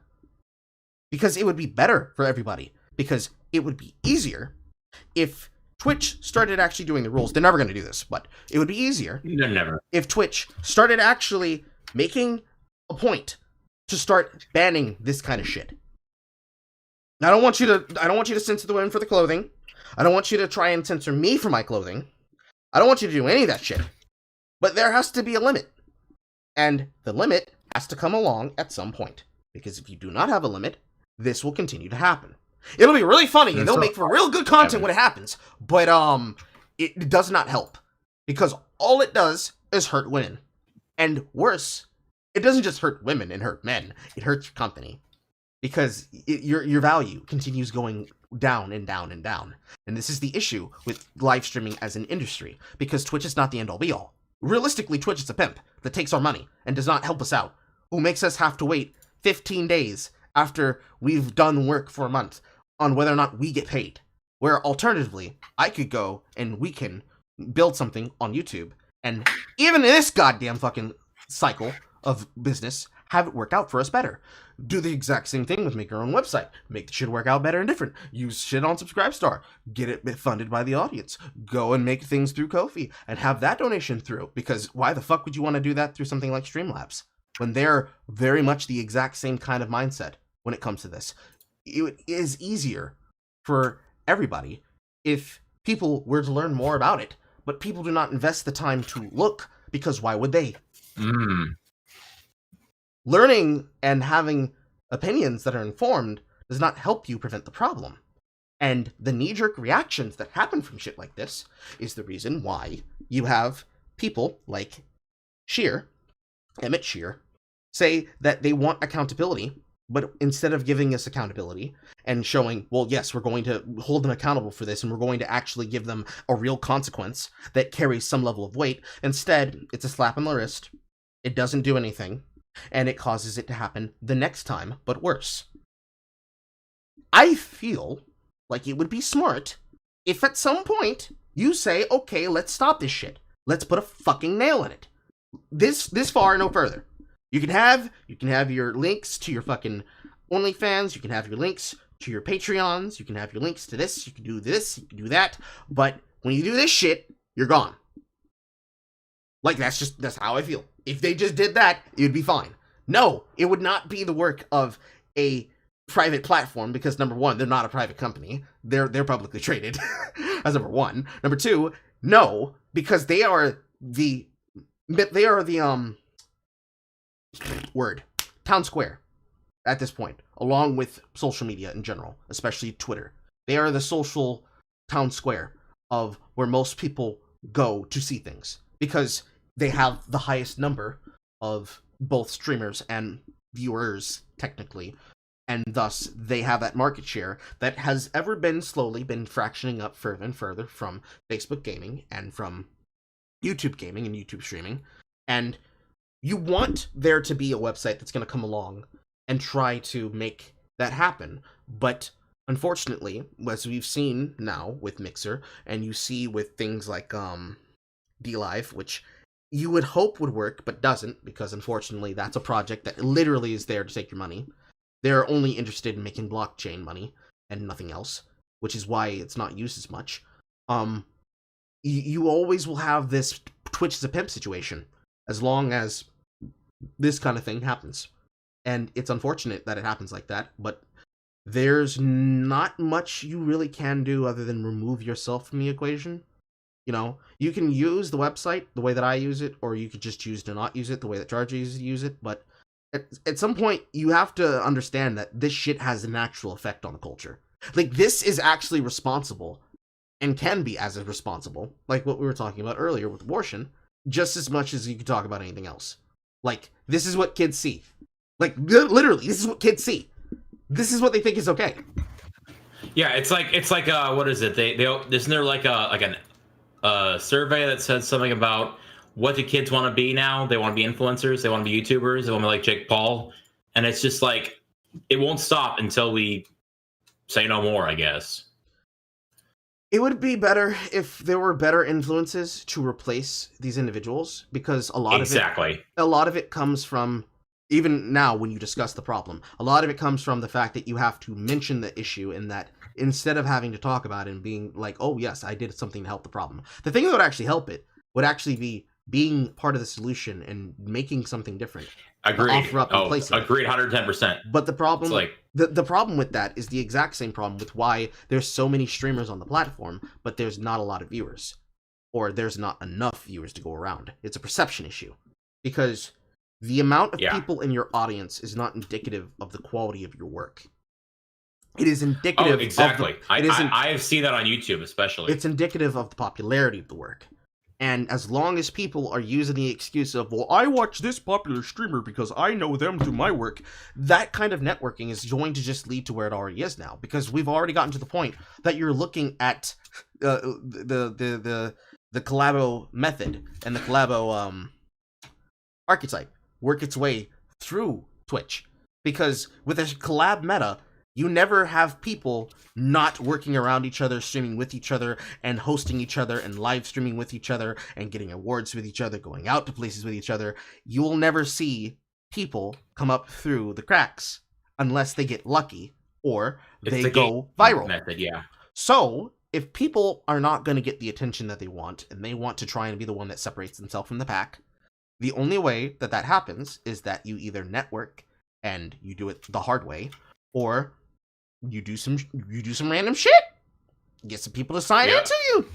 [SPEAKER 1] Because it would be better for everybody. Because it would be easier if Twitch started actually doing the rules. They're never going to do this, but it would be easier.
[SPEAKER 2] They're never.
[SPEAKER 1] If Twitch started actually making a point to start banning this kind of shit. I don't want you to censor the women for the clothing. I don't want you to try and censor me for my clothing. I don't want you to do any of that shit. But there has to be a limit. And the limit has to come along at some point. Because if you do not have a limit, this will continue to happen. It'll be really funny, and they'll make for real good content when it happens. But it does not help. Because all it does is hurt women. And worse, it doesn't just hurt women and hurt men. It hurts your company. Because your value continues going down and down and down. And this is the issue with live streaming as an industry. Because Twitch is not the end-all be-all. Realistically, Twitch is a pimp that takes our money and does not help us out. Who makes us have to wait 15 days after we've done work for a month on whether or not we get paid. Where alternatively, I could go and we can build something on YouTube, and even in this goddamn fucking cycle of business, have it work out for us better. Do the exact same thing with make your own website. Make the shit work out better and different. Use shit on Subscribestar. Get it funded by the audience. Go and make things through Ko-fi and have that donation through. Because why the fuck would you want to do that through something like Streamlabs? when they're very much the exact same kind of mindset when it comes to this. It is easier for everybody if people were to learn more about it, but people do not invest the time to look, because why would they? Learning and having opinions that are informed does not help you prevent the problem. And the knee-jerk reactions that happen from shit like this is the reason why you have people like Emmett Shear, say that they want accountability, but instead of giving us accountability and showing, well, yes, we're going to hold them accountable for this and we're going to actually give them a real consequence that carries some level of weight, instead, it's a slap on the wrist, it doesn't do anything, and it causes it to happen the next time, but worse. I feel like it would be smart if at some point you say, okay, let's stop this shit. Let's put a fucking nail in it. This far, no further. You can have your links to your fucking OnlyFans, you can have your links to your Patreons, you can have your links to this, you can do that, but when you do this shit, you're gone. Like, that's how I feel. If they just did that, it would be fine. No, it would not be the work of a private platform, because number one, they're not a private company. They're publicly traded. That's number one. Number two, no, because they are the town square at this point, along with social media in general, especially Twitter. They are the social town square of where most people go to see things, because they have the highest number of both streamers and viewers, technically, and thus they have that market share that has slowly been fractioning up further and further from Facebook gaming and from YouTube gaming and YouTube streaming. And you want there to be a website that's going to come along and try to make that happen, but unfortunately, as we've seen now with Mixer, and you see with things like DLive, which you would hope would work, but doesn't, because unfortunately that's a project that literally is there to take your money. They're only interested in making blockchain money and nothing else, which is why it's not used as much. You always will have this Twitch is a pimp situation, as long as this kind of thing happens. And it's unfortunate that it happens like that, but there's not much you really can do other than remove yourself from the equation. You know, you can use the website the way that I use it, or you could just choose to not use it the way that Charza uses to use it, but at some point, you have to understand that this shit has an actual effect on the culture. Like, this is actually responsible, and can be as responsible, like what we were talking about earlier with abortion, just as much as you could talk about anything else. Like, this is what kids see. Like, literally, this is what kids see. This is what they think is okay.
[SPEAKER 2] Yeah, it's like what is it? They isn't there like a survey that says something about what do kids want to be now? They want to be influencers. They want to be YouTubers. They want to be like Jake Paul. And it's just like, it won't stop until we say no more, I guess.
[SPEAKER 1] It would be better if there were better influences to replace these individuals, because a lot of it comes from, even now when you discuss the problem, a lot of it comes from the fact that you have to mention the issue, and that instead of having to talk about it and being like, oh yes, I did something to help the problem. The thing that would actually help it would actually be being part of the solution and making something different.
[SPEAKER 2] Agreed.
[SPEAKER 1] Offer up and place it.
[SPEAKER 2] Agreed, 110%.
[SPEAKER 1] But the problem,
[SPEAKER 2] like,
[SPEAKER 1] the problem with that is the exact same problem with why there's so many streamers on the platform, but there's not a lot of viewers, or there's not enough viewers to go around. It's a perception issue, because the amount of people in your audience is not indicative of the quality of your work. It is indicative.
[SPEAKER 2] Oh, exactly. I have seen that on YouTube, especially.
[SPEAKER 1] It's indicative of the popularity of the work. And as long as people are using the excuse of, well, I watch this popular streamer because I know them through my work, that kind of networking is going to just lead to where it already is now. Because we've already gotten to the point that you're looking at the collabo method and the collabo archetype work its way through Twitch. Because with a collab meta, you never have people not working around each other, streaming with each other, and hosting each other, and live streaming with each other, and getting awards with each other, going out to places with each other. You will never see people come up through the cracks unless they get lucky or they go viral.
[SPEAKER 2] Method, yeah.
[SPEAKER 1] So, if people are not going to get the attention that they want, and they want to try and be the one that separates themselves from the pack, The only way that happens is that you either network and you do it the hard way, or you do some random shit. Get some people to sign into you.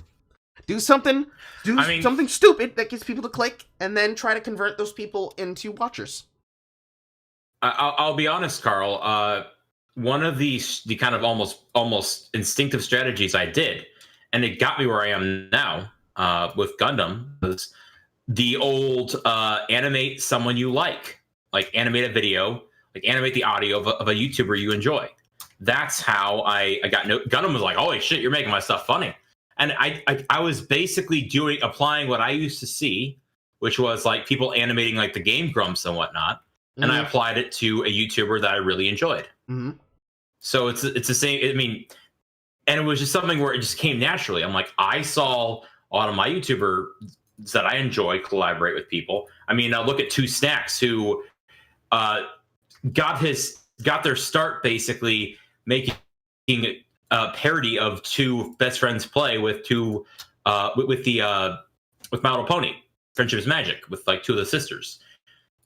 [SPEAKER 1] Do something something stupid that gets people to click, and then try to convert those people into watchers.
[SPEAKER 2] I'll be honest, Carl. One of the kind of almost instinctive strategies I did, and it got me where I am now with Gundam, was the old animate someone you like animate a video, like animate the audio of a YouTuber you enjoy. That's how I got Gundam was like, holy shit, you're making my stuff funny. And I was basically applying what I used to see, which was like people animating like the Game Grumps and whatnot. And I applied it to a YouTuber that I really enjoyed. Mm-hmm. So it's the same. I mean, and it was just something where it just came naturally. I'm like, I saw a lot of my YouTubers that I enjoy collaborate with people. I mean, I look at Two Snacks, who got their start basically making a parody of Two Best Friends Play with My Little Pony, Friendship is Magic, with like two of the sisters.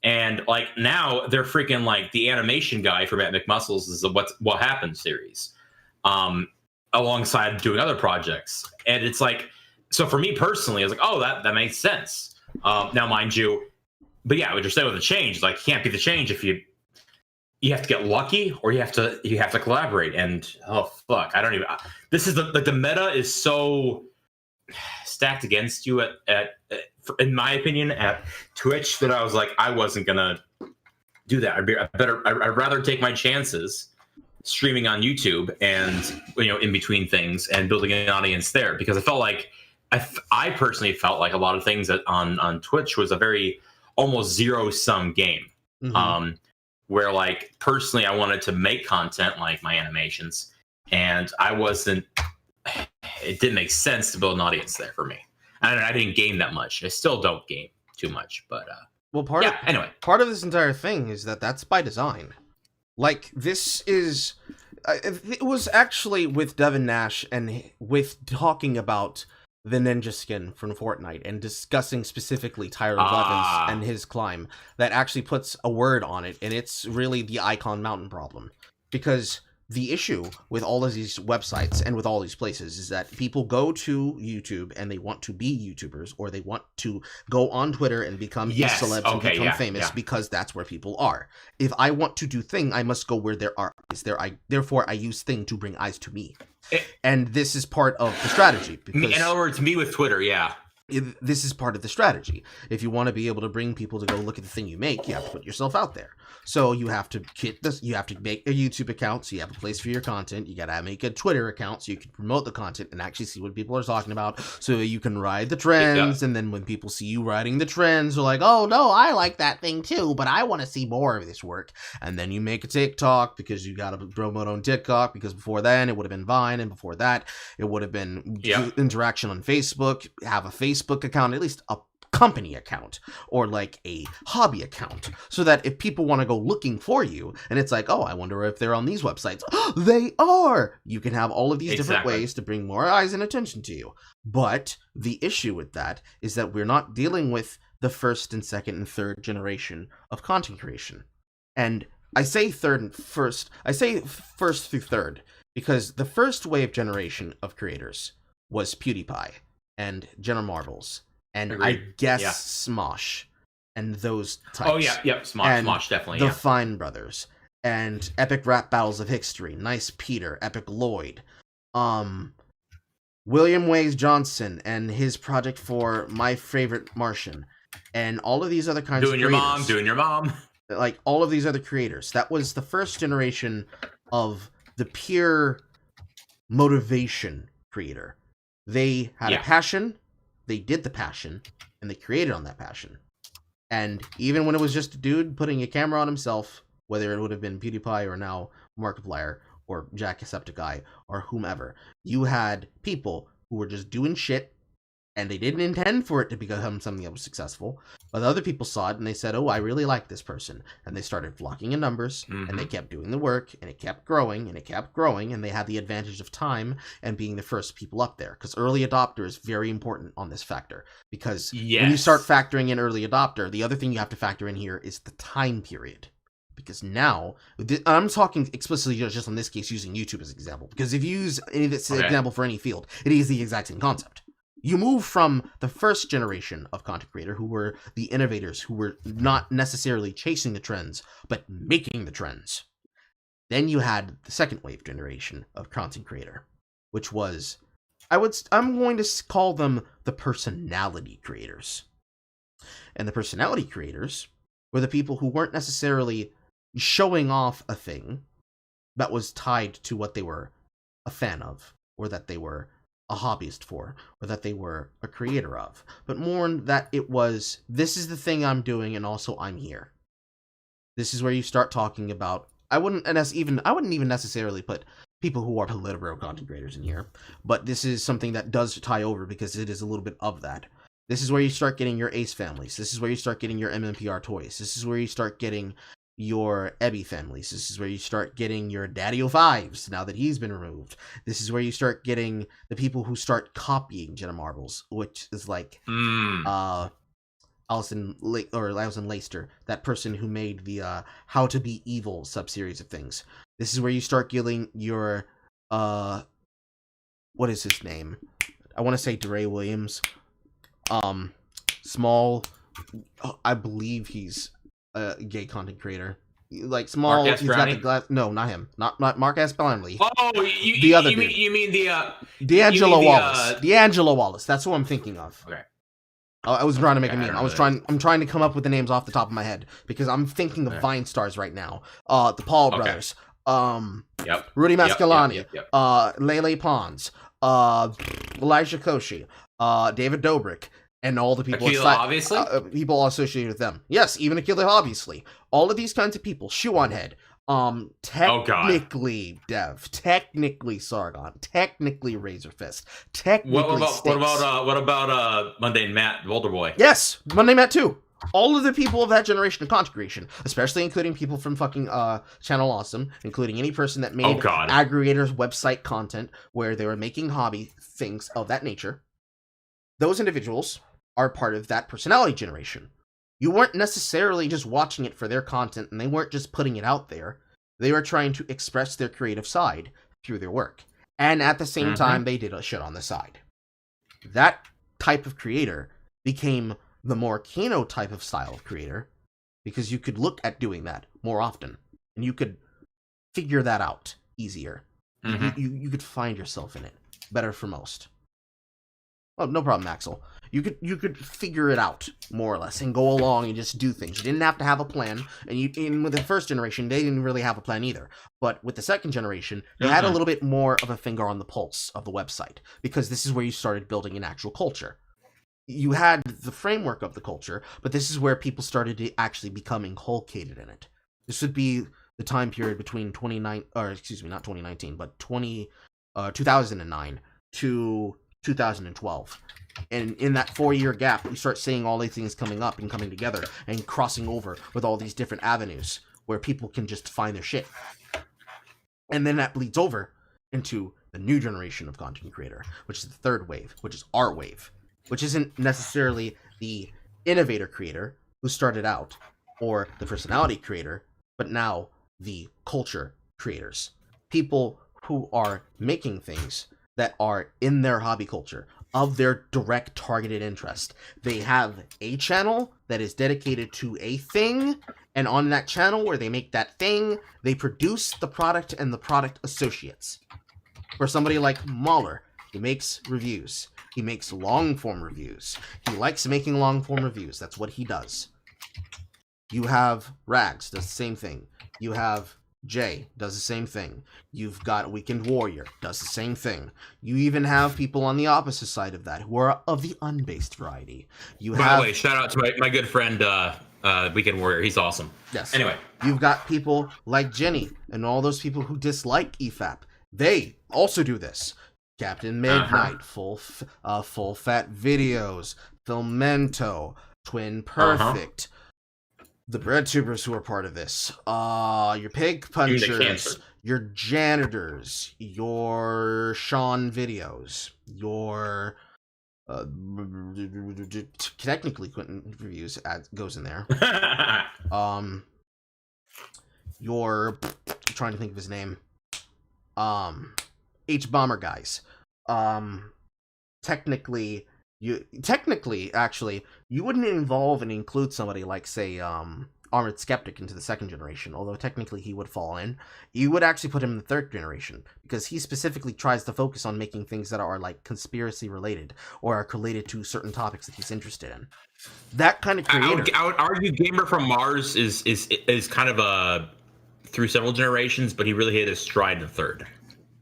[SPEAKER 2] And like now they're freaking like the animation guy for Matt McMuscles is the What Happened series, alongside doing other projects. And it's like, so for me personally, I was like, oh, that makes sense. Now, mind you, but yeah, what you're saying with the change, like, can't be the change if you have to get lucky, or you have to collaborate. And oh fuck, I don't even. This is the meta is so stacked against you in my opinion, at Twitch, that I was like, I wasn't gonna do that. I'd rather take my chances streaming on YouTube and in between things and building an audience there, because I felt like I personally felt like a lot of things on Twitch was a very almost zero-sum game. Mm-hmm. Where like personally I wanted to make content like my animations, and it didn't make sense to build an audience there for me. I didn't game that much. I still don't game too much, but part of this entire thing is that's by design.
[SPEAKER 1] Like, this is it was actually with Devin Nash, and with talking about the ninja skin from Fortnite and discussing specifically Tyler Blevins and his climb, that actually puts a word on it, and it's really the Icon Mountain problem. Because the issue with all of these websites and with all these places is that people go to YouTube and they want to be YouTubers, or they want to go on Twitter and become celebs and become famous because that's where people are. If I want to do thing, I must go where there are eyes. Therefore, I use thing to bring eyes to me. And this is part of the strategy.
[SPEAKER 2] In other words, me with Twitter,
[SPEAKER 1] this is part of the strategy. If you want to be able to bring people to go look at the thing you make, you have to put yourself out there. So you have to you have to make a YouTube account, so you have a place for your content. You gotta make a Twitter account so you can promote the content and actually see what people are talking about, so you can ride the trends. And then when people see you riding the trends, they're like, oh no, I like that thing too, but I want to see more of this work. And then you make a TikTok, because you gotta promote on TikTok, because before then it would have been Vine, and before that it would have been interaction on Facebook. Have a Facebook account, at least a company account, or like a hobby account, so that if people want to go looking for you and it's like, oh, I wonder if they're on these websites, they are. You can have all of these different ways to bring more eyes and attention to you. But the issue with that is that we're not dealing with the first and second and third generation of content creation. And I say first through third, because the first wave generation of creators was PewDiePie and Jenna Marbles, and agreed. I guess Smosh, and those types.
[SPEAKER 2] Oh yeah, Smosh definitely.
[SPEAKER 1] The Fine Brothers, and Epic Rap Battles of History, Nice Peter, Epic Lloyd, William Ways Johnson, and his project for My Favorite Martian, and all of these other kinds of creators.
[SPEAKER 2] Doing your mom.
[SPEAKER 1] Like, all of these other creators. That was the first generation of the pure motivation creator. They had a passion, they did the passion, and they created on that passion. And even when it was just a dude putting a camera on himself, whether it would have been PewDiePie or now Markiplier or Jacksepticeye or whomever, you had people who were just doing shit And they didn't intend for it to become something that was successful. But other people saw it and they said, oh, I really like this person. And they started flocking in numbers, and they kept doing the work, and it kept growing, and it kept growing, and they had the advantage of time and being the first people up there. Because early adopter is very important on this factor. Because when you start factoring in early adopter, the other thing you have to factor in here is the time period. Because now, I'm talking explicitly just on this case using YouTube as an example. Because if you use any of this example for any field, it is the exact same concept. You move from the first generation of content creator, who were the innovators, who were not necessarily chasing the trends, but making the trends. Then you had the second wave generation of content creator, which was, I'm going to call them the personality creators. And the personality creators were the people who weren't necessarily showing off a thing that was tied to what they were a fan of, or that they were a hobbyist for, or that they were a creator of, but more that it was, this is the thing I'm doing, and also I'm here. This is where you start talking about, I wouldn't even necessarily put people who are political content creators in here, but this is something that does tie over because it is a little bit of that. This is where you start getting your Ace families. This is where you start getting your MMPR toys. This is where you start getting your Ebby families. This is where you start getting your Daddy-O-5s now that he's been removed. This is where you start getting the people who start copying Jenna Marbles, which is like Alison Laister, that person who made the How to Be Evil sub-series of things. This is where you start getting your what is his name? I want to say DeRay Williams. Small, I believe he's a gay content creator. Like Small, he's got the glass. No, not him. Not Mark S. Brownlee.
[SPEAKER 2] Oh, you mean the
[SPEAKER 1] D'Angelo Wallace. D'Angelo Wallace. That's who I'm thinking of.
[SPEAKER 2] Okay.
[SPEAKER 1] I was trying to make a meme. I'm trying to come up with the names off the top of my head because I'm thinking of Vine stars right now. The Paul brothers. Rudy Mascalani. Lele Pons. Elijah Koshy. David Dobrik. And all the people,
[SPEAKER 2] obviously?
[SPEAKER 1] People associated with them. Yes, even Akila, obviously. All of these kinds of people. Shoe on Head. Technically Dev. Technically Sargon. Technically Razor Fist. Technically
[SPEAKER 2] what about Mundane Matt, Volder Boy?
[SPEAKER 1] Yes, Mundane Matt too. All of the people of that generation of content creation, especially including people from fucking Channel Awesome, including any person that made aggregators website content where they were making hobby things of that nature. Those individuals are part of that personality generation. You weren't necessarily just watching it for their content, and they weren't just putting it out there. They were trying to express their creative side through their work. And at the same time, they did a shit on the side. That type of creator became the more Kano type of style of creator, because you could look at doing that more often, and you could figure that out easier. You could find yourself in it better for most. Oh, no problem, Axel. You could figure it out, more or less, and go along and just do things. You didn't have to have a plan, and with the first generation, they didn't really have a plan either. But with the second generation, they had a little bit more of a finger on the pulse of the website, because this is where you started building an actual culture. You had the framework of the culture, but this is where people started to actually become inculcated in it. This would be the time period between 2009 to 2012. And in that 4-year gap, you start seeing all these things coming up and coming together and crossing over with all these different avenues where people can just find their shit. And then that bleeds over into the new generation of content creator, which is the third wave, which is our wave, which isn't necessarily the innovator creator who started out or the personality creator, but now the culture creators. People who are making things that are in their hobby culture, of their direct targeted interest. They have a channel that is dedicated to a thing, and on that channel where they make that thing, they produce the product and the product associates. For somebody like Mahler, he makes reviews. He makes long-form reviews. He likes making long-form reviews. That's what he does. You have Rags, does the same thing. You have Jay, does the same thing. You've got Weekend Warrior, does the same thing. You even have people on the opposite side of that who are of the unbased variety.
[SPEAKER 2] By the way, shout out to my good friend Weekend Warrior. He's awesome.
[SPEAKER 1] Yes.
[SPEAKER 2] Anyway.
[SPEAKER 1] You've got people like Jenny and all those people who dislike EFAP. They also do this. Captain Midnight, Full Fat Videos, Filmento, Twin Perfect, the BreadTubers who are part of this, your Pig Punchers, your Janitors, your Sean Videos, your technically Quentin Reviews goes in there. Your I'm trying to think of his name. H Bomber guys. Technically, actually, you wouldn't involve and include somebody like, say, Armored Skeptic into the second generation, although technically he would fall in. You would actually put him in the third generation, because he specifically tries to focus on making things that are, like, conspiracy related, or are related to certain topics that he's interested in. That kind of creator.
[SPEAKER 3] I would argue Gamer from Mars is kind of a through several generations, but he really hit his stride in the third.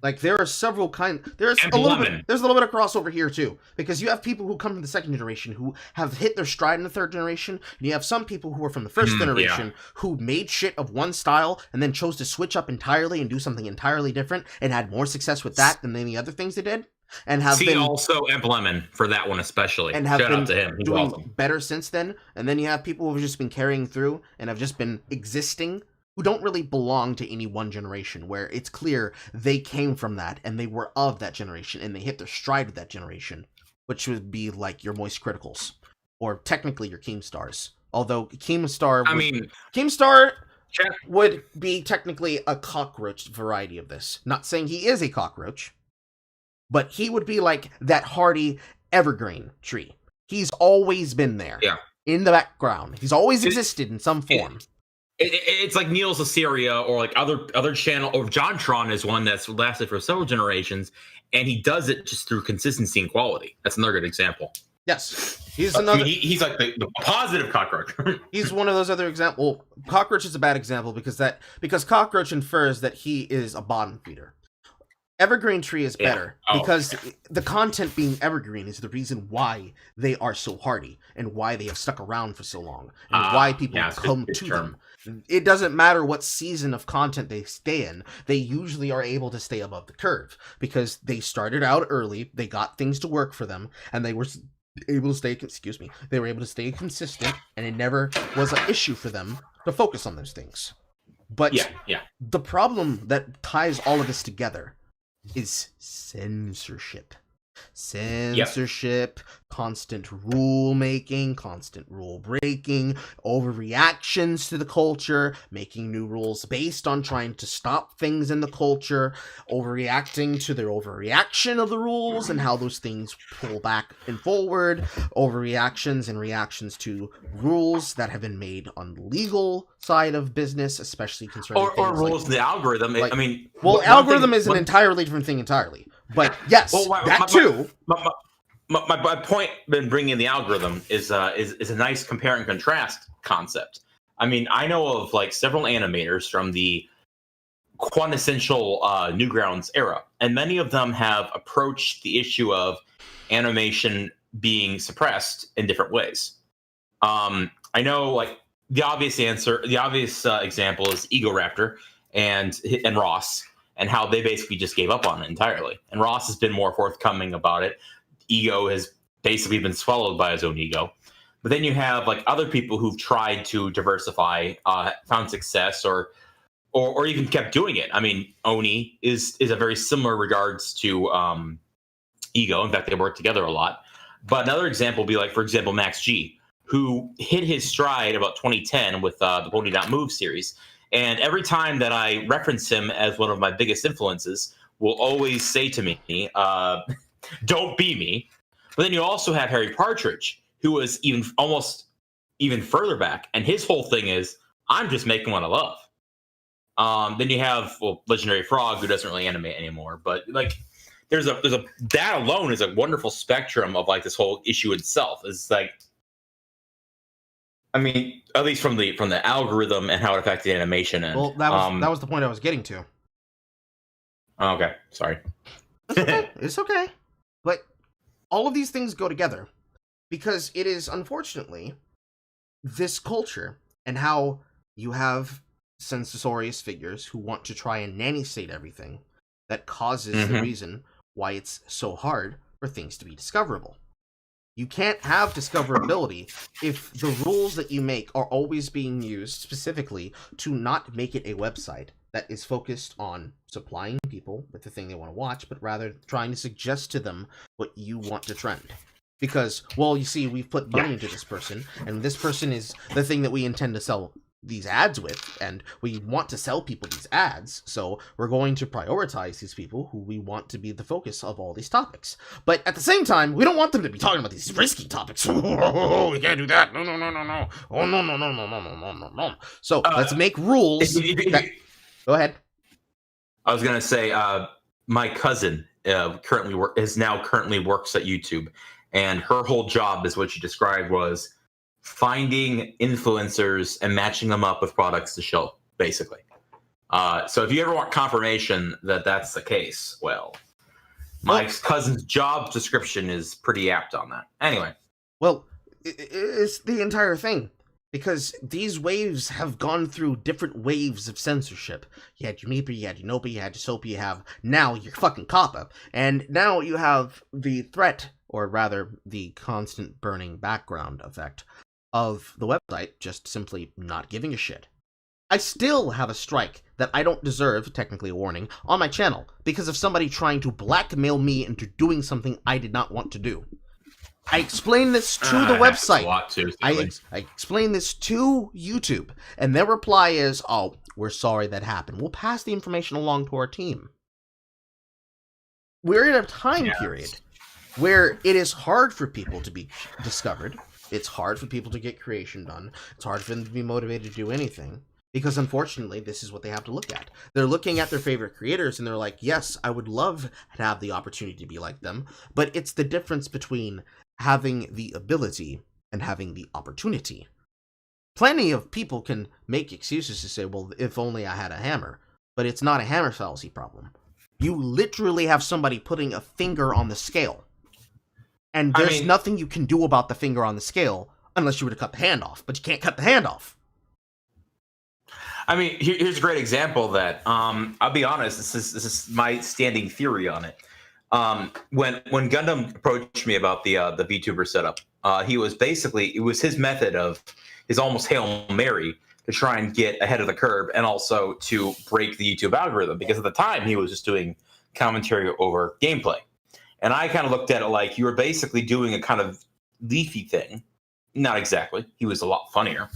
[SPEAKER 1] Like, there are several there's a little bit of crossover here too, because you have people who come from the second generation who have hit their stride in the third generation, and you have some people who are from the first generation who made shit of one style and then chose to switch up entirely and do something entirely different and had more success with that than any other things they did, and have been
[SPEAKER 3] also Amp Lemon for that one especially, and have shout out to him. He's
[SPEAKER 1] doing
[SPEAKER 3] awesome.
[SPEAKER 1] Better since then. And then you have people who have just been carrying through and have just been existing, who don't really belong to any one generation, where it's clear they came from that, and they were of that generation, and they hit their stride with that generation, which would be like your Moist Criticals, or technically your Keemstars. Although Keemstar would be technically a cockroach variety of this. Not saying he is a cockroach, but he would be like that hardy evergreen tree. He's always been there, in the background. He's always existed in some form.
[SPEAKER 3] It's like Neil's Assyria, or like other channel, or JonTron is one that's lasted for several generations, and he does it just through consistency and quality. That's another good example.
[SPEAKER 1] Yes, he's another.
[SPEAKER 3] I mean, he's like the positive cockroach.
[SPEAKER 1] He's one of those other examples. Well, cockroach is a bad example because cockroach infers that he is a bottom feeder. Evergreen tree is better because the content being evergreen is the reason why they are so hardy and why they have stuck around for so long and why people come to them. It doesn't matter what season of content they stay in, they usually are able to stay above the curve because they started out early, they got things to work for them, and they were able to stay, they were able to stay consistent, and it never was an issue for them to focus on those things. But the problem that ties all of this together is censorship. Constant rule making, constant rule breaking, overreactions to the culture, making new rules based on trying to stop things in the culture, overreacting to their overreaction of the rules and how those things pull back and forward, overreactions and reactions to rules that have been made on the legal side of business, especially concerning
[SPEAKER 3] or rules in the algorithm.
[SPEAKER 1] Like,
[SPEAKER 3] I mean,
[SPEAKER 1] algorithm is an entirely different thing entirely. But yes, too.
[SPEAKER 3] My point in bringing in the algorithm is a nice compare and contrast concept. I mean, I know of like several animators from the quintessential Newgrounds era, and many of them have approached the issue of animation being suppressed in different ways. I know, like the obvious example is Egoraptor and Ross, and how they basically just gave up on it entirely. And Ross has been more forthcoming about it. Ego has basically been swallowed by his own ego. But then you have like other people who've tried to diversify, found success, or even kept doing it. I mean, Oni is a very similar regards to Ego. In fact, they work together a lot. But another example would be like, for example, Max G, who hit his stride about 2010 with the Pony.move series. And every time that I reference him as one of my biggest influences, will always say to me, don't be me. But then you also have Harry Partridge, who was almost even further back. And his whole thing is, I'm just making what I love. Then you have, Legendary Frog, who doesn't really animate anymore. But like, there's a that alone is a wonderful spectrum of like this whole issue itself. It's like, I mean, at least from the algorithm and how it affected animation. And,
[SPEAKER 1] well, that was the point I was getting to.
[SPEAKER 3] Okay, sorry.
[SPEAKER 1] It's okay. It's okay. But all of these things go together because it is, unfortunately, this culture and how you have censorious figures who want to try and nanny state everything that causes the reason why it's so hard for things to be discoverable. You can't have discoverability if the rules that you make are always being used specifically to not make it a website that is focused on supplying people with the thing they want to watch, but rather trying to suggest to them what you want to trend. Because, well, you see, we've put money into this person, and this person is the thing that we intend to sell these ads with, and we want to sell people these ads, so we're going to prioritize these people who we want to be the focus of all these topics. But at the same time, we don't want them to be talking about these risky topics. Oh, we can't do that. No. Oh, no. So let's make rules. Go ahead.
[SPEAKER 3] I was gonna say, my cousin currently works at YouTube, and her whole job, is what she described, was finding influencers and matching them up with products to show, basically. So if you ever want confirmation that that's the case, well, my cousin's job description is pretty apt on that. Anyway.
[SPEAKER 1] Well, it's the entire thing. Because these waves have gone through different waves of censorship. You had your Meeper, you had your Nopa, you had your Soapy, you have now your fucking Kappa. And now you have the threat, or rather the constant burning background effect, of the website just simply not giving a shit. I still have a strike that I don't deserve, technically a warning, on my channel because of somebody trying to blackmail me into doing something I did not want to do. I explained this to the website. I explained this to YouTube, and their reply is, "Oh, we're sorry that happened. We'll pass the information along to our team." We're in a time period where it is hard for people to be discovered. It's hard for people to get creation done. It's hard for them to be motivated to do anything. Because unfortunately, this is what they have to look at. They're looking at their favorite creators and they're like, yes, I would love to have the opportunity to be like them. But it's the difference between having the ability and having the opportunity. Plenty of people can make excuses to say, well, if only I had a hammer. But it's not a hammer fallacy problem. You literally have somebody putting a finger on the scale. And there's nothing you can do about the finger on the scale unless you were to cut the hand off. But you can't cut the hand off.
[SPEAKER 3] I mean, here's a great example of that. I'll be honest. This is my standing theory on it. When Gundam approached me about the VTuber setup, it was his method of his almost Hail Mary to try and get ahead of the curve and also to break the YouTube algorithm, because at the time he was just doing commentary over gameplay. And I kind of looked at it like you were basically doing a kind of leafy thing. Not exactly. He was a lot funnier,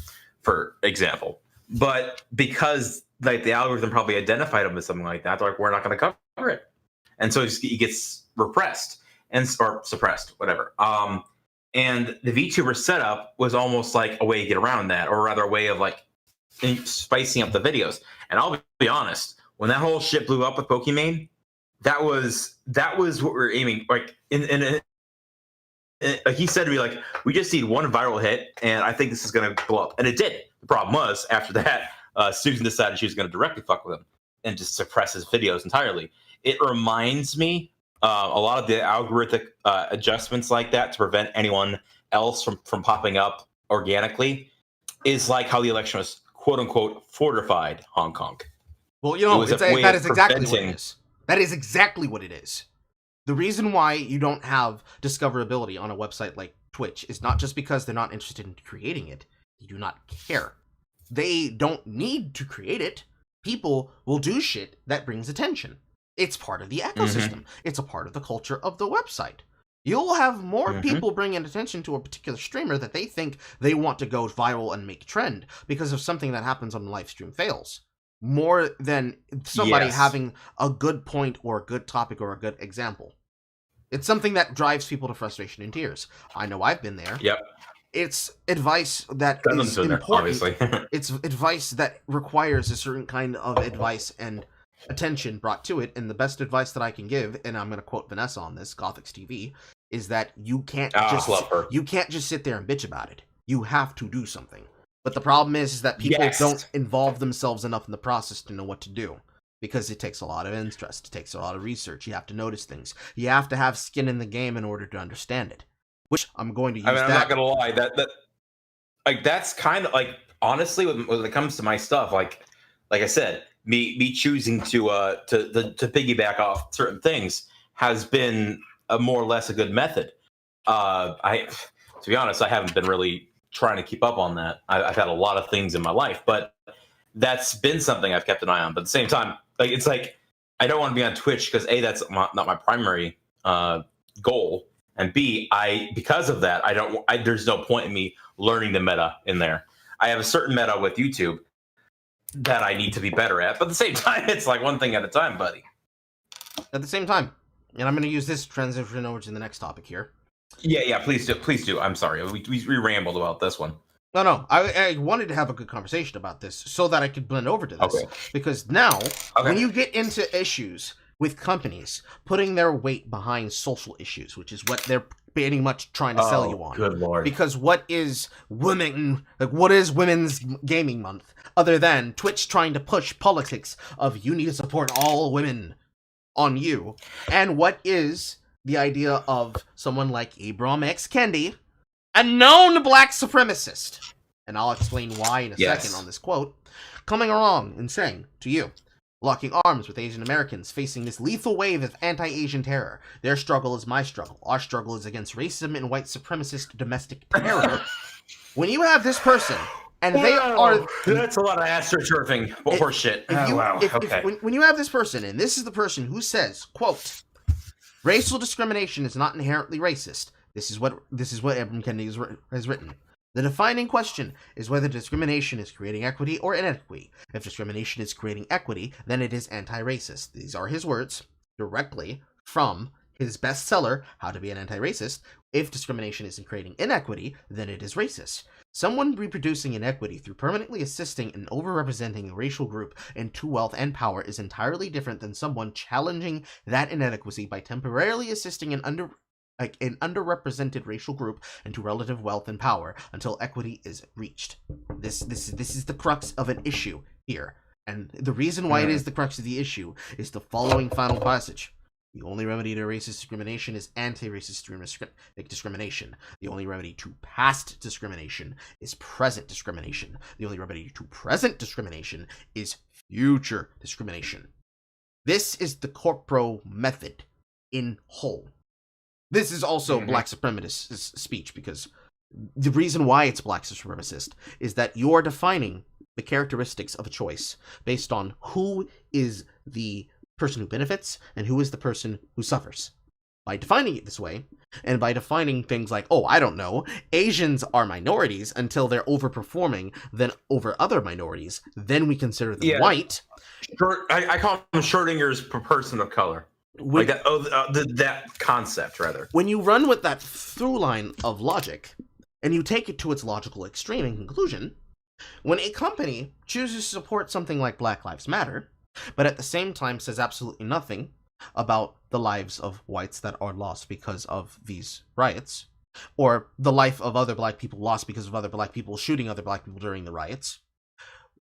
[SPEAKER 3] for example. But because like the algorithm probably identified him as something like that, they're like, we're not going to cover it. And so he gets repressed or suppressed, whatever. And the VTuber setup was almost like a way to get around that, or rather a way of like spicing up the videos. And I'll be honest, when that whole shit blew up with Pokimane, that was what we were aiming. Like he said to me, like, we just need one viral hit, and I think this is going to blow up. And it did. The problem was, after that, Susan decided she was going to directly fuck with him and just suppress his videos entirely. It reminds me a lot of the algorithmic adjustments like that to prevent anyone else from popping up organically is like how the election was, quote unquote, fortified Hong Kong.
[SPEAKER 1] Well, that is exactly what it is. That is exactly what it is. The reason why you don't have discoverability on a website like Twitch is not just because they're not interested in creating it. They do not care. They don't need to create it. People will do shit that brings attention. It's part of the ecosystem. Mm-hmm. It's a part of the culture of the website. You'll have more people bringing attention to a particular streamer that they think they want to go viral and make trend because of something that happens on the live stream fails. More than somebody having a good point or a good topic or a good example. It's something that drives people to frustration and tears. I know I've been there.
[SPEAKER 3] Yep.
[SPEAKER 1] It's advice that is important. There, it's advice that requires a certain kind of advice and attention brought to it. And the best advice that I can give, and I'm going to quote Vanessa on this, Gothics TV, is that you can't just sit there and bitch about it. You have to do something. But the problem is that people don't involve themselves enough in the process to know what to do. Because it takes a lot of interest. It takes a lot of research. You have to notice things. You have to have skin in the game in order to understand it. Which I'm going to use
[SPEAKER 3] I'm not going to lie. That's kind of like, honestly, when it comes to my stuff, like I said, me choosing to piggyback off certain things has been a more or less a good method. To be honest, I haven't been really trying to keep up on that. I've had a lot of things in my life, but that's been something I've kept an eye on. But at the same time, like it's like I don't want to be on Twitch because A, that's not my primary goal, and B, because of that, there's no point in me learning the meta in there. I have a certain meta with YouTube that I need to be better at, but at the same time, it's like one thing at a time, buddy.
[SPEAKER 1] At the same time, and I'm going to use this transition over to the next topic here.
[SPEAKER 3] Yeah, please do. I'm sorry, we rambled about this one.
[SPEAKER 1] No, I wanted to have a good conversation about this so that I could blend over to this.
[SPEAKER 3] Okay.
[SPEAKER 1] Because now, when you get into issues with companies putting their weight behind social issues, which is what they're pretty much trying to sell you on.
[SPEAKER 3] Good Lord.
[SPEAKER 1] Because what is Women's Gaming Month other than Twitch trying to push politics of you need to support all women on you? And what is the idea of someone like Ibram X. Kendi, a known black supremacist, and I'll explain why in a second on this quote, coming along and saying to you, locking arms with Asian Americans facing this lethal wave of anti-Asian terror. Their struggle is my struggle. Our struggle is against racism and white supremacist domestic terror. When you have this person, and they are...
[SPEAKER 3] That's a lot of astroturfing horseshit.
[SPEAKER 1] When you have this person, and this is the person who says, quote, racial discrimination is not inherently racist. This is what Ibram Kendi has written. The defining question is whether discrimination is creating equity or inequity. If discrimination is creating equity, then it is anti-racist. These are his words, directly from his bestseller, How to Be an Anti-Racist. If discrimination is creating inequity, then it is racist. Someone reproducing inequity through permanently assisting and overrepresenting a racial group into wealth and power is entirely different than someone challenging that inadequacy by temporarily assisting an underrepresented racial group into relative wealth and power until equity is reached. This is the crux of an issue here. And the reason why it is the crux of the issue is the following final passage. The only remedy to racist discrimination is anti-racist discrimination. The only remedy to past discrimination is present discrimination. The only remedy to present discrimination is future discrimination. This is the corpro method in whole. This is also black supremacist speech, because the reason why it's black supremacist is that you're defining the characteristics of a choice based on who is the person who benefits and who is the person who suffers. By defining it this way, and by defining things like, oh, I don't know, Asians are minorities until they're overperforming than over other minorities, then we consider them white.
[SPEAKER 3] I call them Schrodinger's person of color. Like that, that concept, rather.
[SPEAKER 1] When you run with that through line of logic, and you take it to its logical extreme and conclusion, when a company chooses to support something like Black Lives Matter, but at the same time says absolutely nothing about the lives of whites that are lost because of these riots, or the life of other black people lost because of other black people shooting other black people during the riots,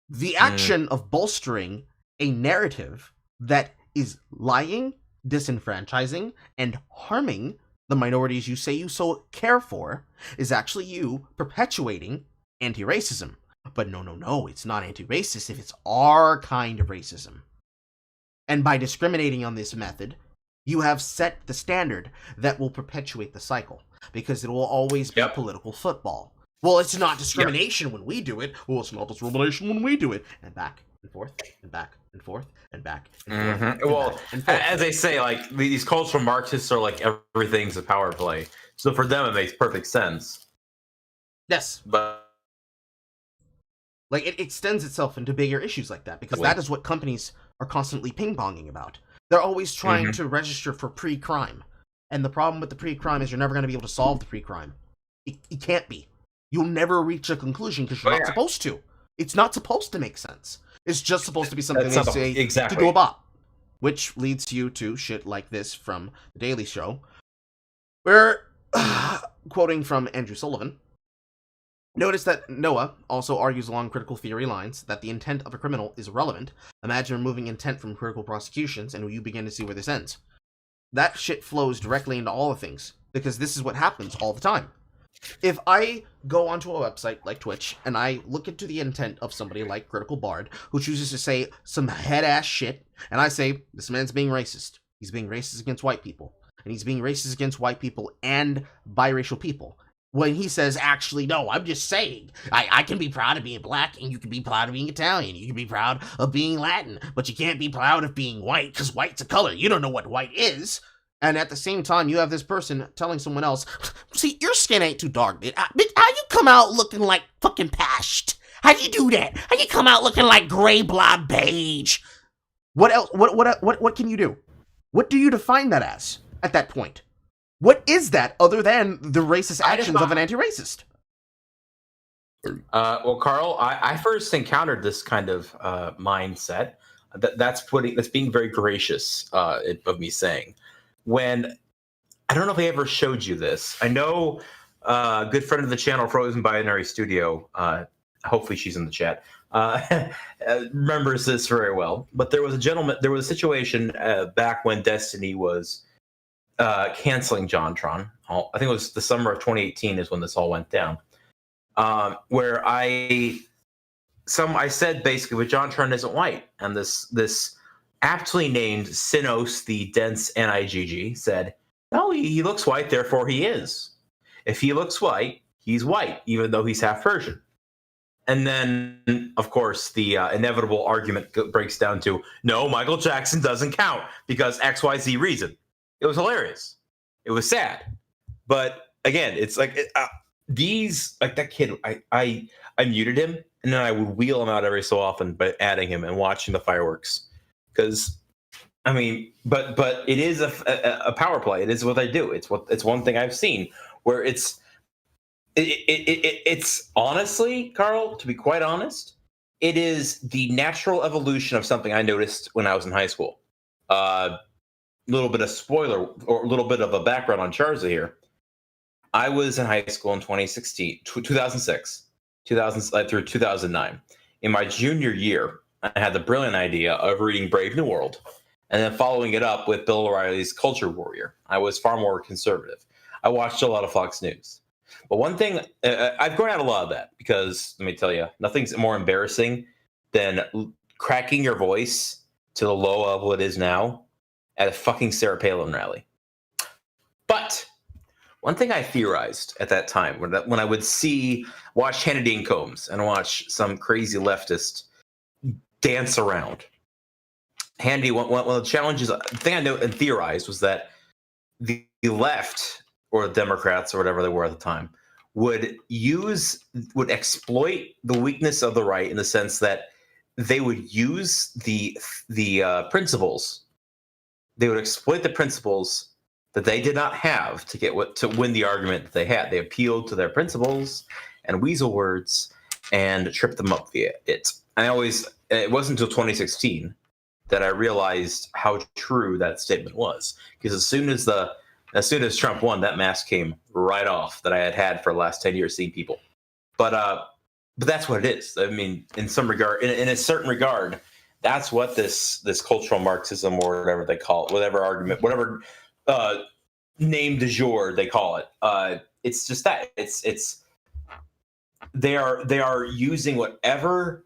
[SPEAKER 1] the action of bolstering a narrative that is lying, disenfranchising, and harming the minorities you say you so care for is actually you perpetuating anti-racism. But no, it's not anti-racist if it's our kind of racism. And by discriminating on this method, you have set the standard that will perpetuate the cycle, because it will always be political football. Well, it's not discrimination when we do it. Well, it's not discrimination when we do it. And back and forth and back and forth and back and forth.
[SPEAKER 3] Well, as they say, like, these cultural Marxists are like everything's a power play. So for them, it makes perfect sense.
[SPEAKER 1] Yes.
[SPEAKER 3] But
[SPEAKER 1] like, it extends itself into bigger issues like that, because that is what companies are constantly ping-ponging about. They're always trying to register for pre-crime. And the problem with the pre-crime is you're never going to be able to solve the pre-crime. It can't be. You'll never reach a conclusion because you're not supposed to. It's not supposed to make sense. It's just supposed to be something they say to go about. Which leads you to shit like this from The Daily Show, where, quoting from Andrew Sullivan, notice that Noah also argues along critical theory lines that the intent of a criminal is irrelevant. Imagine removing intent from critical prosecutions, and you begin to see where this ends. That shit flows directly into all the things, because this is what happens all the time. If I go onto a website like Twitch, and I look into the intent of somebody like Critical Bard, who chooses to say some head-ass shit, and I say, this man's being racist, He's being racist against white people. And he's being racist against white people and biracial people. When he says, actually, no, I'm just saying, I can be proud of being black, and you can be proud of being Italian, you can be proud of being Latin, but you can't be proud of being white, because white's a color. You don't know what white is. And at the same time, you have this person telling someone else, see, your skin ain't too dark, bitch. How you come out looking like fucking pashed? How you do that? How you come out looking like gray, blob, beige? What else? What can you do? What do you define that as at that point? What is that other than the racist actions of an anti-racist?
[SPEAKER 3] Well, Carl, I first encountered this kind of mindset. That's being very gracious of me saying. When I don't know if I ever showed you this. I know a good friend of the channel, Frozen Binary Studio. Hopefully, she's in the chat. Remembers this very well. But there was a situation back when Destiny was canceling JonTron. I think it was the summer of 2018 is when this all went down. Where I said basically, but JonTron isn't white, and this aptly named Sinos, the dense NIGG, said, "No, he looks white, therefore he is. If he looks white, he's white, even though he's half Persian." And then, of course, the inevitable argument breaks down to, no, Michael Jackson doesn't count because XYZ reason. It was hilarious. It was sad. But again, it's like that kid, I muted him, and then I would wheel him out every so often by adding him and watching the fireworks. Because, I mean, but it is a power play. It is what they do. It's one thing I've seen where it's honestly, Carl, to be quite honest, it is the natural evolution of something I noticed when I was in high school. Little bit of spoiler or a little bit of a background on Charza here. I was in high school in 2006 through 2009. In my junior year, I had the brilliant idea of reading Brave New World and then following it up with Bill O'Reilly's Culture Warrior. I was far more conservative. I watched a lot of Fox News. But one thing, I've grown out a lot of that because, let me tell you, nothing's more embarrassing than cracking your voice to the low level it is now at a fucking Sarah Palin rally. But one thing I theorized at that time, when I would watch Hannity and Combs and watch some crazy leftist dance around. Hannity, one of the challenges, the thing I know and theorized was that the left, or the Democrats, or whatever they were at the time, would exploit the weakness of the right in the sense that they would use the principles. They would exploit the principles that they did not have to win the argument that they had. They appealed to their principles and weasel words and tripped them up via it. It wasn't until 2016 that I realized how true that statement was. Because as soon as Trump won, that mask came right off that I had for the last 10 years seeing people. But that's what it is. I mean, in some regard, in a certain regard, that's what this cultural Marxism, or whatever they call it, whatever name du jour they call it. It's just that they are using whatever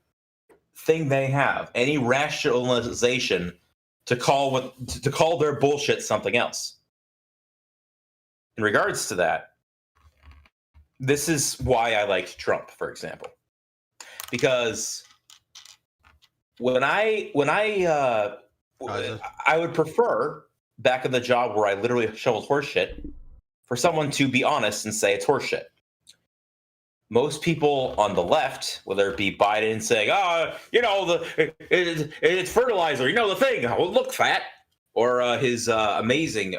[SPEAKER 3] thing they have, any rationalization, to call their bullshit something else. In regards to that, this is why I liked Trump, for example, because when I would prefer, back in the job where I literally shoveled horseshit, for someone to be honest and say it's horseshit. Most people on the left, whether it be Biden saying, it's fertilizer, the thing, well, look, fat, or his amazing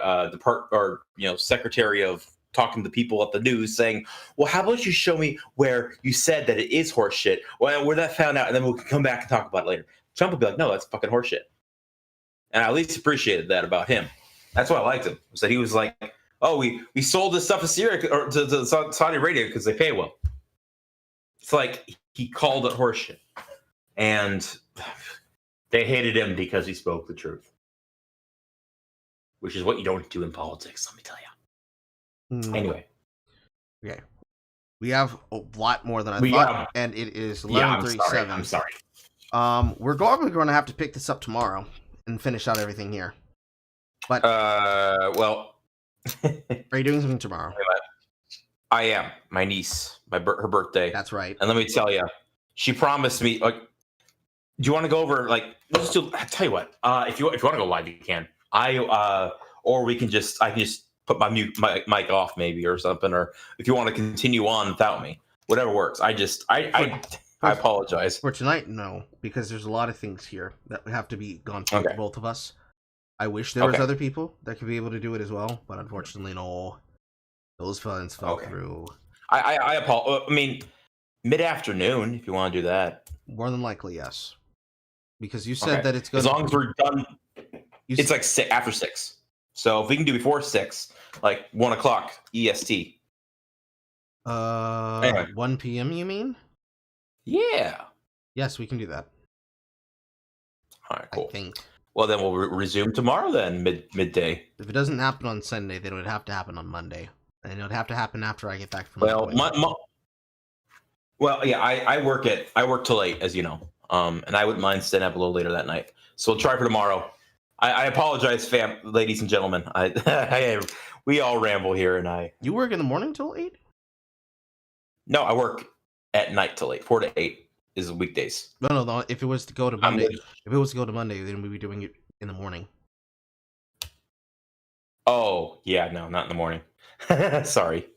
[SPEAKER 3] secretary of talking to people at the news saying, well, how about you show me where you said that it is horseshit, where that found out, and then we'll come back and talk about it later. Trump would be like, no, that's fucking horseshit. And I at least appreciated that about him. That's why I liked him. Was that he was like, oh, we sold this stuff to Syria or to Saudi Arabia because they pay well. It's like he called it horseshit. And they hated him because he spoke the truth. Which is what you don't do in politics, let me tell you. Anyway.
[SPEAKER 1] Okay. We have a lot more than I thought, and it is 11:37.
[SPEAKER 3] I'm sorry.
[SPEAKER 1] We're going to have to pick this up tomorrow and finish out everything here. But
[SPEAKER 3] Well,
[SPEAKER 1] are you doing something tomorrow?
[SPEAKER 3] I am. My niece, her birthday.
[SPEAKER 1] That's right.
[SPEAKER 3] And let me tell you, she promised me. Like, do you want to go over? Like, let's do. I tell you what. If you want to go live, you can. Or I can just put my mic off maybe or something. Or if you want to continue on without me, whatever works. I apologize.
[SPEAKER 1] For tonight, no, because there's a lot of things here that have to be gone through with both of us. I wish there was other people that could be able to do it as well, but unfortunately, no. Those funds fell through.
[SPEAKER 3] I apologize. I mean, mid-afternoon, if you want to do that.
[SPEAKER 1] More than likely, yes. Because you said that it's going
[SPEAKER 3] as long as we're done. It's like after 6. So if we can do before 6, like 1 o'clock EST.
[SPEAKER 1] 1 p.m. You mean?
[SPEAKER 3] Yeah.
[SPEAKER 1] Yes, we can do that.
[SPEAKER 3] All right, cool.
[SPEAKER 1] I think.
[SPEAKER 3] Well, then we'll resume tomorrow. Then midday.
[SPEAKER 1] If it doesn't happen on Sunday, then it would have to happen on Monday, and it would have to happen after I get back from.
[SPEAKER 3] Well, yeah, I work till late, as you know. And I wouldn't mind staying up a little later that night. So we'll try for tomorrow. I apologize, ladies and gentlemen. We all ramble here, and
[SPEAKER 1] You work in the morning till 8?
[SPEAKER 3] No, I work at night till 8. 4 to 8 is weekdays.
[SPEAKER 1] No. If it was to go to Monday, then we'd be doing it in the morning.
[SPEAKER 3] Oh yeah, no, not in the morning. Sorry.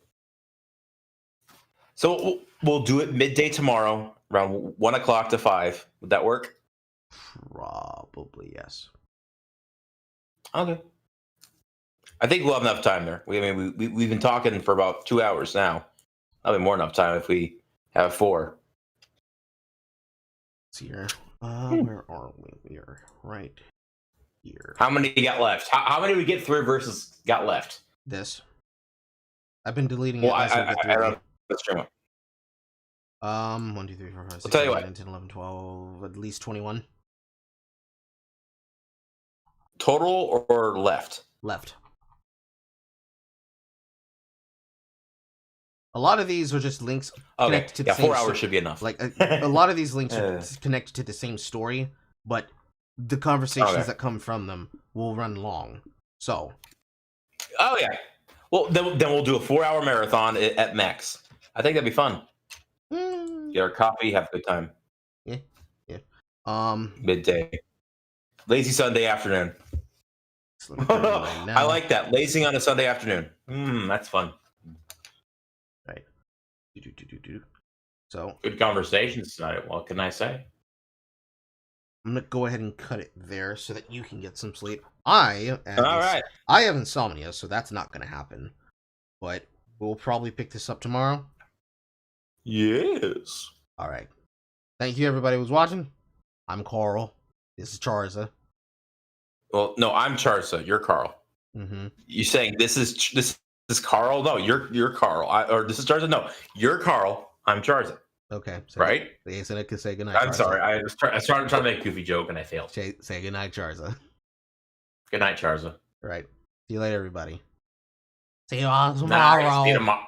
[SPEAKER 3] So we'll do it midday tomorrow, around 1 o'clock to 5. Would that work?
[SPEAKER 1] Probably yes.
[SPEAKER 3] Okay. I think we'll have enough time there. We've been talking for about 2 hours now. That'll be more enough time if we have 4.
[SPEAKER 1] Let's see here. Where are we? We are right here.
[SPEAKER 3] How many you got left? How many we get through versus got left?
[SPEAKER 1] This. I've been deleting
[SPEAKER 3] it.
[SPEAKER 1] I
[SPEAKER 3] let's try
[SPEAKER 1] 1, 2, 3, 4, 5, 6,
[SPEAKER 3] I'll tell you
[SPEAKER 1] 7, 8, 10, 11, 12, at least 21.
[SPEAKER 3] Total or left?
[SPEAKER 1] Left. A lot of these are just links connected to the same
[SPEAKER 3] 4 hours should be enough.
[SPEAKER 1] Like a lot of these links are connected to the same story, but the conversations that come from them will run long. So.
[SPEAKER 3] Oh yeah. Well, then we'll do a 4-hour marathon at max. I think that'd be fun. Get our coffee, have a good time.
[SPEAKER 1] Yeah.
[SPEAKER 3] Midday. Lazy Sunday afternoon. Right I like that. Lazy on a Sunday afternoon. That's fun.
[SPEAKER 1] Right. So
[SPEAKER 3] good conversations tonight. What can I say?
[SPEAKER 1] I'm gonna go ahead and cut it there so that you can get some sleep. I have insomnia, so that's not gonna happen. But we'll probably pick this up tomorrow.
[SPEAKER 3] Yes.
[SPEAKER 1] All right. Thank you, everybody who was watching. I'm Carl. This is Charza.
[SPEAKER 3] Well, no, I'm Charza. You're Carl.
[SPEAKER 1] Mm-hmm.
[SPEAKER 3] You saying this is Carl? No, you're Carl. Or this is Charza? No, you're Carl. I'm Charza.
[SPEAKER 1] Okay.
[SPEAKER 3] Right?
[SPEAKER 1] They said I could say goodnight.
[SPEAKER 3] I'm sorry. I was trying to make a goofy joke and I failed.
[SPEAKER 1] Say goodnight, Charza.
[SPEAKER 3] Good night, Charza.
[SPEAKER 1] All right. See you later, everybody. See you all tomorrow.
[SPEAKER 3] Nice. See you tomorrow.